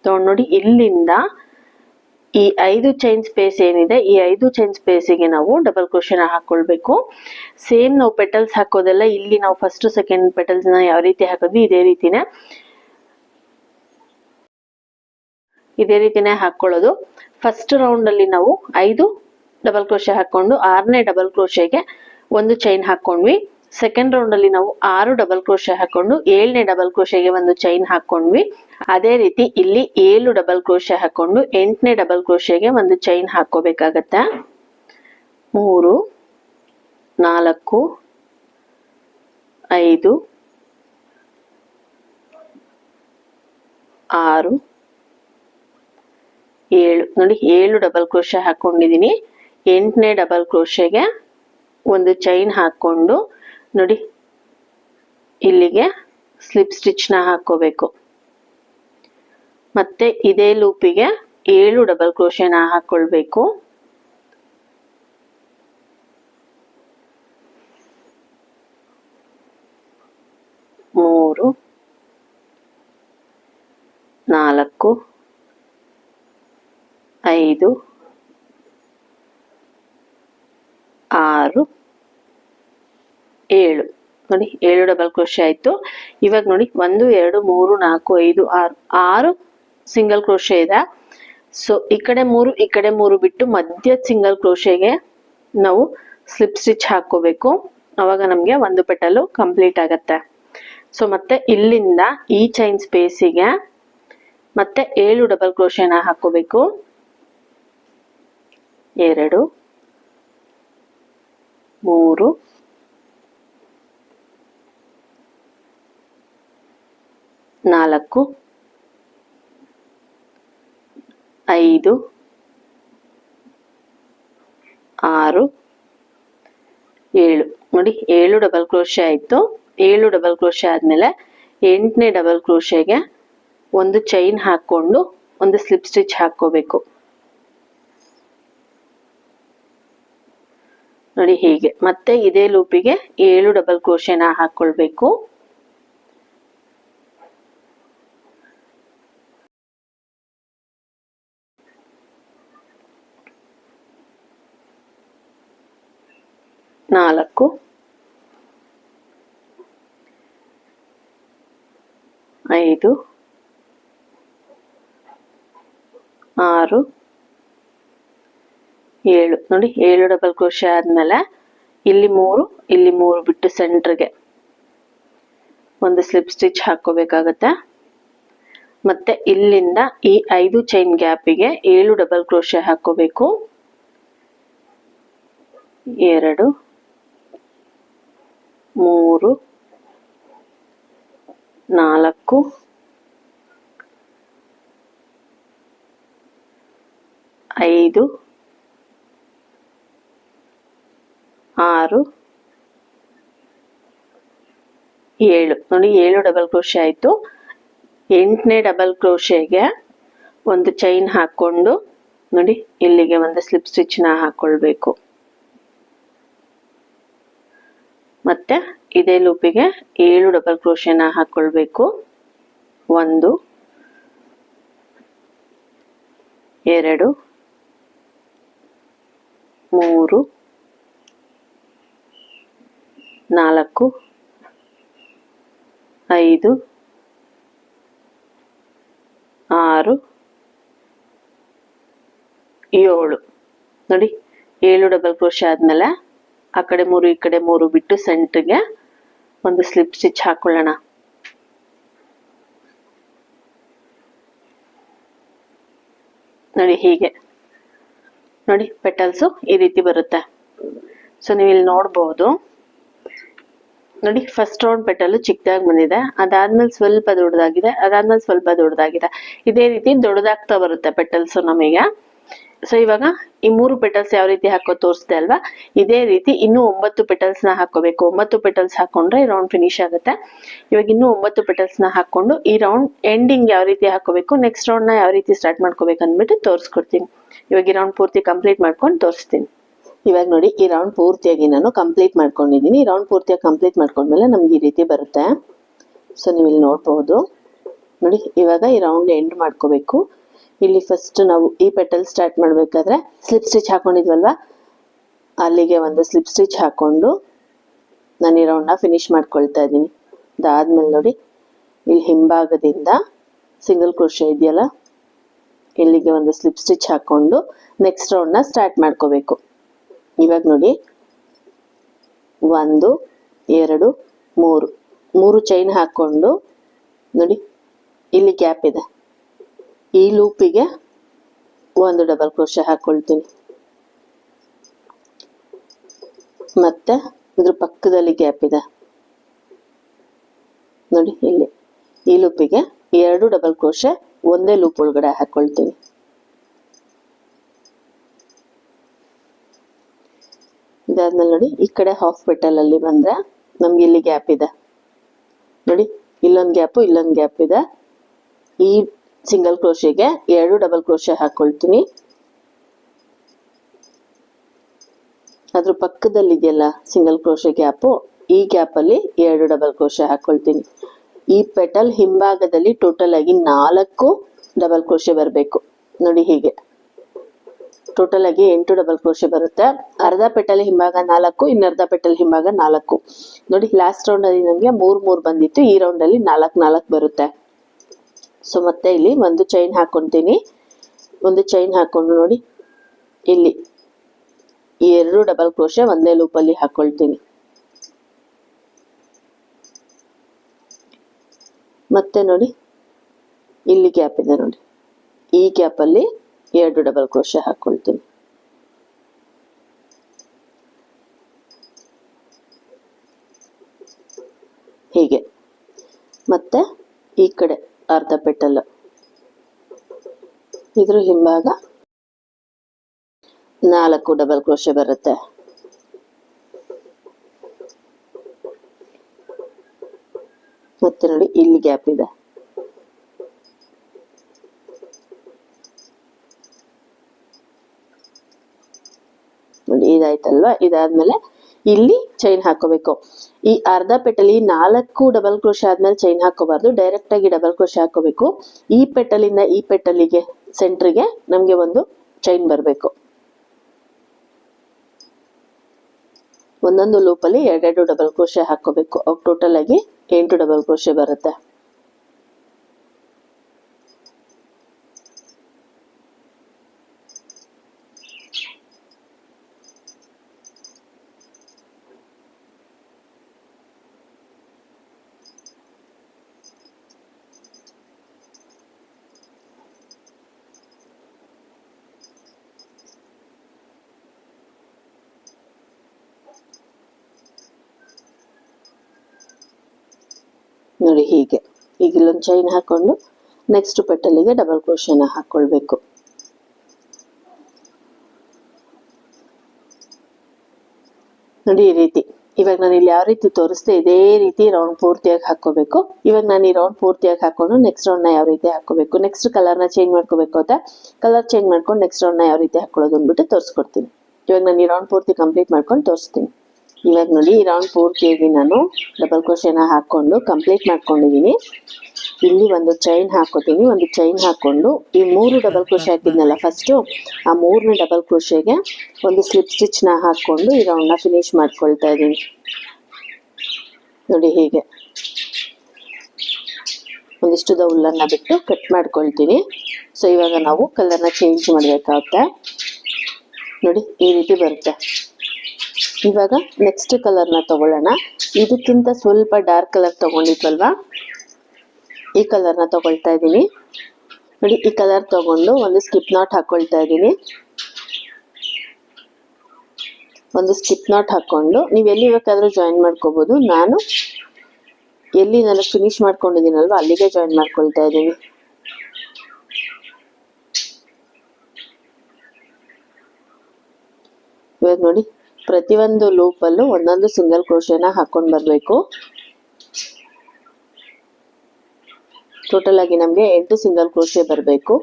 ತಗೊಂಡು ನೋಡಿ ಇಲ್ಲಿಂದ ಈ 5 ಚೈನ್ ಸ್ಪೇಸ್ ಏನಿದೆ, ಈ 5 ಚೈನ್ ಸ್ಪೇಸಿಗೆ ನಾವು ಡಬಲ್ ಕ್ರೋಶೆನ ಹಾಕೊಳ್ಬೇಕು. ಸೇಮ್ ನಾವು ಪೆಟಲ್ಸ್ ಹಾಕೋದೆಲ್ಲ ಇಲ್ಲಿ ನಾವು ಫಸ್ಟ್ ಸೆಕೆಂಡ್ ಪೆಟಲ್ಸ್ ನ ಯಾವ ರೀತಿ ಹಾಕೋದ್ವಿ ಇದೇ ರೀತಿನೇ ಹಾಕೊಳ್ಳೋದು. ಫಸ್ಟ್ ರೌಂಡ್ ಅಲ್ಲಿ ನಾವು 5 ಡಬಲ್ ಕ್ರೋಶೆ ಹಾಕೊಂಡು 6ನೇ ಡಬಲ್ ಕ್ರೋಶೆಗೆ ಒಂದು ಚೈನ್ ಹಾಕೊಂಡ್ವಿ. ಸೆಕೆಂಡ್ ರೌಂಡ್ ಅಲ್ಲಿ ನಾವು 6 ಡಬಲ್ ಕ್ರೋಶೆ ಹಾಕೊಂಡು 7ನೇ ಡಬಲ್ ಕ್ರೋಶೆಗೆ ಒಂದು ಚೈನ್ ಹಾಕೊಂಡ್ವಿ. ಅದೇ ರೀತಿ ಇಲ್ಲಿ 7 ಡಬಲ್ ಕ್ರೋಶೆ ಹಾಕೊಂಡು 8ನೇ ಡಬಲ್ ಕ್ರೋಶೆಗೆ ಒಂದು ಚೈನ್ ಹಾಕೋಬೇಕಾಗತ್ತೆ. 3 4 5 6 7 ನೋಡಿ 7 ಡಬಲ್ ಕ್ರೋಶೆ ಹಾಕೊಂಡಿದೀನಿ. 8ನೇ ಡಬಲ್ ಕ್ರೋಶೆಗೆ ಒಂದು ಚೈನ್ ಹಾಕೊಂಡು ನೋಡಿ ಇಲ್ಲಿಗೆ ಸ್ಲಿಪ್ ಸ್ಟಿಚ್ ನ ಹಾಕೋಬೇಕು. ಮತ್ತೆ ಇದೇ ಲೂಪಿಗೆ 7 ಡಬಲ್ ಕ್ರೋಶೆನ ಹಾಕೊಳ್ಬೇಕು. ಮೂರು 4 5 6 7 ನೋಡಿ 7 ಡಬಲ್ ಕ್ರೋಶೆ ಆಯ್ತು. ಇವಾಗ ನೋಡಿ 1 2 3 4 5 6 ಸಿಂಗಲ್ ಕ್ರೋಶೆ ಇದೆ. ಸೊ ಈ ಕಡೆ 3 ಈ ಕಡೆ 3 ಬಿಟ್ಟು ಮಧ್ಯ ಸಿಂಗಲ್ ಕ್ರೋಶೆಗೆ ನಾವು ಸ್ಲಿಪ್ ಸ್ಟಿಚ್ ಹಾಕೋಬೇಕು. ಅವಾಗ ನಮಗೆ ಒಂದು ಪೆಟಲ್ ಕಂಪ್ಲೀಟ್ ಆಗತ್ತೆ. ಸೊ ಮತ್ತೆ ಇಲ್ಲಿಂದ ಈ ಚೈನ್ ಸ್ಪೇಸಿಗೆ ಮತ್ತೆ 7 ಡಬಲ್ ಕ್ರೋಶೆನ ಹಾಕೋಬೇಕು. 2 3 4 5 6 7 ನೋಡಿ 7 ಡಬಲ್ ಕ್ರೋಶೆ ಆಯ್ತು. 7 ಡಬಲ್ ಕ್ರೋಶೆ ಆದ್ಮೇಲೆ 8ನೇ ಡಬಲ್ ಕ್ರೋಶೆಗೆ ಒಂದು ಚೈನ್ ಹಾಕೊಂಡು ಒಂದು ಸ್ಲಿಪ್ ಸ್ಟಿಚ್ ಹಾಕೋಬೇಕು. ನೋಡಿ ಹೀಗೆ ಮತ್ತೆ ಇದೇ ಲೂಪಿಗೆ 7 ಡಬಲ್ ಕ್ರೋಶೆನ ಹಾಕೊಳ್ಬೇಕು. ನಾಲ್ಕು 5 6 7 ನೋಡಿ 7 ಡಬಲ್ ಕ್ರೋಶೆ ಆದ್ಮೇಲೆ ಇಲ್ಲಿ 3 ಬಿಟ್ಟು ಸೆಂಟರ್ಗೆ ಒಂದು ಸ್ಲಿಪ್ ಸ್ಟಿಚ್ ಹಾಕೋಬೇಕಾಗತ್ತೆ. ಮತ್ತೆ ಇಲ್ಲಿಂದ ಈ 5 ಚೈನ್ ಗ್ಯಾಪಿಗೆ 7 ಡಬಲ್ ಕ್ರೋಶೆ ಹಾಕೋಬೇಕು. 2 3 4 5 6 7 ನೋಡಿ 7 ಡಬಲ್ ಕ್ರೋಶೆ ಆಯ್ತು. 8ನೇ ಡಬಲ್ ಕ್ರೋಶೆಗೆ ಒಂದು ಚೈನ್ ಹಾಕೊಂಡು ನೋಡಿ ಇಲ್ಲಿಗೆ ಒಂದು ಸ್ಲಿಪ್ ಸ್ಟಿಚ್ ನ ಹಾಕೊಳ್ಬೇಕು. ಮತ್ತೆ ಇದೇ ಲೂಪಿಗೆ 7 ಡಬಲ್ ಕ್ರೋಶೆನ ಹಾಕೊಳ್ಬೇಕು. 1 2 3 4 5 6 7 ನೋಡಿ 7 ಡಬಲ್ ಕ್ರೋಶೆ ಆದ್ಮೇಲೆ ಆ ಕಡೆ 3 ಈ ಕಡೆ 3 ಬಿಟ್ಟು ಸೆಂಟರ್ಗೆ ಒಂದು ಸ್ಲಿಪ್ ಸ್ಟಿಚ್ ಹಾಕೊಳ್ಳೋಣ. ನೋಡಿ ಹೀಗೆ ನೋಡಿ ಪೆಟಲ್ಸ್ ಈ ರೀತಿ ಬರುತ್ತೆ. ಸೊ ನೀವು ಇಲ್ಲಿ ನೋಡಬಹುದು ನೋಡಿ ಫಸ್ಟ್ ರೌಂಡ್ ಪೆಟಲ್ ಚಿಕ್ಕದಾಗಿ ಬಂದಿದೆ, ಅದಾದ್ಮೇಲೆ ಸ್ವಲ್ಪ ದೊಡ್ಡದಾಗಿದೆ, ಅದಾದ್ಮೇಲೆ ಸ್ವಲ್ಪ ದೊಡ್ಡದಾಗಿದೆ. ಇದೇ ರೀತಿ ದೊಡ್ಡದಾಗ್ತಾ ಬರುತ್ತೆ ಪೆಟಲ್ಸ್ ನಮಗೆ. ಸೊ ಇವಾಗ ಈ 3 ಪೆಟಲ್ಸ್ ಯಾವ ರೀತಿ ಹಾಕೋ ತೋರಿಸ್ದೆ ಅಲ್ವಾ, ಇದೇ ರೀತಿ ಇನ್ನೂ 9 ಪೆಟಲ್ಸ್ ನ ಹಾಕೋಬೇಕು. 9 ಪೆಟಲ್ಸ್ ಹಾಕೊಂಡ್ರೆ ಈ ರೌಂಡ್ ಫಿನಿಶ್ ಆಗುತ್ತೆ. ಇವಾಗ ಇನ್ನೂ 9 ಪೆಟಲ್ಸ್ ನ ಹಾಕೊಂಡು ಈ ರೌಂಡ್ ಎಂಡಿಂಗ್ ಯಾವ ರೀತಿ ಹಾಕೋಬೇಕು, ನೆಕ್ಸ್ಟ್ ರೌಂಡ್ ನ ಯಾವ ರೀತಿ ಸ್ಟಾರ್ಟ್ ಮಾಡ್ಕೋಬೇಕು ಅಂದ್ಬಿಟ್ಟು ತೋರಿಸ್ಕೊಡ್ತೀನಿ. ಇವಾಗ ಈ ರೌಂಡ್ ಪೂರ್ತಿ ಕಂಪ್ಲೀಟ್ ಮಾಡ್ಕೊಂಡು ತೋರಿಸ್ತೀನಿ. ಇವಾಗ ನೋಡಿ ಈ ರೌಂಡ್ ಪೂರ್ತಿಯಾಗಿ ನಾನು ಕಂಪ್ಲೀಟ್ ಮಾಡ್ಕೊಂಡಿದ್ದೀನಿ. ಈ ರೌಂಡ್ ಪೂರ್ತಿಯಾಗಿ ಕಂಪ್ಲೀಟ್ ಮಾಡ್ಕೊಂಡ್ಮೇಲೆ ನಮ್ಗೆ ಈ ರೀತಿ ಬರುತ್ತೆ. ಸೊ ನೀವು ಇಲ್ಲಿ ನೋಡ್ಬಹುದು ನೋಡಿ. ಇವಾಗ ಈ ರೌಂಡ್ ಎಂಡ್ ಮಾಡ್ಕೋಬೇಕು. ಇಲ್ಲಿ ಫಸ್ಟ್ ನಾವು ಈ ಪೆಟಲ್ ಸ್ಟಾರ್ಟ್ ಮಾಡ್ಬೇಕಾದ್ರೆ ಸ್ಲಿಪ್ ಸ್ಟಿಚ್ ಹಾಕೊಂಡಿದ್ವಲ್ವಾ, ಅಲ್ಲಿಗೆ ಒಂದು ಸ್ಲಿಪ್ ಸ್ಟಿಚ್ ಹಾಕೊಂಡು ನಾನು ಈ ರೌಂಡ್ನ ಫಿನಿಶ್ ಮಾಡ್ಕೊಳ್ತಾ ಇದ್ದೀನಿ. ಅದಾದ್ಮೇಲೆ ನೋಡಿ ಇಲ್ಲಿ ಹಿಂಭಾಗದಿಂದ ಸಿಂಗಲ್ ಕ್ರೋಶೆ ಇದೆಯಲ್ಲ, ಇಲ್ಲಿಗೆ ಒಂದು ಸ್ಲಿಪ್ ಸ್ಟಿಚ್ ಹಾಕೊಂಡು ನೆಕ್ಸ್ಟ್ ರೌಂಡ್ನ ಸ್ಟಾರ್ಟ್ ಮಾಡ್ಕೋಬೇಕು. ಇವಾಗ ನೋಡಿ 1 2 3 ಚೈನ್ ಹಾಕೊಂಡು ನೋಡಿ ಇಲ್ಲಿ ಗ್ಯಾಪ್ ಇದೆ, ಈ ಲೂಪಿಗೆ ಒಂದು ಡಬಲ್ ಕ್ರೋಶೆ ಹಾಕೊಳ್ತೀನಿ. ಮತ್ತೆ ಇದ್ರ ಪಕ್ಕದಲ್ಲಿ ಗ್ಯಾಪ್ ಇದೆ ನೋಡಿ, ಇಲ್ಲಿ ಈ ಲೂಪಿಗೆ 2 ಡಬಲ್ ಕ್ರೋಶೆ ಒಂದೇ ಲೂಪ್ ಒಳಗಡೆ ಹಾಕೊಳ್ತೀನಿ. ಇದಾದ್ಮೇಲೆ ನೋಡಿ ಈ ಕಡೆ ಹಾಫ್ ಪೆಟಲ್ ಅಲ್ಲಿ ಬಂದ್ರೆ ನಮ್ಗೆ ಇಲ್ಲಿ ಗ್ಯಾಪ್ ಇದೆ ನೋಡಿ, ಇಲ್ಲೊಂದು ಗ್ಯಾಪ್ ಇಲ್ಲೊಂದು ಗ್ಯಾಪ್ ಇದೆ. ಈ ಸಿಂಗಲ್ ಕ್ರೋಶೆಗೆ 2 ಡಬಲ್ ಕ್ರೋಶೆ ಹಾಕೊಳ್ತೀನಿ. ಅದ್ರ ಪಕ್ಕದಲ್ಲಿ ಇದೆಯಲ್ಲ ಸಿಂಗಲ್ ಕ್ರೋಶೆ ಗ್ಯಾಪು, ಈ ಗ್ಯಾಪ್ ಅಲ್ಲಿ 2 ಡಬಲ್ ಕ್ರೋಶೆ ಹಾಕೊಳ್ತೀನಿ. ಈ ಪೆಟಲ್ ಹಿಂಭಾಗದಲ್ಲಿ ಟೋಟಲ್ ಆಗಿ 4 ಡಬಲ್ ಕ್ರೋಶೆ ಬರಬೇಕು ನೋಡಿ. ಹೀಗೆ ಟೋಟಲ್ ಆಗಿ 8 ಡಬಲ್ ಕ್ರೋಶೆ ಬರುತ್ತೆ. ಅರ್ಧ ಪೆಟಲ್ ಹಿಂಭಾಗ 4, ಇನ್ನರ್ಧ ಪೆಟಲ್ ಹಿಂಭಾಗ 4. ನೋಡಿ ಲಾಸ್ಟ್ ರೌಂಡ್ ಅಲ್ಲಿ ನಮಗೆ 3 ಬಂದಿತ್ತು, ಈ ರೌಂಡ್ ಅಲ್ಲಿ 4 ಬರುತ್ತೆ. ಸೊ ಮತ್ತೆ ಇಲ್ಲಿ ಒಂದು ಚೈನ್ ಹಾಕೊಂತೀನಿ. ಒಂದು ಚೈನ್ ಹಾಕೊಂಡು ನೋಡಿ ಇಲ್ಲಿ ಈ 2 ಡಬಲ್ ಕ್ರೋಶೆ ಒಂದೇ ಲೂಪ್ ಅಲ್ಲಿ ಹಾಕೊಳ್ತೀನಿ. ಮತ್ತೆ ನೋಡಿ ಇಲ್ಲಿ ಗ್ಯಾಪ್ ಇದೆ ನೋಡಿ, ಈ ಗ್ಯಾಪ್ ಅಲ್ಲಿ 2 ಡಬಲ್ ಕ್ರೋಶೆ ಹಾಕೊಳ್ತೀನಿ. ಹೀಗೆ ಮತ್ತೆ ಈ ಕಡೆ ಅರ್ಧ ಪೆಟಲ್, ಇದ್ರ ಹಿಂಭಾಗ 4 ಡಬಲ್ ಕ್ರೋಶೆ ಬರುತ್ತೆ. ಮತ್ತೆ ನೋಡಿ ಇಲ್ಲಿ ಗ್ಯಾಪ್ ಇದೆ. ನೋಡಿ ಇದಾಯ್ತಲ್ವಾ. ಇದಾದ್ಮೇಲೆ ಇಲ್ಲಿ ಚೈನ್ ಹಾಕೋಬೇಕು. ಈ ಅರ್ಧ ಪೆಟಲ್ ಈ 4 ಡಬಲ್ ಕ್ರೋಶೆ ಆದ್ಮೇಲೆ ಚೈನ್ ಹಾಕೋಬಾರ್ದು, ಡೈರೆಕ್ಟ್ ಆಗಿ ಡಬಲ್ ಕ್ರೋಶೆ ಹಾಕೋಬೇಕು. ಈ ಪೆಟಲಿಂದ ಈ ಪೆಟಲಿಗೆ ಸೆಂಟ್ರಿಗೆ ನಮ್ಗೆ ಒಂದು ಚೈನ್ ಬರಬೇಕು. ಒಂದೊಂದು ಲೂಪ್ ಅಲ್ಲಿ 2 ಡಬಲ್ ಕ್ರೋಶೆ ಹಾಕೋಬೇಕು. ಟೋಟಲ್ ಆಗಿ 8 ಡಬಲ್ ಕ್ರೋಶೆ ಬರುತ್ತೆ. ನೋಡಿ ಹೀಗೆ ಈಗ ಇಲ್ಲೊಂದು ಚೈನ್ ಹಾಕೊಂಡು ನೆಕ್ಸ್ಟ್ ಪೆಟಲಿಗೆ ಡಬಲ್ ಕ್ರೋಶೆನ ಹಾಕೊಳ್ಬೇಕು. ನೋಡಿ ಈ ರೀತಿ. ಇವಾಗ ನಾನು ಇಲ್ಲಿ ಯಾವ ರೀತಿ ತೋರಿಸ್ದೆ ಇದೇ ರೀತಿ ರೌಂಡ್ ಪೂರ್ತಿಯಾಗಿ ಹಾಕೋಬೇಕು. ಇವಾಗ ನಾನು ಈ ರೌಂಡ್ ಪೂರ್ತಿಯಾಗಿ ಹಾಕೊಂಡು ನೆಕ್ಸ್ಟ್ ರೌಂಡ್ ನ ಯಾವ ರೀತಿ ಹಾಕೋಬೇಕು, ನೆಕ್ಸ್ಟ್ ಕಲರ್ ನ ಚೇಂಜ್ ಮಾಡ್ಕೋಬೇಕು ಅಂತ ಕಲರ್ ಚೇಂಜ್ ಮಾಡ್ಕೊಂಡು ನೆಕ್ಸ್ಟ್ ರೌಂಡ್ ನ ಯಾವ ರೀತಿ ಹಾಕೊಳ್ಳೋದು ಅಂದ್ಬಿಟ್ಟು ತೋರಿಸ್ಕೊಡ್ತೀನಿ. ಇವಾಗ ನಾನು ಈ ರೌಂಡ್ ಪೂರ್ತಿ ಕಂಪ್ಲೀಟ್ ಮಾಡ್ಕೊಂಡು ತೋರಿಸ್ತೀನಿ. ಇವಾಗ ನೋಡಿ ಈ ರೌಂಡ್ ಪೂರ್ತಿಯಾಗಿ ನಾನು ಡಬಲ್ ಕ್ರೋಶೆನ ಹಾಕೊಂಡು ಕಂಪ್ಲೀಟ್ ಮಾಡ್ಕೊಂಡಿದ್ದೀನಿ. ಇಲ್ಲಿ ಒಂದು ಚೈನ್ ಹಾಕೋತೀನಿ. ಒಂದು ಚೈನ್ ಹಾಕೊಂಡು ಈ 3 ಡಬಲ್ ಕ್ರೋಶೆ ಹಾಕಿದ್ನಲ್ಲ ಫಸ್ಟ್, ಆ 3ನೇ ಡಬಲ್ ಕ್ರೋಶೆಗೆ ಒಂದು ಸ್ಲಿಪ್ ಸ್ಟಿಚ್ ನ ಹಾಕೊಂಡು ಈ ರೌಂಡ್ ನ ಫಿನಿಶ್ ಮಾಡ್ಕೊಳ್ತಾ ಇದ್ದೀನಿ. ನೋಡಿ ಹೀಗೆ ಒಂದಿಷ್ಟು ಉಲ್ಲನ್ನ ಬಿಟ್ಟು ಕಟ್ ಮಾಡ್ಕೊಳ್ತೀನಿ. ಸೊ ಇವಾಗ ನಾವು ಕಲರ್ನ ಚೇಂಜ್ ಮಾಡ್ಬೇಕಾಗುತ್ತೆ. ನೋಡಿ ಈ ರೀತಿ ಬರುತ್ತೆ. ಇವಾಗ ನೆಕ್ಸ್ಟ್ ಕಲರ್ನ ತಗೊಳ್ಳೋಣ. ಇದಕ್ಕಿಂತ ಸ್ವಲ್ಪ ಡಾರ್ಕ್ ಕಲರ್ ತಗೊಂಡಿದ್ವಲ್ವಾ, ಈ ಕಲರ್ನ ತಗೊಳ್ತಾ ಇದ್ದೀನಿ. ನೋಡಿ ಈ ಕಲರ್ ತಗೊಂಡು ಒಂದು ಸ್ಕಿಪ್ ನಾಟ್ ಹಾಕೊಳ್ತಾ ಇದ್ದೀನಿ. ಒಂದು ಸ್ಕಿಪ್ ನಾಟ್ ಹಾಕೊಂಡು ನೀವು ಎಲ್ಲಿ ಬೇಕಾದ್ರೂ ಜಾಯಿನ್ ಮಾಡ್ಕೋಬಹುದು. ನಾನು ಎಲ್ಲಿ ನಾನು ಫಿನಿಶ್ ಮಾಡ್ಕೊಂಡಿದ್ದೀನಲ್ವಾ ಅಲ್ಲಿಗೆ ಜಾಯಿನ್ ಮಾಡ್ಕೊಳ್ತಾ ಇದ್ದೀನಿ. ಇವಾಗ ನೋಡಿ ಪ್ರತಿಯೊಂದು ಲೂಪ್ ಅಲ್ಲೂ ಒಂದೊಂದು ಸಿಂಗಲ್ ಕ್ರೋಶೆನ ಹಾಕೊಂಡು ಬರಬೇಕು. ಟೋಟಲ್ ಆಗಿ ನಮಗೆ 8 ಸಿಂಗಲ್ ಕ್ರೋಶೆ ಬರಬೇಕು.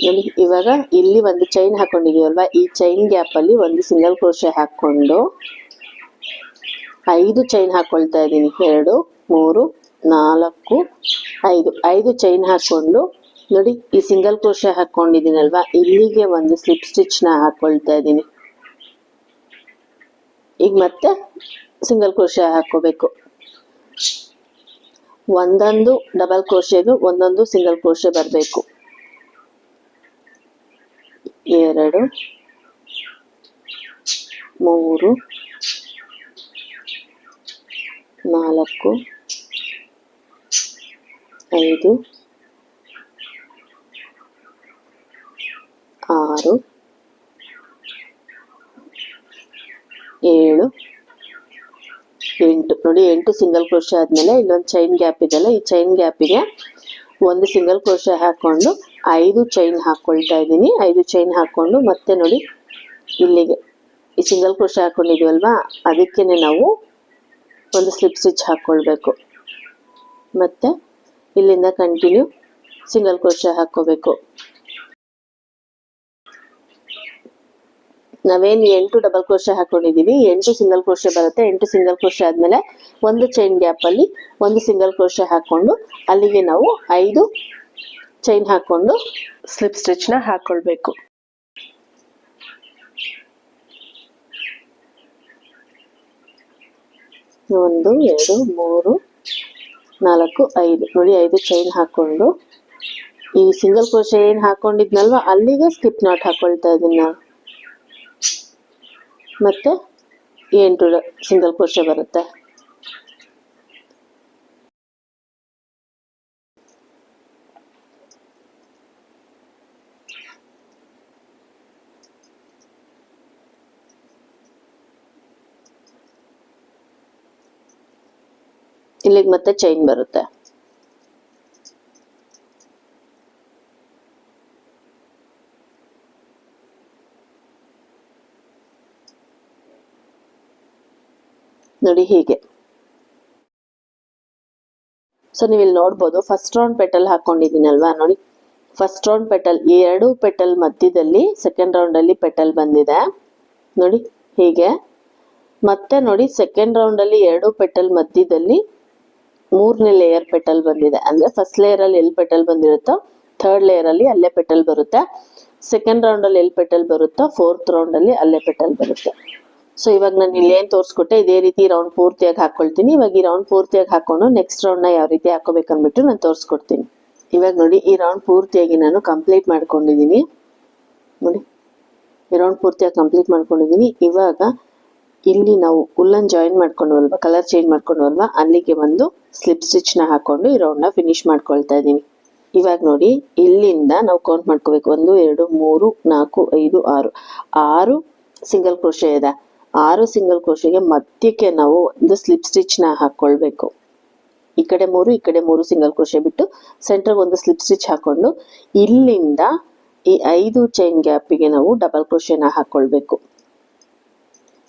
ನೋಡಿ ಇವಾಗ ಇಲ್ಲಿ ಒಂದು ಚೈನ್ ಹಾಕೊಂಡಿದೀವಲ್ವಾ, ಈ ಚೈನ್ ಗ್ಯಾಪ್ ಅಲ್ಲಿ ಒಂದು ಸಿಂಗಲ್ ಕ್ರೋಶೆ ಹಾಕೊಂಡು 5 ಚೈನ್ ಹಾಕೊಳ್ತಾ ಇದ್ದೀನಿ. 2 3 4 5 ಚೈನ್ ಹಾಕೊಂಡು ನೋಡಿ ಈ ಸಿಂಗಲ್ ಕ್ರೋಶೆ ಹಾಕೊಂಡಿದ್ದೀನಲ್ವಾ, ಇಲ್ಲಿಗೆ ಒಂದು ಸ್ಲಿಪ್ ಸ್ಟಿಚ್ ನ ಹಾಕೊಳ್ತಾ ಇದ್ದೀನಿ. ಈಗ ಮತ್ತೆ ಸಿಂಗಲ್ ಕ್ರೋಶೆ ಹಾಕೋಬೇಕು. ಒಂದೊಂದು ಡಬಲ್ ಕ್ರೋಶೆಗೂ ಒಂದೊಂದು ಸಿಂಗಲ್ ಕ್ರೋಶೆ ಬರಬೇಕು. 2 3 4 5 6 7 8 ನೋಡಿ 8 ಸಿಂಗಲ್ ಕ್ರೋಶೆ ಆದ್ಮೇಲೆ ಇಲ್ಲೊಂದು ಚೈನ್ ಗ್ಯಾಪ್ ಇದೆಯಲ್ಲ, ಈ ಚೈನ್ ಗ್ಯಾಪಿಗೆ ಒಂದು ಸಿಂಗಲ್ ಕ್ರೋಶೆ ಹಾಕೊಂಡು 5 ಚೈನ್ ಹಾಕೊಳ್ತಾ ಇದ್ದೀನಿ. 5 ಚೈನ್ ಹಾಕೊಂಡು ಮತ್ತೆ ನೋಡಿ ಇಲ್ಲಿಗೆ ಈ ಸಿಂಗಲ್ ಕ್ರೋಶೆ ಹಾಕೊಂಡಿದ್ವಲ್ವಾ, ಅದಕ್ಕೇನೆ ನಾವು ಒಂದು ಸ್ಲಿಪ್ ಸ್ಟಿಚ್ ಹಾಕೊಳ್ಬೇಕು. ಮತ್ತೆ ಇಲ್ಲಿಂದ ಕಂಟಿನ್ಯೂ ಸಿಂಗಲ್ ಕ್ರೋಶೆ ಹಾಕೋಬೇಕು. ನಾವೇನು 8 ಡಬಲ್ ಕ್ರೋಶೆ ಹಾಕೊಂಡಿದೀವಿ 8 ಸಿಂಗಲ್ ಕ್ರೋಶೆ ಬರುತ್ತೆ. 8 ಸಿಂಗಲ್ ಕ್ರೋಶೆ ಆದ್ಮೇಲೆ ಒಂದು ಚೈನ್ ಗ್ಯಾಪ್ ಅಲ್ಲಿ ಒಂದು ಸಿಂಗಲ್ ಕ್ರೋಶೆ ಹಾಕೊಂಡು ಅಲ್ಲಿಗೆ ನಾವು 5 ಚೈನ್ ಹಾಕೊಂಡು ಸ್ಲಿಪ್ ಸ್ಟಿಚ್ ನ ಹಾಕೊಳ್ಬೇಕು. ಒಂದು 2 3 4 5 ನೋಡಿ 5 ಚೈನ್ ಹಾಕೊಂಡು ಈ ಸಿಂಗಲ್ ಕ್ರೋಶೆ ಏನ್ ಹಾಕೊಂಡಿದ್ನಲ್ವಾ ಅಲ್ಲಿಗೆ ಸ್ಲಿಪ್ ನಾಟ್ ಹಾಕೊಳ್ತಾ ಇದೀನಿ ನಾನು. ಮತ್ತೆ 8 ಸಿಂಗಲ್ ಕ್ರೋಶೆ ಬರುತ್ತೆ. ಇಲ್ಲಿಗೆ ಮತ್ತೆ ಚೈನ್ ಬರುತ್ತೆ. ನೋಡಿ ಹೀಗೆ. ಸೊ ನೀವು ಇಲ್ಲಿ ನೋಡ್ಬೋದು ಫಸ್ಟ್ ರೌಂಡ್ ಪೆಟಲ್ ಹಾಕೊಂಡಿದ್ದೀನಲ್ವಾ ನೋಡಿ. ಫಸ್ಟ್ ರೌಂಡ್ ಪೆಟಲ್ 2 ಪೆಟಲ್ ಮಧ್ಯದಲ್ಲಿ ಸೆಕೆಂಡ್ ರೌಂಡ್ ಅಲ್ಲಿ ಪೆಟಲ್ ಬಂದಿದೆ ನೋಡಿ ಹೀಗೆ. ಮತ್ತೆ ನೋಡಿ ಸೆಕೆಂಡ್ ರೌಂಡ್ ಅಲ್ಲಿ 2 ಪೆಟಲ್ ಮಧ್ಯದಲ್ಲಿ 3ನೇ ಲೇಯರ್ ಪೆಟಲ್ ಬಂದಿದೆ. ಅಂದ್ರೆ ಫಸ್ಟ್ ಲೇಯರ್ ಅಲ್ಲಿ ಎಲ್ಲಿ ಪೆಟಲ್ ಬಂದಿರುತ್ತೋ ಥರ್ಡ್ ಲೇಯರ್ ಅಲ್ಲಿ ಅಲ್ಲೇ ಪೆಟಲ್ ಬರುತ್ತೆ. ಸೆಕೆಂಡ್ ರೌಂಡ್ ಅಲ್ಲಿ ಎಲ್ಲಿ ಪೆಟಲ್ ಬರುತ್ತೋ ಫೋರ್ತ್ ರೌಂಡ್ ಅಲ್ಲಿ ಅಲ್ಲೇ ಪೆಟಲ್ ಬರುತ್ತೆ. ಸೊ ಇವಾಗ ನಾನು ಇಲ್ಲಿ ಏನ್ ತೋರಿಸ್ಕೊಟ್ಟೆ ಇದೇ ರೀತಿ ರೌಂಡ್ ಪೂರ್ತಿಯಾಗಿ ಹಾಕೊಳ್ತೀನಿ. ಇವಾಗ ಈ ರೌಂಡ್ ಪೂರ್ತಿಯಾಗಿ ಹಾಕೊಂಡು ನೆಕ್ಸ್ಟ್ ರೌಂಡ್ ನ ಯಾವ ರೀತಿ ಹಾಕೋಬೇಕನ್ಬಿಟ್ಟು ನಾನು ತೋರಿಸ್ಕೊಡ್ತೀನಿ. ಇವಾಗ ನೋಡಿ ಈ ರೌಂಡ್ ಪೂರ್ತಿಯಾಗಿ ನಾನು ಕಂಪ್ಲೀಟ್ ಮಾಡ್ಕೊಂಡಿದೀನಿ ನೋಡಿ. ಈ ರೌಂಡ್ ಪೂರ್ತಿಯಾಗಿ ಕಂಪ್ಲೀಟ್ ಮಾಡ್ಕೊಂಡಿದೀನಿ. ಇವಾಗ ಇಲ್ಲಿ ನಾವು ಉಲ್ಲನ್ ಜಾಯಿನ್ ಮಾಡ್ಕೊಂಡ್ವಲ್ವಾ ಕಲರ್ ಚೇಂಜ್ ಮಾಡ್ಕೊಂಡ್ವಲ್ವಾ ಅಲ್ಲಿಗೆ ಒಂದು ಸ್ಲಿಪ್ ಸ್ಟಿಚ್ ನ ಹಾಕೊಂಡು ಈ ರೌಂಡ್ ನ ಫಿನಿಶ್ ಮಾಡ್ಕೊಳ್ತಾ ಇದೀನಿ. ಇವಾಗ ನೋಡಿ ಇಲ್ಲಿಂದ ನಾವು ಕೌಂಟ್ ಮಾಡ್ಕೋಬೇಕು. 1 2 3 4 5 6 6 ಸಿಂಗಲ್ ಕ್ರೋಶೆ ಇದೆ. 6 ಸಿಂಗಲ್ ಕ್ರೋಶೆಗೆ ಮಧ್ಯಕ್ಕೆ ನಾವು ಒಂದು ಸ್ಲಿಪ್ ಸ್ಟಿಚ್ ನ ಹಾಕೊಳ್ಬೇಕು. ಈ ಕಡೆ 3 ಈ ಕಡೆ 3 ಸಿಂಗಲ್ ಕ್ರೋಶೆ ಬಿಟ್ಟು ಸೆಂಟರ್ ಒಂದು ಸ್ಲಿಪ್ ಸ್ಟಿಚ್ ಹಾಕೊಂಡು ಇಲ್ಲಿಂದ ಈ 5 ಚೈನ್ ಗ್ಯಾಪಿಗೆ ನಾವು ಡಬಲ್ ಕ್ರೋಶೆನ ಹಾಕೊಳ್ಬೇಕು.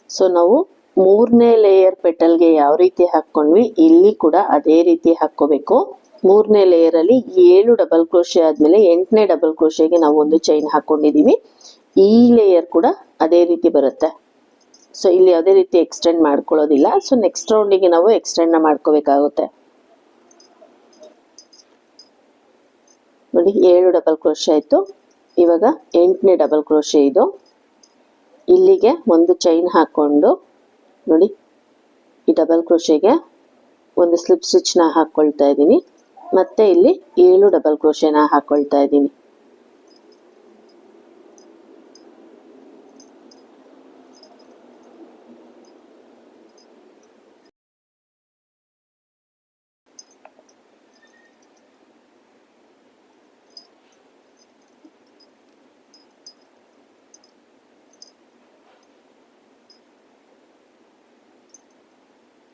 ಸೊ ನಾವು 3ನೇ ಲೇಯರ್ ಪೆಟಲ್ಗೆ ಯಾವ ರೀತಿ ಹಾಕೊಂಡ್ವಿ ಇಲ್ಲಿ ಕೂಡ ಅದೇ ರೀತಿ ಹಾಕೋಬೇಕು. 3ನೇ ಲೇಯರ್ ಅಲ್ಲಿ 7 ಡಬಲ್ ಕ್ರೋಶೆ ಆದ್ಮೇಲೆ 8ನೇ ಡಬಲ್ ಕ್ರೋಶೆಗೆ ನಾವು ಒಂದು ಚೈನ್ ಹಾಕೊಂಡಿದೀವಿ. ಈ ಲೇಯರ್ ಕೂಡ ಅದೇ ರೀತಿ ಬರುತ್ತೆ. ಸೊ ಇಲ್ಲಿ ಯಾವುದೇ ರೀತಿ ಎಕ್ಸ್ಟೆಂಡ್ ಮಾಡ್ಕೊಳ್ಳೋದಿಲ್ಲ. ಸೊ ನೆಕ್ಸ್ಟ್ ರೌಂಡಿಗೆ ನಾವು ಎಕ್ಸ್ಟೆಂಡ್ ನ ಮಾಡ್ಕೋಬೇಕಾಗುತ್ತೆ ನೋಡಿ. 7 ಡಬಲ್ ಕ್ರೋಶೆ ಆಯ್ತು. ಇವಾಗ 8ನೇ ಡಬಲ್ ಕ್ರೋಶೆ ಇದು. ಇಲ್ಲಿಗೆ ಒಂದು ಚೈನ್ ಹಾಕೊಂಡು ನೋಡಿ ಈ ಡಬಲ್ ಕ್ರೋಶೆಗೆ ಒಂದು ಸ್ಲಿಪ್ ಸ್ಟಿಚ್ ನ ಹಾಕೊಳ್ತಾ ಇದ್ದೀನಿ. ಮತ್ತೆ ಇಲ್ಲಿ 7 ಡಬಲ್ ಕ್ರೋಶೆನ ಹಾಕೊಳ್ತಾ ಇದ್ದೀನಿ.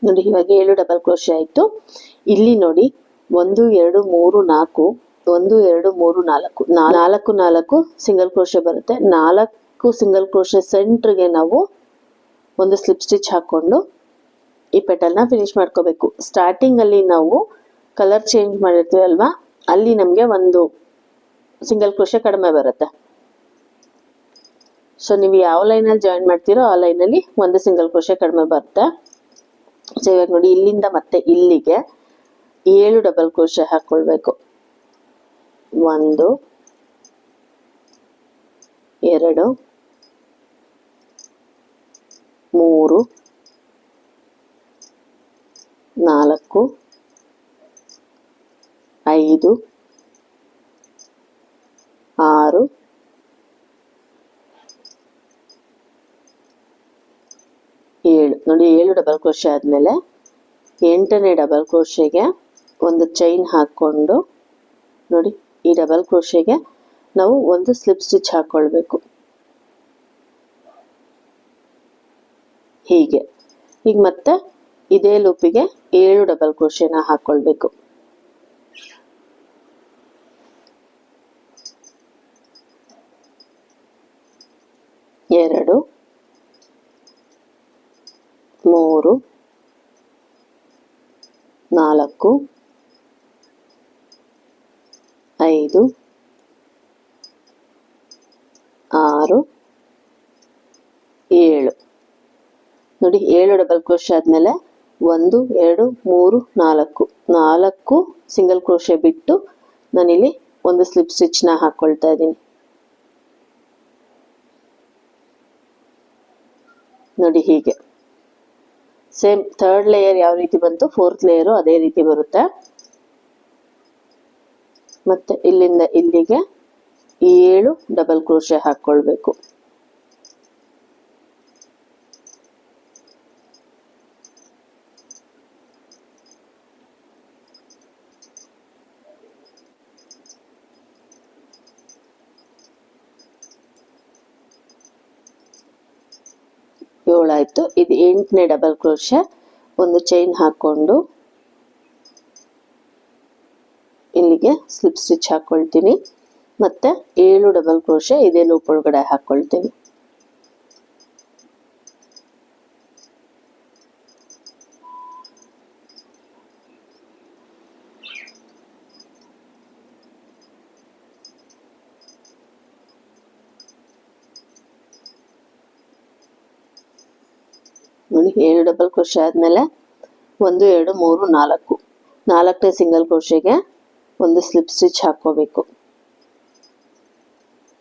ನೋಡಿ ಇವಾಗ 7 ಡಬಲ್ ಕ್ರೋಶೆ ಆಯ್ತು. ಇಲ್ಲಿ ನೋಡಿ 1 2 3 4 1 2 3 4 4 ಸಿಂಗಲ್ ಕ್ರೋಶೆ ಬರುತ್ತೆ. 4 ಸಿಂಗಲ್ ಕ್ರೋಶೆ ಸೆಂಟ್ರಿಗೆ ನಾವು ಒಂದು ಸ್ಲಿಪ್ ಸ್ಟಿಚ್ ಹಾಕೊಂಡು ಈ ಪೆಟಲ್ ನ ಫಿನಿಶ್ ಮಾಡ್ಕೋಬೇಕು. ಸ್ಟಾರ್ಟಿಂಗ್ ಅಲ್ಲಿ ನಾವು ಕಲರ್ ಚೇಂಜ್ ಮಾಡಿರ್ತೀವಿ ಅಲ್ವಾ ಅಲ್ಲಿ ನಮ್ಗೆ ಒಂದು ಸಿಂಗಲ್ ಕ್ರೋಶೆ ಕಡಿಮೆ ಬರುತ್ತೆ. ಸೊ ನೀವು ಯಾವ ಲೈನ್ ಅಲ್ಲಿ ಜಾಯಿನ್ ಮಾಡ್ತೀರೋ ಆ ಲೈನ್ ಅಲ್ಲಿ ಒಂದು ಸಿಂಗಲ್ ಕ್ರೋಶೆ ಕಡಿಮೆ ಬರುತ್ತೆ. ಸೊ ಇವಾಗ ನೋಡಿ ಇಲ್ಲಿಂದ ಮತ್ತೆ ಇಲ್ಲಿಗೆ 7 ಡಬಲ್ ಕ್ರೋಶೆ ಹಾಕೊಳ್ಬೇಕು. 1 2 3 4 5 6 7 ನೋಡಿ 7 ಡಬಲ್ ಕ್ರೋಶೆ ಆದ್ಮೇಲೆ 8ನೇ ಡಬಲ್ ಕ್ರೋಶೆಗೆ ಒಂದು ಚೈನ್ ಹಾಕೊಂಡು ನೋಡಿ ಈ ಡಬಲ್ ಕ್ರೋಶೆಗೆ ನಾವು ಒಂದು ಸ್ಲಿಪ್ ಸ್ಟಿಚ್ ಹಾಕೊಳ್ಬೇಕು ಹೀಗೆ. ಈಗ ಮತ್ತೆ ಇದೇ ಲೂಪಿಗೆ 7 ಡಬಲ್ ಕ್ರೋಶೆನ ಹಾಕೊಳ್ಬೇಕು. ಎರಡು 3 4 5 6 ನೋಡಿ 7 ಡಬಲ್ ಕ್ರೋಶೆ ಆದಮೇಲೆ 1 2 3 4 ಸಿಂಗಲ್ ಕ್ರೋಶೆ ಬಿಟ್ಟು ನಾನಿಲ್ಲಿ ಒಂದು ಸ್ಲಿಪ್ ಸ್ಟಿಚ್ನ ಹಾಕೊಳ್ತಾ ಇದ್ದೀನಿ. ನೋಡಿ ಹೀಗೆ ಸೇಮ್ ಥರ್ಡ್ ಲೇಯರ್ ಯಾವ ರೀತಿ ಬಂತು ಫೋರ್ತ್ ಲೇಯರು ಅದೇ ರೀತಿ ಬರುತ್ತೆ. ಮತ್ತೆ ಇಲ್ಲಿಂದ ಇಲ್ಲಿಗೆ 7 ಡಬಲ್ ಕ್ರೋಶೆ ಹಾಕೊಳ್ಬೇಕು. ಏಳಾಯ್ತು. ಇದು 8ನೇ ಡಬಲ್ ಕ್ರೋಶೆ. ಒಂದು ಚೈನ್ ಹಾಕೊಂಡು ಇಲ್ಲಿಗೆ ಸ್ಲಿಪ್ ಸ್ಟಿಚ್ ಹಾಕೊಳ್ತೀನಿ. ಮತ್ತೆ 7 ಡಬಲ್ ಕ್ರೋಶೆ ಇದೇ ಲೂಪ್ ಒಳಗಡೆ ಹಾಕೊಳ್ತೀನಿ. ನೋಡಿ 7 ಡಬಲ್ ಕ್ರೋಶೆ ಆದ್ಮೇಲೆ 1 2 3 4 4ನೇ ಸಿಂಗಲ್ ಕ್ರೋಶೆಗೆ ಒಂದು ಸ್ಲಿಪ್ ಸ್ಟಿಚ್ ಹಾಕೋಬೇಕು.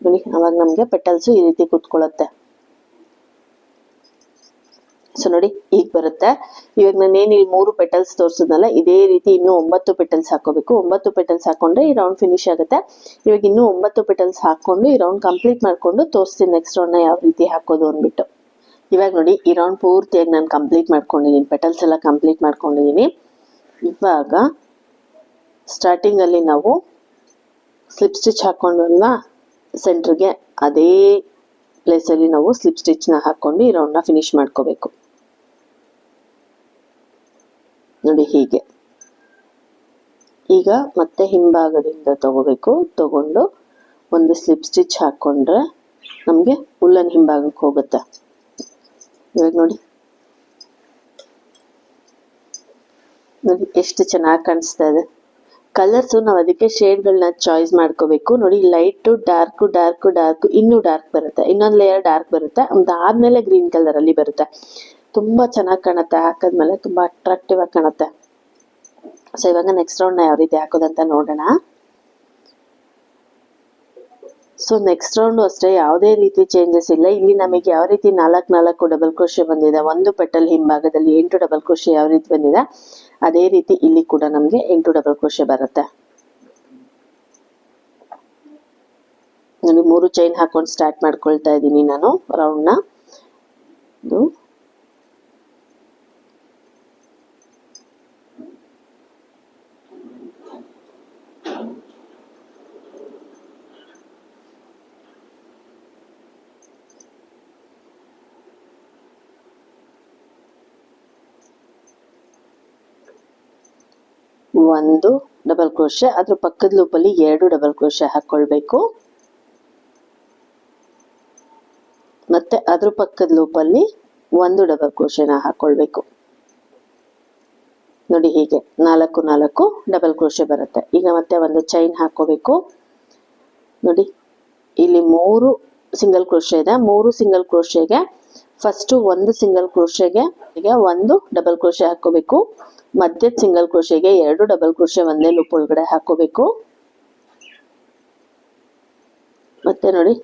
ನೋಡಿ ಅವಾಗ ನಮ್ಗೆ ಪೆಟಲ್ಸ್ ಈ ರೀತಿ ಕೂತ್ಕೊಳ್ಳುತ್ತೆ. ಸೊ ನೋಡಿ ಈಗ ಬರುತ್ತೆ. ಇವಾಗ ನಾನೇನು ಇಲ್ಲಿ 3 ಪೆಟಲ್ಸ್ ತೋರಿಸಿದ್ನಲ್ಲ ಇದೇ ರೀತಿ ಇನ್ನೂ 9 ಪೆಟಲ್ಸ್ ಹಾಕೋಬೇಕು. 9 ಪೆಟಲ್ಸ್ ಹಾಕೊಂಡ್ರೆ ಈ ರೌಂಡ್ ಫಿನಿಶ್ ಆಗುತ್ತೆ. ಇವಾಗ ಇನ್ನೂ 9 ಪೆಟಲ್ಸ್ ಹಾಕೊಂಡು ಈ ರೌಂಡ್ ಕಂಪ್ಲೀಟ್ ಮಾಡ್ಕೊಂಡು ತೋರಿಸ್ತೀನಿ ನೆಕ್ಸ್ಟ್ ರೌಂಡ್ನ ಯಾವ ರೀತಿ ಹಾಕೋದು ಅಂದ್ಬಿಟ್ಟು. ಇವಾಗ ನೋಡಿ ಈ ರೌಂಡ್ ಪೂರ್ತಿಯಾಗಿ ನಾನು ಕಂಪ್ಲೀಟ್ ಮಾಡ್ಕೊಂಡಿದ್ದೀನಿ. ಪೆಟಲ್ಸ್ ಎಲ್ಲ ಕಂಪ್ಲೀಟ್ ಮಾಡ್ಕೊಂಡಿದ್ದೀನಿ. ಇವಾಗ ಸ್ಟಾರ್ಟಿಂಗಲ್ಲಿ ನಾವು ಸ್ಲಿಪ್ ಸ್ಟಿಚ್ ಹಾಕೊಂಡ್ವಲ್ವಾ ಸೆಂಟ್ರಿಗೆ, ಅದೇ ಪ್ಲೇಸಲ್ಲಿ ನಾವು ಸ್ಲಿಪ್ ಸ್ಟಿಚ್ನ ಹಾಕ್ಕೊಂಡು ಈ ರೌಂಡ್ನ ಫಿನಿಶ್ ಮಾಡ್ಕೋಬೇಕು. ನೋಡಿ ಹೀಗೆ. ಈಗ ಮತ್ತೆ ಹಿಂಭಾಗದಿಂದ ತಗೋಬೇಕು. ತಗೊಂಡು ಒಂದು ಸ್ಲಿಪ್ ಸ್ಟಿಚ್ ಹಾಕ್ಕೊಂಡ್ರೆ ನಮಗೆ ಉಲ್ಲನ್ ಹಿಂಭಾಗಕ್ಕೆ ಹೋಗುತ್ತೆ. ಇವಾಗ ನೋಡಿ ನೋಡಿ ಎಷ್ಟು ಚೆನ್ನಾಗಿ ಕಾಣಿಸ್ತಾ ಇದೆ. ಕಲರ್ಸು ನಾವು ಅದಕ್ಕೆ ಶೇಡ್ಗಳನ್ನ ಚಾಯ್ಸ್ ಮಾಡ್ಕೋಬೇಕು. ನೋಡಿ ಲೈಟು ಡಾರ್ಕು ಡಾರ್ಕು ಡಾರ್ಕು ಇನ್ನೂ ಡಾರ್ಕ್ ಬರುತ್ತೆ, ಇನ್ನೊಂದು ಲೇಯರ್ ಡಾರ್ಕ್ ಬರುತ್ತೆ, ಅದಾದ್ಮೇಲೆ ಗ್ರೀನ್ ಕಲರಲ್ಲಿ ಬರುತ್ತೆ. ತುಂಬ ಚೆನ್ನಾಗಿ ಕಾಣುತ್ತೆ. ಹಾಕಿದ್ಮೇಲೆ ತುಂಬ ಅಟ್ರಾಕ್ಟಿವ್ ಆಗಿ ಕಾಣುತ್ತೆ. ಸೊ ಇವಾಗ ನೆಕ್ಸ್ಟ್ ರೌಂಡ್ನ ಯಾವ ರೀತಿ ಹಾಕೋದಂತ ನೋಡೋಣ. ಸೊ ನೆಕ್ಸ್ಟ್ ರೌಂಡು ಅಷ್ಟೇ ಯಾವುದೇ ರೀತಿ ಚೇಂಜಸ್ ಇಲ್ಲ. ಇಲ್ಲಿ ನಮಗೆ ಯಾವ ರೀತಿ 4 ಡಬಲ್ ಕ್ರೋಶೆ ಬಂದಿದೆ, ಒಂದು ಪೆಟಲ್ ಹಿಂಭಾಗದಲ್ಲಿ 8 ಡಬಲ್ ಕ್ರೋಶೆ ಯಾವ ರೀತಿ ಬಂದಿದೆ ಅದೇ ರೀತಿ ಇಲ್ಲಿ ಕೂಡ ನಮಗೆ 8 ಡಬಲ್ ಕ್ರೋಶೆ ಬರುತ್ತೆ. ನೋಡಿ 3 ಚೈನ್ ಹಾಕೊಂಡು ಸ್ಟಾರ್ಟ್ ಮಾಡ್ಕೊಳ್ತಾ ಇದ್ದೀನಿ ನಾನು ರೌಂಡ್ನ. ಒಂದು ಡಬಲ್ ಕ್ರೋಶೆ, ಅದ್ರ ಪಕ್ಕದ ಲೂಪಲ್ಲಿ 2 ಡಬಲ್ ಕ್ರೋಶೆ ಹಾಕೊಳ್ಬೇಕು. ಮತ್ತೆ ಅದ್ರ ಪಕ್ಕದ ಲೂಪಲ್ಲಿ 1 ಡಬಲ್ ಕ್ರೋಶೆನ ಹಾಕೊಳ್ಬೇಕು. ನೋಡಿ ಹೀಗೆ 4 ಡಬಲ್ ಕ್ರೋಶೆ ಬರುತ್ತೆ. ಈಗ ಮತ್ತೆ ಒಂದು ಚೈನ್ ಹಾಕೋಬೇಕು. ನೋಡಿ ಇಲ್ಲಿ 3 ಸಿಂಗಲ್ ಕ್ರೋಶೆ ಇದೆ. 3 ಸಿಂಗಲ್ ಕ್ರೋಶೆಗೆ ಫಸ್ಟ್ ಒಂದು ಸಿಂಗಲ್ ಕ್ರೋಶೆಗೆ 1 ಡಬಲ್ ಕ್ರೋಶೆ ಹಾಕೋಬೇಕು. ಮಧ್ಯದ ಸಿಂಗಲ್ ಕ್ರೋಶೆಗೆ 2 ಡಬಲ್ ಕ್ರೋಶೆ ಒಂದೇ ಲೂಪ್ ಒಳಗಡೆ ಹಾಕೋಬೇಕು. ಮತ್ತೆ ನೋಡಿ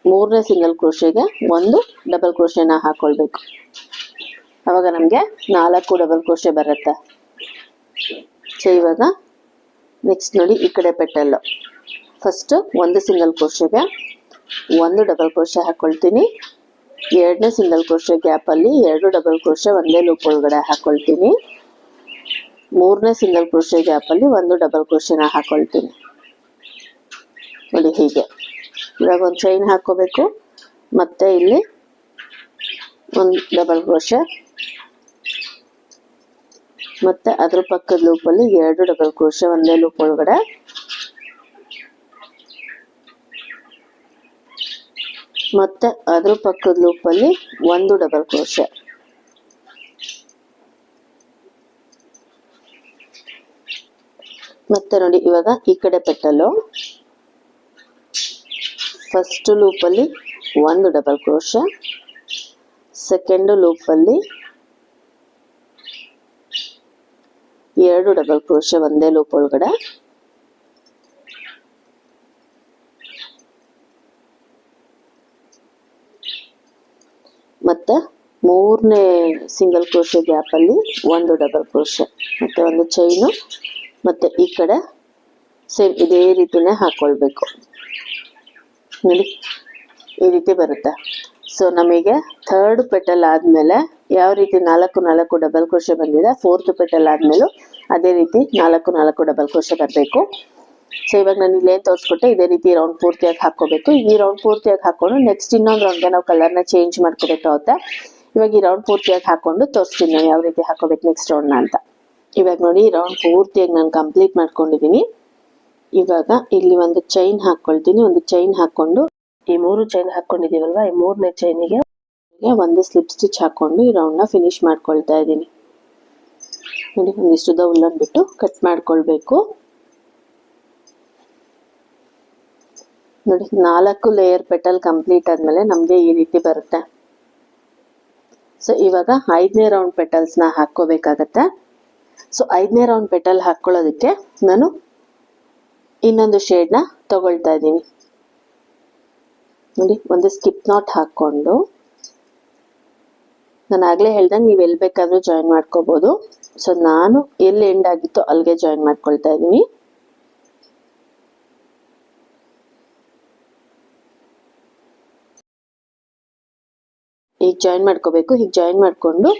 3ನೇ ಸಿಂಗಲ್ ಕ್ರೋಶೆಗೆ 1 ಡಬಲ್ ಕ್ರೋಶೆನ ಹಾಕೊಳ್ಬೇಕು. ಅವಾಗ ನಮಗೆ 4 ಡಬಲ್ ಕ್ರೋಶೆ ಬರುತ್ತೆ. ಸೊ ಇವಾಗ ನೆಕ್ಸ್ಟ್ ನೋಡಿ ಈ ಕಡೆ ಪೆಟಲ್ಲು ಫಸ್ಟ್ ಒಂದು ಸಿಂಗಲ್ ಕ್ರೋಶೆಗೆ 1 ಡಬಲ್ ಕ್ರೋಶೆ ಹಾಕೊಳ್ತೀನಿ. 2ನೇ ಸಿಂಗಲ್ ಕ್ರೋಶೆ ಗ್ಯಾಪಲ್ಲಿ 2 ಡಬಲ್ ಕ್ರೋಶೆ ಒಂದೇ ಲೂಪ್ ಒಳಗಡೆ ಹಾಕೊಳ್ತೀನಿ. 3ನೇ ಸಿಂಗಲ್ ಕ್ರೋಶೆ ಗ್ಯಾಪಲ್ಲಿ 1 ಡಬಲ್ ಕ್ರೋಶೆನ ಹಾಕೊಳ್ತೀನಿ. ನೋಡಿ ಹೀಗೆ. ಇವಾಗ ಒಂದು ಚೈನ್ ಹಾಕೋಬೇಕು. ಮತ್ತೆ ಇಲ್ಲಿ 1 ಡಬಲ್ ಕ್ರೋಶೆ, ಮತ್ತೆ ಅದ್ರ ಪಕ್ಕದ ಲೂಪಲ್ಲಿ 2 ಡಬಲ್ ಕ್ರೋಶೆ ಒಂದೇ ಲೂಪ್ ಒಳಗಡೆ, ಮತ್ತೆ ಅದ್ರ ಪಕ್ಕದ ಲೂಪಲ್ಲಿ 1 ಡಬಲ್ ಕ್ರೋಶೆ. ಮತ್ತೆ ನೋಡಿ ಇವಾಗ ಈ ಕಡೆ ಪೆಟಲ್ಲು ಫಸ್ಟ್ ಲೂಪಲ್ಲಿ 1 ಡಬಲ್ ಕ್ರೋಶೆ, ಸೆಕೆಂಡ್ ಲೂಪಲ್ಲಿ 2 ಡಬಲ್ ಕ್ರೋಶೆ ಒಂದೇ ಲೂಪ್ ಒಳಗಡೆ. ಮತ್ತೆ 3ನೇ ಸಿಂಗಲ್ ಕ್ರೋಶೆ ಗ್ಯಾಪ್ ಅಲ್ಲಿ 1 ಡಬಲ್ ಕ್ರೋಶೆ, ಮತ್ತೆ ಒಂದು ಚೈನು, ಮತ್ತೆ ಈ ಕಡೆ ಸೇಮ್ ಇದೇ ರೀತಿನೇ ಹಾಕೊಳ್ಬೇಕು ನೋಡಿ, ಈ ರೀತಿ ಬರುತ್ತೆ. ಸೊ ನಮಗೆ 3rd ಪೆಟಲ್ ಆದ್ಮೇಲೆ ಯಾವ ರೀತಿ 4 ಡಬಲ್ ಕ್ರೋಶೆ ಬಂದಿದೆ, 4th ಪೆಟಲ್ ಆದ್ಮೇಲೂ ಅದೇ ರೀತಿ 4 ಡಬಲ್ ಕ್ರೋಶೆ ಬರಬೇಕು. ಸೊ ಇವಾಗ ನಾನು ಇಲ್ಲೇನು ತೋರಿಸ್ಕೊಟ್ಟೆ ಇದೇ ರೀತಿ ರೌಂಡ್ ಪೂರ್ತಿಯಾಗಿ ಹಾಕೋಬೇಕು. ಈ ರೌಂಡ್ ಪೂರ್ತಿಯಾಗಿ ಹಾಕೊಂಡು ನೆಕ್ಸ್ಟ್ ಇನ್ನೊಂದು ರೌಂಡ್ಗೆ ನಾವು ಕಲರ್ನ ಚೇಂಜ್ ಮಾಡ್ಕೋಬೇಕಾಗುತ್ತೆ. ಇವಾಗ ಈ ರೌಂಡ್ ಪೂರ್ತಿಯಾಗಿ ಹಾಕೊಂಡು ತೋರಿಸ್ತೀನಿ ನಾನು ಯಾವ ರೀತಿ ಹಾಕೋಬೇಕು ನೆಕ್ಸ್ಟ್ ರೌಂಡ್ನ ಅಂತ. ಇವಾಗ ನೋಡಿ ಈ ರೌಂಡ್ ಪೂರ್ತಿಯಾಗಿ ನಾನು ಕಂಪ್ಲೀಟ್ ಮಾಡ್ಕೊಂಡಿದ್ದೀನಿ. ಇವಾಗ ಇಲ್ಲಿ ಒಂದು ಚೈನ್ ಹಾಕೊಳ್ತೀನಿ. ಒಂದು ಚೈನ್ ಹಾಕೊಂಡು ಈ 3 ಚೈನ್ ಹಾಕೊಂಡಿದೀವಲ್ವಾ, ಈ 3ನೇ ಚೈನಿಗೆ ಒಂದು ಸ್ಲಿಪ್ ಸ್ಟಿಚ್ ಹಾಕೊಂಡು ಈ ರೌಂಡ್ ನ ಫಿನಿಶ್ ಮಾಡ್ಕೊಳ್ತಾ ಇದ್ದೀನಿ ನೋಡಿ. ಒಂದಿಷ್ಟು ಉಲ್ಲನ್ ಬಿಟ್ಟು ಕಟ್ ಮಾಡ್ಕೊಳ್ಬೇಕು ನೋಡಿ. 4 ಲೇಯರ್ ಪೆಟಲ್ ಕಂಪ್ಲೀಟ್ ಆದ್ಮೇಲೆ ನಮ್ಗೆ ಈ ರೀತಿ ಬರುತ್ತೆ. ಸೊ ಇವಾಗ 5ನೇ ರೌಂಡ್ ಪೆಟಲ್ಸ್ ನ ಹಾಕೋಬೇಕಾಗತ್ತೆ. ಸೊ 5ನೇ ರೌಂಡ್ ಪೆಟಲ್ ಹಾಕೊಳ್ಳೋದಕ್ಕೆ ನಾನು ಇನ್ನೊಂದು ಶೇಡ್ ನ ತಗೊಳ್ತಾ ಇದ್ದೀನಿ ನೋಡಿ. ಒಂದು ಸ್ಕಿಪ್ ನಾಟ್ ಹಾಕೊಂಡು, ನಾನು ಆಗ್ಲೇ ಹೇಳ್ದಂಗೆ ನೀವು ಎಲ್ಲಿ ಬೇಕಾದ್ರೂ ಜಾಯಿನ್ ಮಾಡ್ಕೋಬಹುದು. ಸೊ ನಾನು ಎಲ್ಲಿ ಎಂಡ್ ಆಗಿತ್ತು ಅಲ್ಲಿಗೆ ಜಾಯಿನ್ ಮಾಡ್ಕೊಳ್ತಾ ಇದ್ದೀನಿ. ಈಗ ಜಾಯಿನ್ ಮಾಡ್ಕೋಬೇಕು. ಹೀಗೆ ಜಾಯಿನ್ ಮಾಡ್ಕೊಂಡು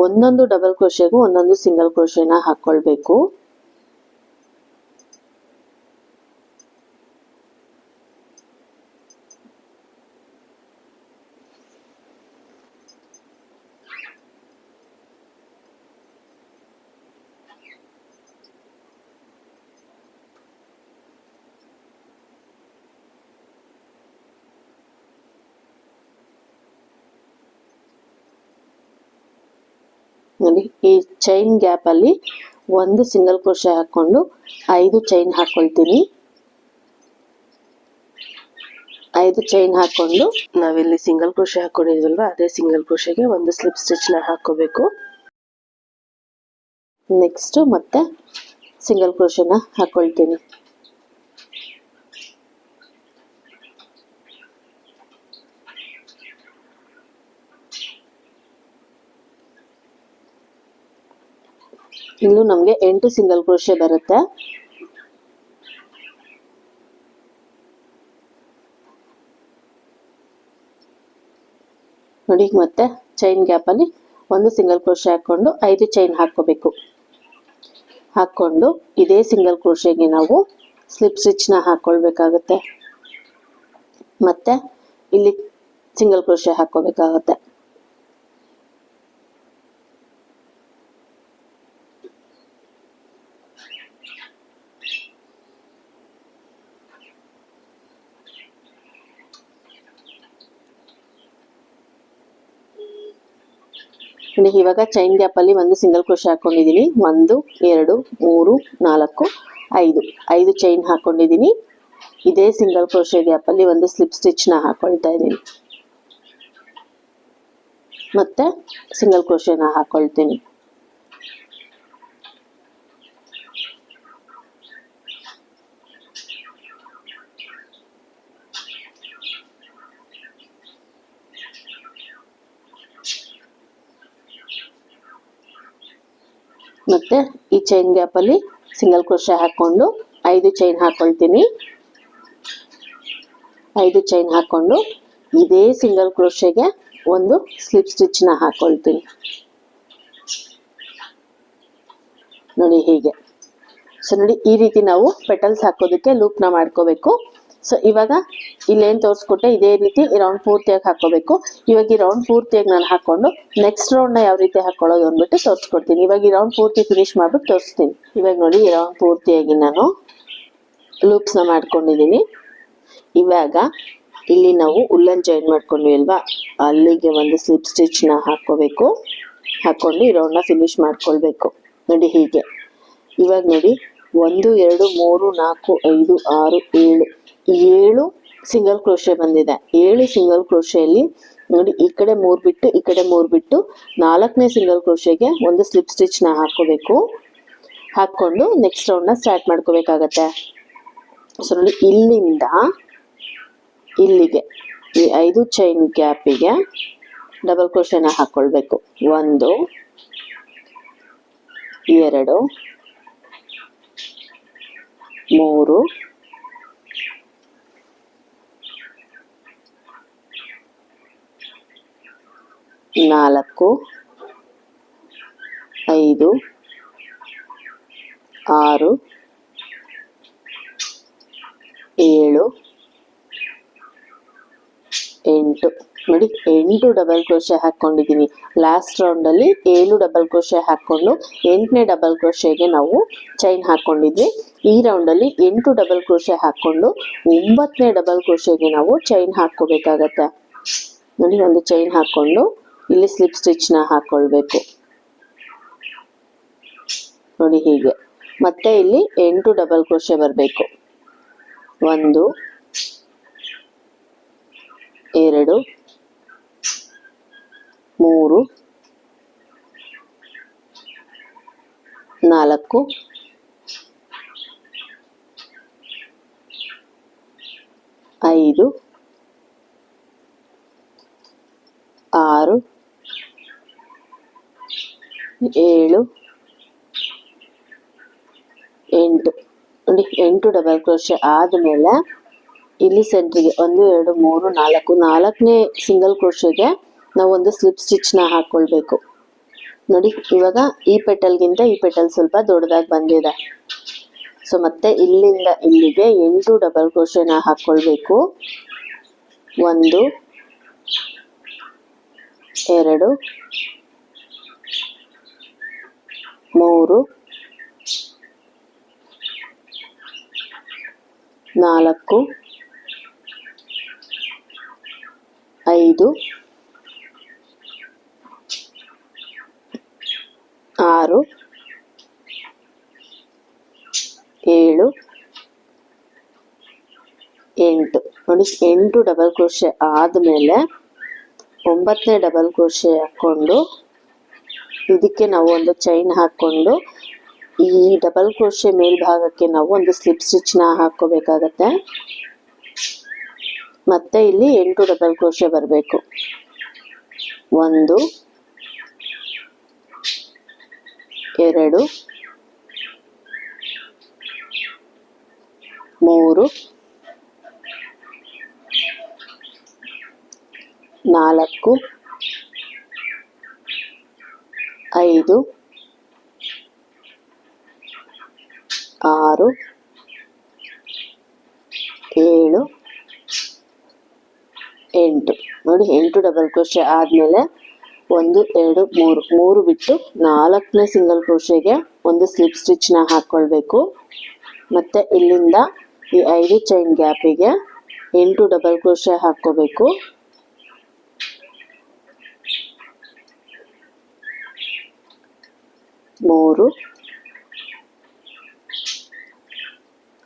ಒಂದೊಂದು ಡಬಲ್ ಕ್ರೋಶೆಗೂ ಒಂದೊಂದು ಸಿಂಗಲ್ ಕ್ರೋಶೆನ ಹಾಕೊಳ್ಬೇಕು. ನೋಡಿ ಈ ಚೈನ್ ಗ್ಯಾಪ್ ಅಲ್ಲಿ ಒಂದು ಸಿಂಗಲ್ ಕ್ರೋಶೆ ಹಾಕೊಂಡು 5 ಚೈನ್ ಹಾಕೊಳ್ತೀನಿ. 5 ಚೈನ್ ಹಾಕೊಂಡು ನಾವಿಲ್ಲಿ ಸಿಂಗಲ್ ಕ್ರೋಶೆ ಹಾಕೊಂಡಿದ್ವಲ್ವಾ, ಅದೇ ಸಿಂಗಲ್ ಕ್ರೋಶೆಗೆ ಒಂದು ಸ್ಲಿಪ್ ಸ್ಟಿಚ್ ನ ಹಾಕೋಬೇಕು. ನೆಕ್ಸ್ಟ್ ಮತ್ತೆ ಸಿಂಗಲ್ ಕ್ರೋಶೆನ ಹಾಕೊಳ್ತೀನಿ. ಇಲ್ಲೂ ನಮಗೆ 8 ಸಿಂಗಲ್ ಕ್ರೋಶೆ ಬರುತ್ತೆ. ನೋಡಿ ಮತ್ತೆ ಚೈನ್ ಗ್ಯಾಪ್ ಅಲ್ಲಿ ಒಂದು ಸಿಂಗಲ್ ಕ್ರೋಶೆ ಹಾಕೊಂಡು 5 ಚೈನ್ ಹಾಕೋಬೇಕು. ಹಾಕೊಂಡು ಇದೇ ಸಿಂಗಲ್ ಕ್ರೋಶೆಗೆ ನಾವು ಸ್ಲಿಪ್ ಸ್ಟಿಚ್ ನ ಹಾಕೊಳ್ಬೇಕಾಗುತ್ತೆ. ಮತ್ತೆ ಇಲ್ಲಿ ಸಿಂಗಲ್ ಕ್ರೋಶೆ ಹಾಕೋಬೇಕಾಗುತ್ತೆ. ಇವಾಗ ಚೈನ್ ಗ್ಯಾಪ್ ಅಲ್ಲಿ ಒಂದು ಸಿಂಗಲ್ ಕ್ರೋಶೆ ಹಾಕೊಂಡಿದ್ದೀನಿ. 1 2 3 4 5 ಚೈನ್ ಹಾಕೊಂಡಿದ್ದೀನಿ. ಇದೇ ಸಿಂಗಲ್ ಕ್ರೋಶೆ ಗ್ಯಾಪ್ ಅಲ್ಲಿ ಒಂದು ಸ್ಲಿಪ್ ಸ್ಟಿಚ್ ನ ಹಾಕೊಳ್ತಾ ಇದ್ದೀನಿ. ಮತ್ತೆ ಸಿಂಗಲ್ ಕ್ರೋಶೆನ ಹಾಕೊಳ್ತೀನಿ. ಮತ್ತೆ ಈ ಚೈನ್ ಗ್ಯಾಪ್ ಅಲ್ಲಿ ಸಿಂಗಲ್ ಕ್ರೋಶೆ ಹಾಕೊಂಡು 5 ಚೈನ್ ಹಾಕೊಳ್ತೀನಿ. 5 ಚೈನ್ ಹಾಕೊಂಡು ಇದೇ ಸಿಂಗಲ್ ಕ್ರೋಶೆಗೆ ಒಂದು ಸ್ಲಿಪ್ ಸ್ಟಿಚ್ ನ ಹಾಕೊಳ್ತೀನಿ ನೋಡಿ ಹೀಗೆ. ಸೊ ನೋಡಿ ಈ ರೀತಿ ನಾವು ಪೆಟಲ್ಸ್ ಹಾಕೋದಕ್ಕೆ ಲೂಪ್ ನ ಮಾಡ್ಕೋಬೇಕು. ಸೊ ಇವಾಗ ಇಲ್ಲೇನು ತೋರಿಸ್ಕೊಟ್ಟೆ ಇದೇ ರೀತಿ ರೌಂಡ್ ಪೂರ್ತಿಯಾಗಿ ಹಾಕೋಬೇಕು. ಇವಾಗ ಈ ರೌಂಡ್ ಪೂರ್ತಿಯಾಗಿ ನಾನು ಹಾಕೊಂಡು ನೆಕ್ಸ್ಟ್ ರೌಂಡ್ ನ ಯಾವ ರೀತಿ ಹಾಕೊಳ್ಳೋದು ಅಂದ್ಬಿಟ್ಟು ತೋರಿಸ್ಕೊಡ್ತೀನಿ. ಇವಾಗ ಈ ರೌಂಡ್ ಪೂರ್ತಿ ಫಿನಿಶ್ ಮಾಡ್ಬಿಟ್ಟು ತೋರಿಸ್ತೀನಿ. ಇವಾಗ ನೋಡಿ ಈ ರೌಂಡ್ ಪೂರ್ತಿಯಾಗಿ ನಾನು ಲೂಪ್ಸ್ ನ ಮಾಡ್ಕೊಂಡಿದ್ದೀನಿ. ಇವಾಗ ಇಲ್ಲಿ ನಾವು ಉಲ್ಲನ್ ಜಾಯಿನ್ ಮಾಡ್ಕೊಂಡ್ವಿ ಅಲ್ವಾ, ಅಲ್ಲಿಗೆ ಒಂದು ಸ್ಲಿಪ್ ಸ್ಟಿಚ್ ನ ಹಾಕೋಬೇಕು. ಹಾಕೊಂಡು ಈ ರೌಂಡ್ ನ ಫಿನಿಶ್ ಮಾಡ್ಕೊಳ್ಬೇಕು ನೋಡಿ ಹೀಗೆ. ಇವಾಗ ನೋಡಿ 1 2 3 4 5 6 7 ಸಿಂಗಲ್ ಕ್ರೋಶೆ ಬಂದಿದೆ. 7 ಸಿಂಗಲ್ ಕ್ರೋಶೆಯಲ್ಲಿ ನೋಡಿ ಈ ಕಡೆ 3 ಬಿಟ್ಟು ಈ ಕಡೆ 3 ಬಿಟ್ಟು 4ನೇ ಸಿಂಗಲ್ ಕ್ರೋಶೆಗೆ ಒಂದು ಸ್ಲಿಪ್ ಸ್ಟಿಚ್ ನ ಹಾಕೋಬೇಕು. ಹಾಕ್ಕೊಂಡು ನೆಕ್ಸ್ಟ್ ರೌಂಡ್ನ ಸ್ಟಾರ್ಟ್ ಮಾಡ್ಕೋಬೇಕಾಗತ್ತೆ. ಸೊ ನೋಡಿ, ಇಲ್ಲಿಂದ ಇಲ್ಲಿಗೆ ಈ 5 ಚೈನ್ ಗ್ಯಾಪಿಗೆ ಡಬಲ್ ಕ್ರೋಶೆನ ಹಾಕ್ಕೊಳ್ಬೇಕು. 1 2 3 4 5 6 7 8 ನೋಡಿ, 8 ಡಬಲ್ ಕ್ರೋಶೆ ಹಾಕ್ಕೊಂಡಿದ್ದೀನಿ. ಲಾಸ್ಟ್ ರೌಂಡಲ್ಲಿ 7 ಡಬಲ್ ಕ್ರೋಶೆ ಹಾಕ್ಕೊಂಡು 8ನೇ ಡಬಲ್ ಕ್ರೋಶೆಗೆ ನಾವು ಚೈನ್ ಹಾಕ್ಕೊಂಡಿದ್ವಿ. ಈ ರೌಂಡಲ್ಲಿ 8 ಡಬಲ್ ಕ್ರೋಶೆ ಹಾಕ್ಕೊಂಡು 9ನೇ ಡಬಲ್ ಕ್ರೋಶೆಗೆ ನಾವು ಚೈನ್ ಹಾಕ್ಕೋಬೇಕಾಗತ್ತೆ. ನೋಡಿ, ಒಂದು ಚೈನ್ ಹಾಕ್ಕೊಂಡು ಇಲ್ಲಿ ಸ್ಲಿಪ್ ಸ್ಟಿಚ್ನ ಹಾಕ್ಕೊಳ್ಬೇಕು. ನೋಡಿ ಹೀಗೆ. ಮತ್ತೆ ಇಲ್ಲಿ 8 ಡಬಲ್ ಕ್ರೋಶೆ ಬರಬೇಕು. 1 2 3 4 5 6 7 8 ನೋಡಿ, 8 ಡಬಲ್ ಕ್ರೋಶೆ ಆದಮೇಲೆ ಇಲ್ಲಿ ಸೆಂಟ್ರಿಗೆ 1 2 3 4 4ನೇ ಸಿಂಗಲ್ ಕ್ರೋಶೆಗೆ ನಾವು ಒಂದು ಸ್ಲಿಪ್ ಸ್ಟಿಚ್ನ ಹಾಕ್ಕೊಳ್ಬೇಕು. ನೋಡಿ, ಇವಾಗ ಈ ಪೆಟಲ್ಗಿಂತ ಈ ಪೆಟಲ್ ಸ್ವಲ್ಪ ದೊಡ್ಡದಾಗಿ ಬಂದಿದೆ. ಸೊ ಮತ್ತೆ ಇಲ್ಲಿಂದ ಇಲ್ಲಿಗೆ 8 ಡಬಲ್ ಕ್ರೋಶೆನ ಹಾಕ್ಕೊಳ್ಬೇಕು. 1 2 3 4 5 6 7 8 ನೋಡಿ, 8 ಡಬಲ್ ಕ್ರೋಶೆ ಆದಮೇಲೆ 9ನೇ ಡಬಲ್ ಕ್ರೋಶೆ ಹಾಕ್ಕೊಂಡು ಇದಕ್ಕೆ ನಾವು ಒಂದು ಚೈನ್ ಹಾಕ್ಕೊಂಡು ಈ ಡಬಲ್ ಕ್ರೋಶೆ ಮೇಲ್ಭಾಗಕ್ಕೆ ನಾವು ಒಂದು ಸ್ಲಿಪ್ ಸ್ಟಿಚ್ನ ಹಾಕ್ಕೋಬೇಕಾಗತ್ತೆ. ಮತ್ತೆ ಇಲ್ಲಿ 8 ಡಬಲ್ ಕ್ರೋಶೆ ಬರಬೇಕು. 1 2 3 4 5 6 7 8 ನೋಡಿ, 8 ಡಬಲ್ ಕ್ರೋಶೆ ಆದಮೇಲೆ 1 2 3 ಬಿಟ್ಟು 4ನೇ ಸಿಂಗಲ್ ಕ್ರೋಶೆಗೆ ಒಂದು ಸ್ಲಿಪ್ ಸ್ಟಿಚ್ನ ಹಾಕ್ಕೊಳ್ಬೇಕು. ಮತ್ತೆ ಇಲ್ಲಿಂದ ಈ 5 ಚೈನ್ ಗ್ಯಾಪಿಗೆ 8 ಡಬಲ್ ಕ್ರೋಶೆ ಹಾಕ್ಕೋಬೇಕು. 3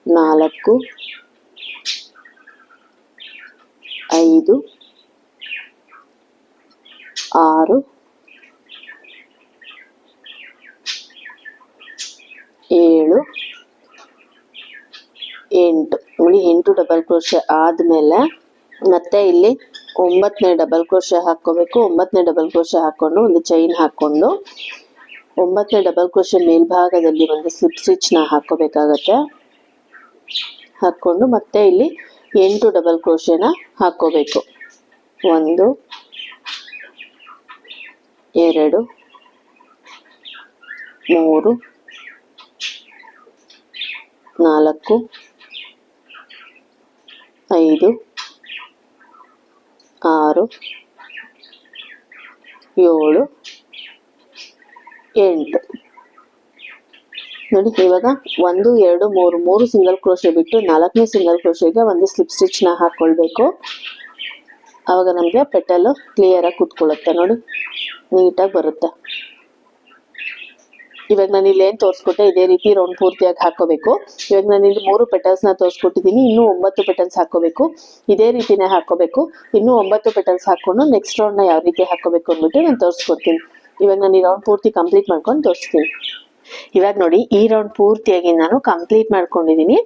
4 5 6 7 8 ನೋಡಿ, 8 ಡಬಲ್ ಕ್ರೋಶೆ ಆದಮೇಲೆ ಮತ್ತೆ ಇಲ್ಲಿ 9ನೇ ಡಬಲ್ ಕ್ರೋಶೆ ಹಾಕ್ಕೋಬೇಕು. 9ನೇ ಡಬಲ್ ಕ್ರೋಶೆ ಹಾಕ್ಕೊಂಡು ಒಂದು ಚೈನ್ ಹಾಕ್ಕೊಂಡು 9ನೇ ಡಬಲ್ ಕ್ರೋಶೆ ಮೇಲ್ಭಾಗದಲ್ಲಿ ಒಂದು ಸ್ಲಿಪ್ ಸ್ಟಿಚ್ನ ಹಾಕ್ಕೋಬೇಕಾಗತ್ತೆ. ಹಾಕ್ಕೊಂಡು ಮತ್ತೆ ಇಲ್ಲಿ 8 ಡಬಲ್ ಕ್ರೋಶೆನ ಹಾಕ್ಕೋಬೇಕು. 1 2 3 4 5 6 7 8 ನೋಡಿ, ಇವಾಗ 1 2 3 ಸಿಂಗಲ್ ಕ್ರೋಶೆ ಬಿಟ್ಟು 4ನೇ ಸಿಂಗಲ್ ಕ್ರೋಶೆಗೆ ಒಂದು ಸ್ಲಿಪ್ ಸ್ಟಿಚ್ನ ಹಾಕ್ಕೊಳ್ಬೇಕು. ಆವಾಗ ನಮಗೆ ಪೆಟಲ್ ಕ್ಲಿಯರ್ ಆಗಿ ಕೂತ್ಕೊಳ್ಳುತ್ತೆ. ನೋಡಿ, ನೀಟಾಗಿ ಬರುತ್ತೆ. ಇವಾಗ ನಾನು ಇಲ್ಲಿ ಏನು ತೋರಿಸ್ಕೊಟ್ಟೆ ಇದೇ ರೀತಿ ರೌಂಡ್ ಪೂರ್ತಿಯಾಗಿ ಹಾಕೋಬೇಕು. ಇವಾಗ ನಾನು ಇಲ್ಲಿ 3 ಪೆಟಲ್ಸ್ನ ತೋರಿಸ್ಕೊಟ್ಟಿದ್ದೀನಿ. ಇನ್ನೂ 9 ಪೆಟಲ್ಸ್ ಹಾಕೋಬೇಕು. ಇದೇ ರೀತಿನೇ ಹಾಕೋಬೇಕು. ಇನ್ನೂ 9 ಪೆಟಲ್ಸ್ ಹಾಕೊಂಡು ನೆಕ್ಸ್ಟ್ ರೌಂಡ್ನ ಯಾವ ರೀತಿ ಹಾಕೋಬೇಕು ಅಂದ್ಬಿಟ್ಟು ನಾನು ತೋರಿಸ್ಕೊಡ್ತೀನಿ. ಇವಾಗ ನಾನು ಈ ರೌಂಡ್ ಪೂರ್ತಿ ಕಂಪ್ಲೀಟ್ ಮಾಡ್ಕೊಂಡು ತೋರಿಸ್ತೀನಿ. ಇವಾಗ ನೋಡಿ ಈ ರೌಂಡ್ ಪೂರ್ತಿಯಾಗಿ ನಾನು ಕಂಪ್ಲೀಟ್ ಮಾಡ್ಕೊಂಡಿದ್ದೀನಿ.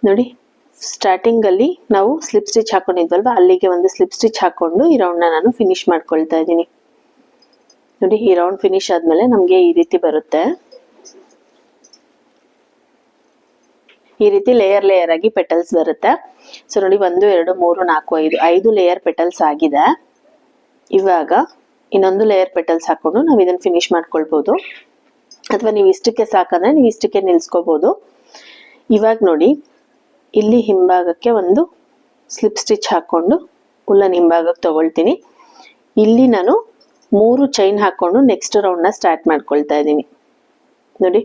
ನೋಡಿ ಸ್ಟಾರ್ಟಿಂಗ್ ಅಲ್ಲಿ ನಾವು ಸ್ಲಿಪ್ ಸ್ಟಿಚ್ ಹಾಕೊಂಡಿದ್ವಲ್ವಾ, ಅಲ್ಲಿಗೆ ಒಂದು ಸ್ಲಿಪ್ ಸ್ಟಿಚ್ ಹಾಕೊಂಡು ಈ ರೌಂಡ್ ನಾನು ಫಿನಿಶ್ ಮಾಡ್ಕೊಳ್ತಾ ಇದ್ದೀನಿ. ನೋಡಿ ಈ ರೌಂಡ್ ಫಿನಿಶ್ ಆದ್ಮೇಲೆ ನಮ್ಗೆ ಈ ರೀತಿ ಬರುತ್ತೆ. ಈ ರೀತಿ ಲೇಯರ್ ಲೇಯರ್ ಆಗಿ ಪೆಟಲ್ಸ್ ಬರುತ್ತೆ. ಸೊ ನೋಡಿ 1 2 3 4 5 ಲೇಯರ್ ಪೆಟಲ್ಸ್ ಆಗಿದೆ. ಇವಾಗ ಇನ್ನೊಂದು ಲೇಯರ್ ಪೆಟಲ್ಸ್ ಹಾಕೊಂಡು ನಾವು ಇದನ್ನ ಫಿನಿಶ್ ಮಾಡ್ಕೊಳ್ಬಹುದು, ಅಥವಾ ನೀವು ಇಷ್ಟಕ್ಕೆ ಸಾಕಂದ್ರೆ ನೀವು ಇಷ್ಟಕ್ಕೆ ನಿಲ್ಸ್ಕೋಬಹುದು. ಇವಾಗ ನೋಡಿ ಇಲ್ಲಿ ಹಿಂಭಾಗಕ್ಕೆ ಒಂದು ಸ್ಲಿಪ್ ಸ್ಟಿಚ್ ಹಾಕೊಂಡು ಉಲ್ಲನ್ ಹಿಂಭಾಗಕ್ಕೆ ತಗೊಳ್ತೀನಿ. ಇಲ್ಲಿ ನಾನು 3 ಚೈನ್ ಹಾಕೊಂಡು ನೆಕ್ಸ್ಟ್ ರೌಂಡ್ ನ ಸ್ಟಾರ್ಟ್ ಮಾಡ್ಕೊಳ್ತಾ ಇದ್ದೀನಿ. ನೋಡಿ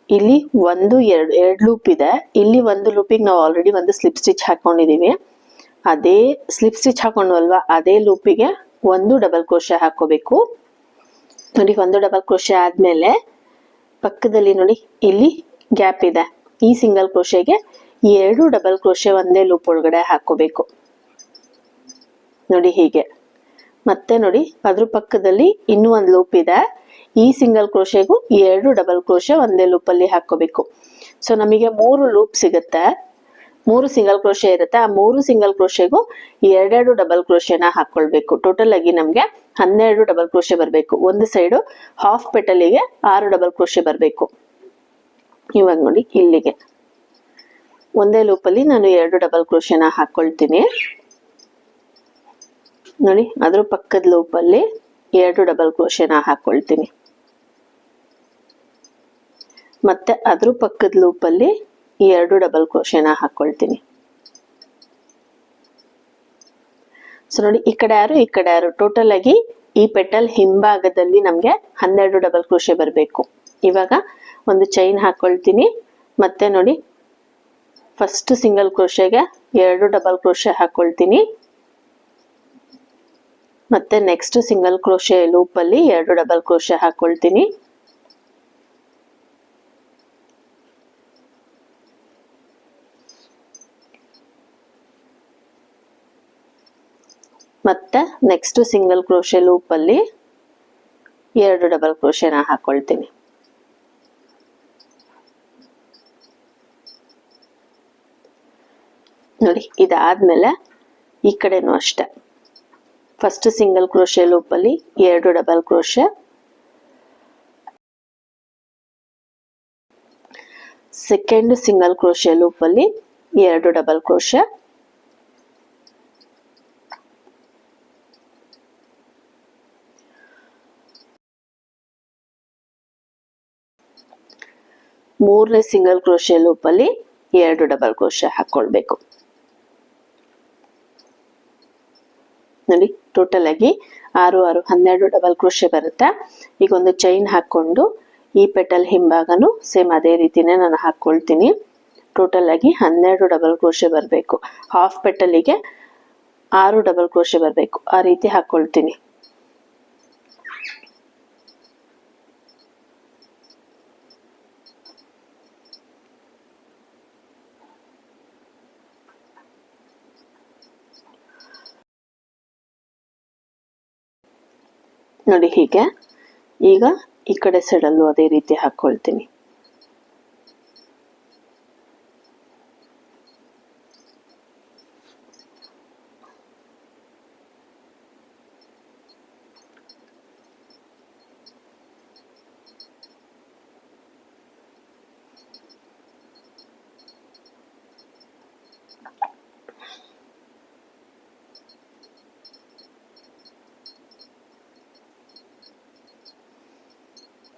ಇಲ್ಲಿ 1 2 ಲೂಪ್ ಇದೆ. ಇಲ್ಲಿ ಒಂದು ಲೂಪಿಗೆ ನಾವು ಆಲ್ರೆಡಿ ಒಂದು ಸ್ಲಿಪ್ ಸ್ಟಿಚ್ ಹಾಕೊಂಡಿದೀವಿ. ಅದೇ ಸ್ಲಿಪ್ ಸ್ಟಿಚ್ ಹಾಕೊಂಡ್ವಲ್ವಾ, ಅದೇ ಲೂಪಿಗೆ ಒಂದು ಡಬಲ್ ಕ್ರೋಶೆ ಹಾಕೋಬೇಕು. ನೋಡಿ ಒಂದು ಡಬಲ್ ಕ್ರೋಶೆ ಆದ್ಮೇಲೆ ಪಕ್ಕದಲ್ಲಿ ನೋಡಿ ಇಲ್ಲಿ ಗ್ಯಾಪ್ ಇದೆ. ಈ ಸಿಂಗಲ್ ಕ್ರೋಶೆಗೆ 2 ಡಬಲ್ ಕ್ರೋಶೆ ಒಂದೇ ಲೂಪ್ ಒಳಗಡೆ ಹಾಕೋಬೇಕು. ನೋಡಿ ಹೀಗೆ. ಮತ್ತೆ ನೋಡಿ ಅದ್ರ ಪಕ್ಕದಲ್ಲಿ ಇನ್ನೂ ಒಂದು ಲೂಪ್ ಇದೆ. ಈ ಸಿಂಗಲ್ ಕ್ರೋಶೆಗೂ 2 ಡಬಲ್ ಕ್ರೋಶೆ ಒಂದೇ ಲೂಪ್ ಅಲ್ಲಿ ಹಾಕೋಬೇಕು. ಸೊ ನಮಗೆ 3 ಲೂಪ್ ಸಿಗುತ್ತೆ, 3 ಸಿಂಗಲ್ ಕ್ರೋಶೆ ಇರುತ್ತೆ. ಆ 3 ಸಿಂಗಲ್ ಕ್ರೋಶೆಗೂ 2 ಡಬಲ್ ಕ್ರೋಶೆನ ಹಾಕೊಳ್ಬೇಕು. ಟೋಟಲ್ ಆಗಿ ನಮ್ಗೆ 12 ಡಬಲ್ ಕ್ರೋಶೆ ಬರಬೇಕು. ಒಂದು ಸೈಡು ಹಾಫ್ ಪೆಟಲಿಗೆ 6 ಡಬಲ್ ಕ್ರೋಶೆ ಬರಬೇಕು. ಇವಾಗ ನೋಡಿ ಇಲ್ಲಿಗೆ ಒಂದೇ ಲೂಪ್ ಅಲ್ಲಿ ನಾನು 2 ಡಬಲ್ ಕ್ರೋಶೆನ ಹಾಕೊಳ್ತೀನಿ. ನೋಡಿ ಅದ್ರ ಪಕ್ಕದ ಲೂಪ್ ಅಲ್ಲಿ 2 ಡಬಲ್ ಕ್ರೋಶೆನ ಹಾಕೊಳ್ತೀನಿ. ಮತ್ತೆ ಅದ್ರ ಪಕ್ಕದ ಲೂಪ್ ಅಲ್ಲಿ 2 ಡಬಲ್ ಕ್ರೋಶೆನ ಹಾಕೊಳ್ತೀನಿ. ಸೊ ನೋಡಿ ಈ ಕಡೆ ಯಾರು ಟೋಟಲ್ ಆಗಿ ಈ ಪೆಟಲ್ ಹಿಂಭಾಗದಲ್ಲಿ ನಮ್ಗೆ 12 ಡಬಲ್ ಕ್ರೋಶೆ ಬರಬೇಕು. ಇವಾಗ ಒಂದು ಚೈನ್ ಹಾಕೊಳ್ತೀನಿ. ಮತ್ತೆ ನೋಡಿ ಫಸ್ಟ್ ಸಿಂಗಲ್ ಕ್ರೋಶೆಗೆ 2 ಡಬಲ್ ಕ್ರೋಶೆ ಹಾಕೊಳ್ತೀನಿ. ಮತ್ತೆ ನೆಕ್ಸ್ಟ್ ಸಿಂಗಲ್ ಕ್ರೋಶೆ ಲೂಪ್ ಅಲ್ಲಿ 2 ಡಬಲ್ ಕ್ರೋಶೆ ಹಾಕೊಳ್ತೀನಿ. ಮತ್ತೆ ನೆಕ್ಸ್ಟ್ ಸಿಂಗಲ್ ಕ್ರೋಶೆ ಲೂಪ್ ಅಲ್ಲಿ 2 ಡಬಲ್ ಕ್ರೋಶೆನ ಹಾಕೊಳ್ತೀನಿ. ನೋಡಿ ಇದಾದ್ಮೇಲೆ ಈ ಕಡೆನೂ ಅಷ್ಟೇ. ಫಸ್ಟ್ ಸಿಂಗಲ್ ಕ್ರೋಶೆ ಲೂಪ್ ಅಲ್ಲಿ 2 double crochet, second single crochet loop ಅಲ್ಲಿ 2 ಡಬಲ್ ಕ್ರೋಶೆ, ಮೂರನೇ ಸಿಂಗಲ್ ಕ್ರೋಶೆ ಲೂಪ್ ಅಲ್ಲಿ 2 ಡಬಲ್ ಕ್ರೋಶೆ ಹಾಕೊಳ್ಬೇಕು. ನೋಡಿ ಟೋಟಲ್ ಆಗಿ 6 6 12 ಡಬಲ್ ಕ್ರೋಶೆ ಬರುತ್ತೆ. ಈಗ ಒಂದು ಚೈನ್ ಹಾಕೊಂಡು ಈ ಪೆಟಲ್ ಹಿಂಭಾಗನು ಸೇಮ್ ಅದೇ ರೀತಿನೇ ನಾನು ಹಾಕೊಳ್ತೀನಿ. ಟೋಟಲ್ ಆಗಿ 12 ಡಬಲ್ ಕ್ರೋಶೆ ಬರಬೇಕು. ಹಾಫ್ ಪೆಟಲಿಗೆ 6 ಡಬಲ್ ಕ್ರೋಶೆ ಬರಬೇಕು. ಆ ರೀತಿ ಹಾಕೊಳ್ತೀನಿ. ನೋಡಿ ಹೀಗೆ. ಈಗ ಈ ಕಡೆ ಸೈಡಲ್ಲೂ ಅದೇ ರೀತಿ ಹಾಕೊಳ್ತೀನಿ.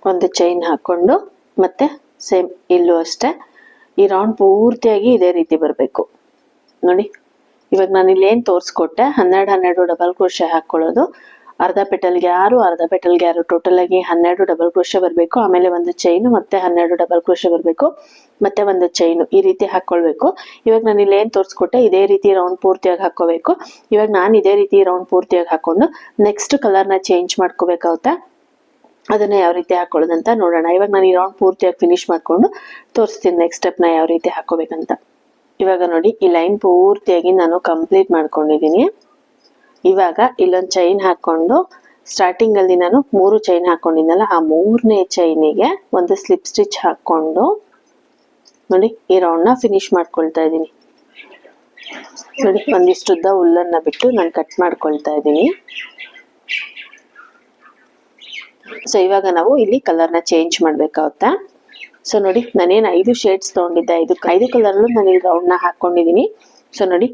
ಒಂದು ಚೈನ್ ಹಾಕೊಂಡು ಮತ್ತೆ ಸೇಮ್ ಇಲ್ಲೂ ಅಷ್ಟೇ ಈ ರೌಂಡ್ ಪೂರ್ತಿಯಾಗಿ ಇದೇ ರೀತಿ ಬರಬೇಕು. ನೋಡಿ ಇವಾಗ ನಾನು ಇಲ್ಲಿ ಏನ್ ತೋರಿಸ್ಕೊಟ್ಟೆ 12 12 ಡಬಲ್ ಕ್ರೋಶೆ ಹಾಕೊಳ್ಳೋದು. ಅರ್ಧ ಪೆಟಲ್ಗೆ 6 ಅರ್ಧ ಪೆಟಲ್ಗೆ 6 ಟೋಟಲ್ ಆಗಿ 12 ಡಬಲ್ ಕ್ರೋಶೆ ಬರಬೇಕು. ಆಮೇಲೆ ಒಂದು ಚೈನು ಮತ್ತೆ 12 ಡಬಲ್ ಕ್ರೋಶೆ ಬರಬೇಕು. ಮತ್ತೆ ಒಂದು ಚೈನು ಈ ರೀತಿ ಹಾಕೊಳ್ಬೇಕು. ಇವಾಗ ನಾನು ಇಲ್ಲಿ ಏನ್ ತೋರಿಸ್ಕೊಟ್ಟೆ ಇದೇ ರೀತಿ ರೌಂಡ್ ಪೂರ್ತಿಯಾಗಿ ಹಾಕೋಬೇಕು. ಇವಾಗ ನಾನು ಇದೇ ರೀತಿ ರೌಂಡ್ ಪೂರ್ತಿಯಾಗಿ ಹಾಕೊಂಡು ನೆಕ್ಸ್ಟ್ ಕಲರ್ನ ಚೇಂಜ್ ಮಾಡ್ಕೋಬೇಕಾಗುತ್ತೆ. ಅದನ್ನ ಯಾವ ರೀತಿ ಹಾಕೊಳ್ಳೋದಂತ ನೋಡೋಣ. ಇವಾಗ ನಾನು ಈ ರೌಂಡ್ ಪೂರ್ತಿಯಾಗಿ ಫಿನಿಶ್ ಮಾಡ್ಕೊಂಡು ತೋರಿಸ್ತೀನಿ ನೆಕ್ಸ್ಟ್ ಸ್ಟೆಪ್ ನ ಯಾವ ರೀತಿ ಹಾಕೋಬೇಕಂತ. ಇವಾಗ ನೋಡಿ ಈ ಲೈನ್ ಪೂರ್ತಿಯಾಗಿ ನಾನು ಕಂಪ್ಲೀಟ್ ಮಾಡ್ಕೊಂಡಿದ್ದೀನಿ. ಇವಾಗ ಇಲ್ಲೊಂದು ಚೈನ್ ಹಾಕೊಂಡು ಸ್ಟಾರ್ಟಿಂಗ್ ಅಲ್ಲಿ ನಾನು 3 ಚೈನ್ ಹಾಕೊಂಡಿದ್ನಲ್ಲ, ಆ 3ನೇ ಚೈನಿಗೆ ಒಂದು ಸ್ಲಿಪ್ ಸ್ಟಿಚ್ ಹಾಕೊಂಡು ನೋಡಿ ಈ ರೌಂಡ್ ನ ಫಿನಿಶ್ ಮಾಡ್ಕೊಳ್ತಾ ಇದ್ದೀನಿ. ನೋಡಿ ಒಂದಿಷ್ಟುದ್ದ ಹುಲ್ಲನ್ನ ಬಿಟ್ಟು ನಾನು ಕಟ್ ಮಾಡ್ಕೊಳ್ತಾ ಇದ್ದೀನಿ. ಸೊ ಇವಾಗ ನಾವು ಇಲ್ಲಿ ಕಲರ್ನ ಚೇಂಜ್ ಮಾಡ್ಬೇಕಾಗುತ್ತಾ. ಸೊ ನೋಡಿ ನಾನೇನು 5 ಶೇಡ್ಸ್ ತಗೊಂಡಿದ್ದೆ, 5 ಕಲರ್ಲು ನಾನು ಈ ರೌಂಡ್ ನ ಹಾಕೊಂಡಿದ್ದೀನಿ. ಸೊ ನೋಡಿ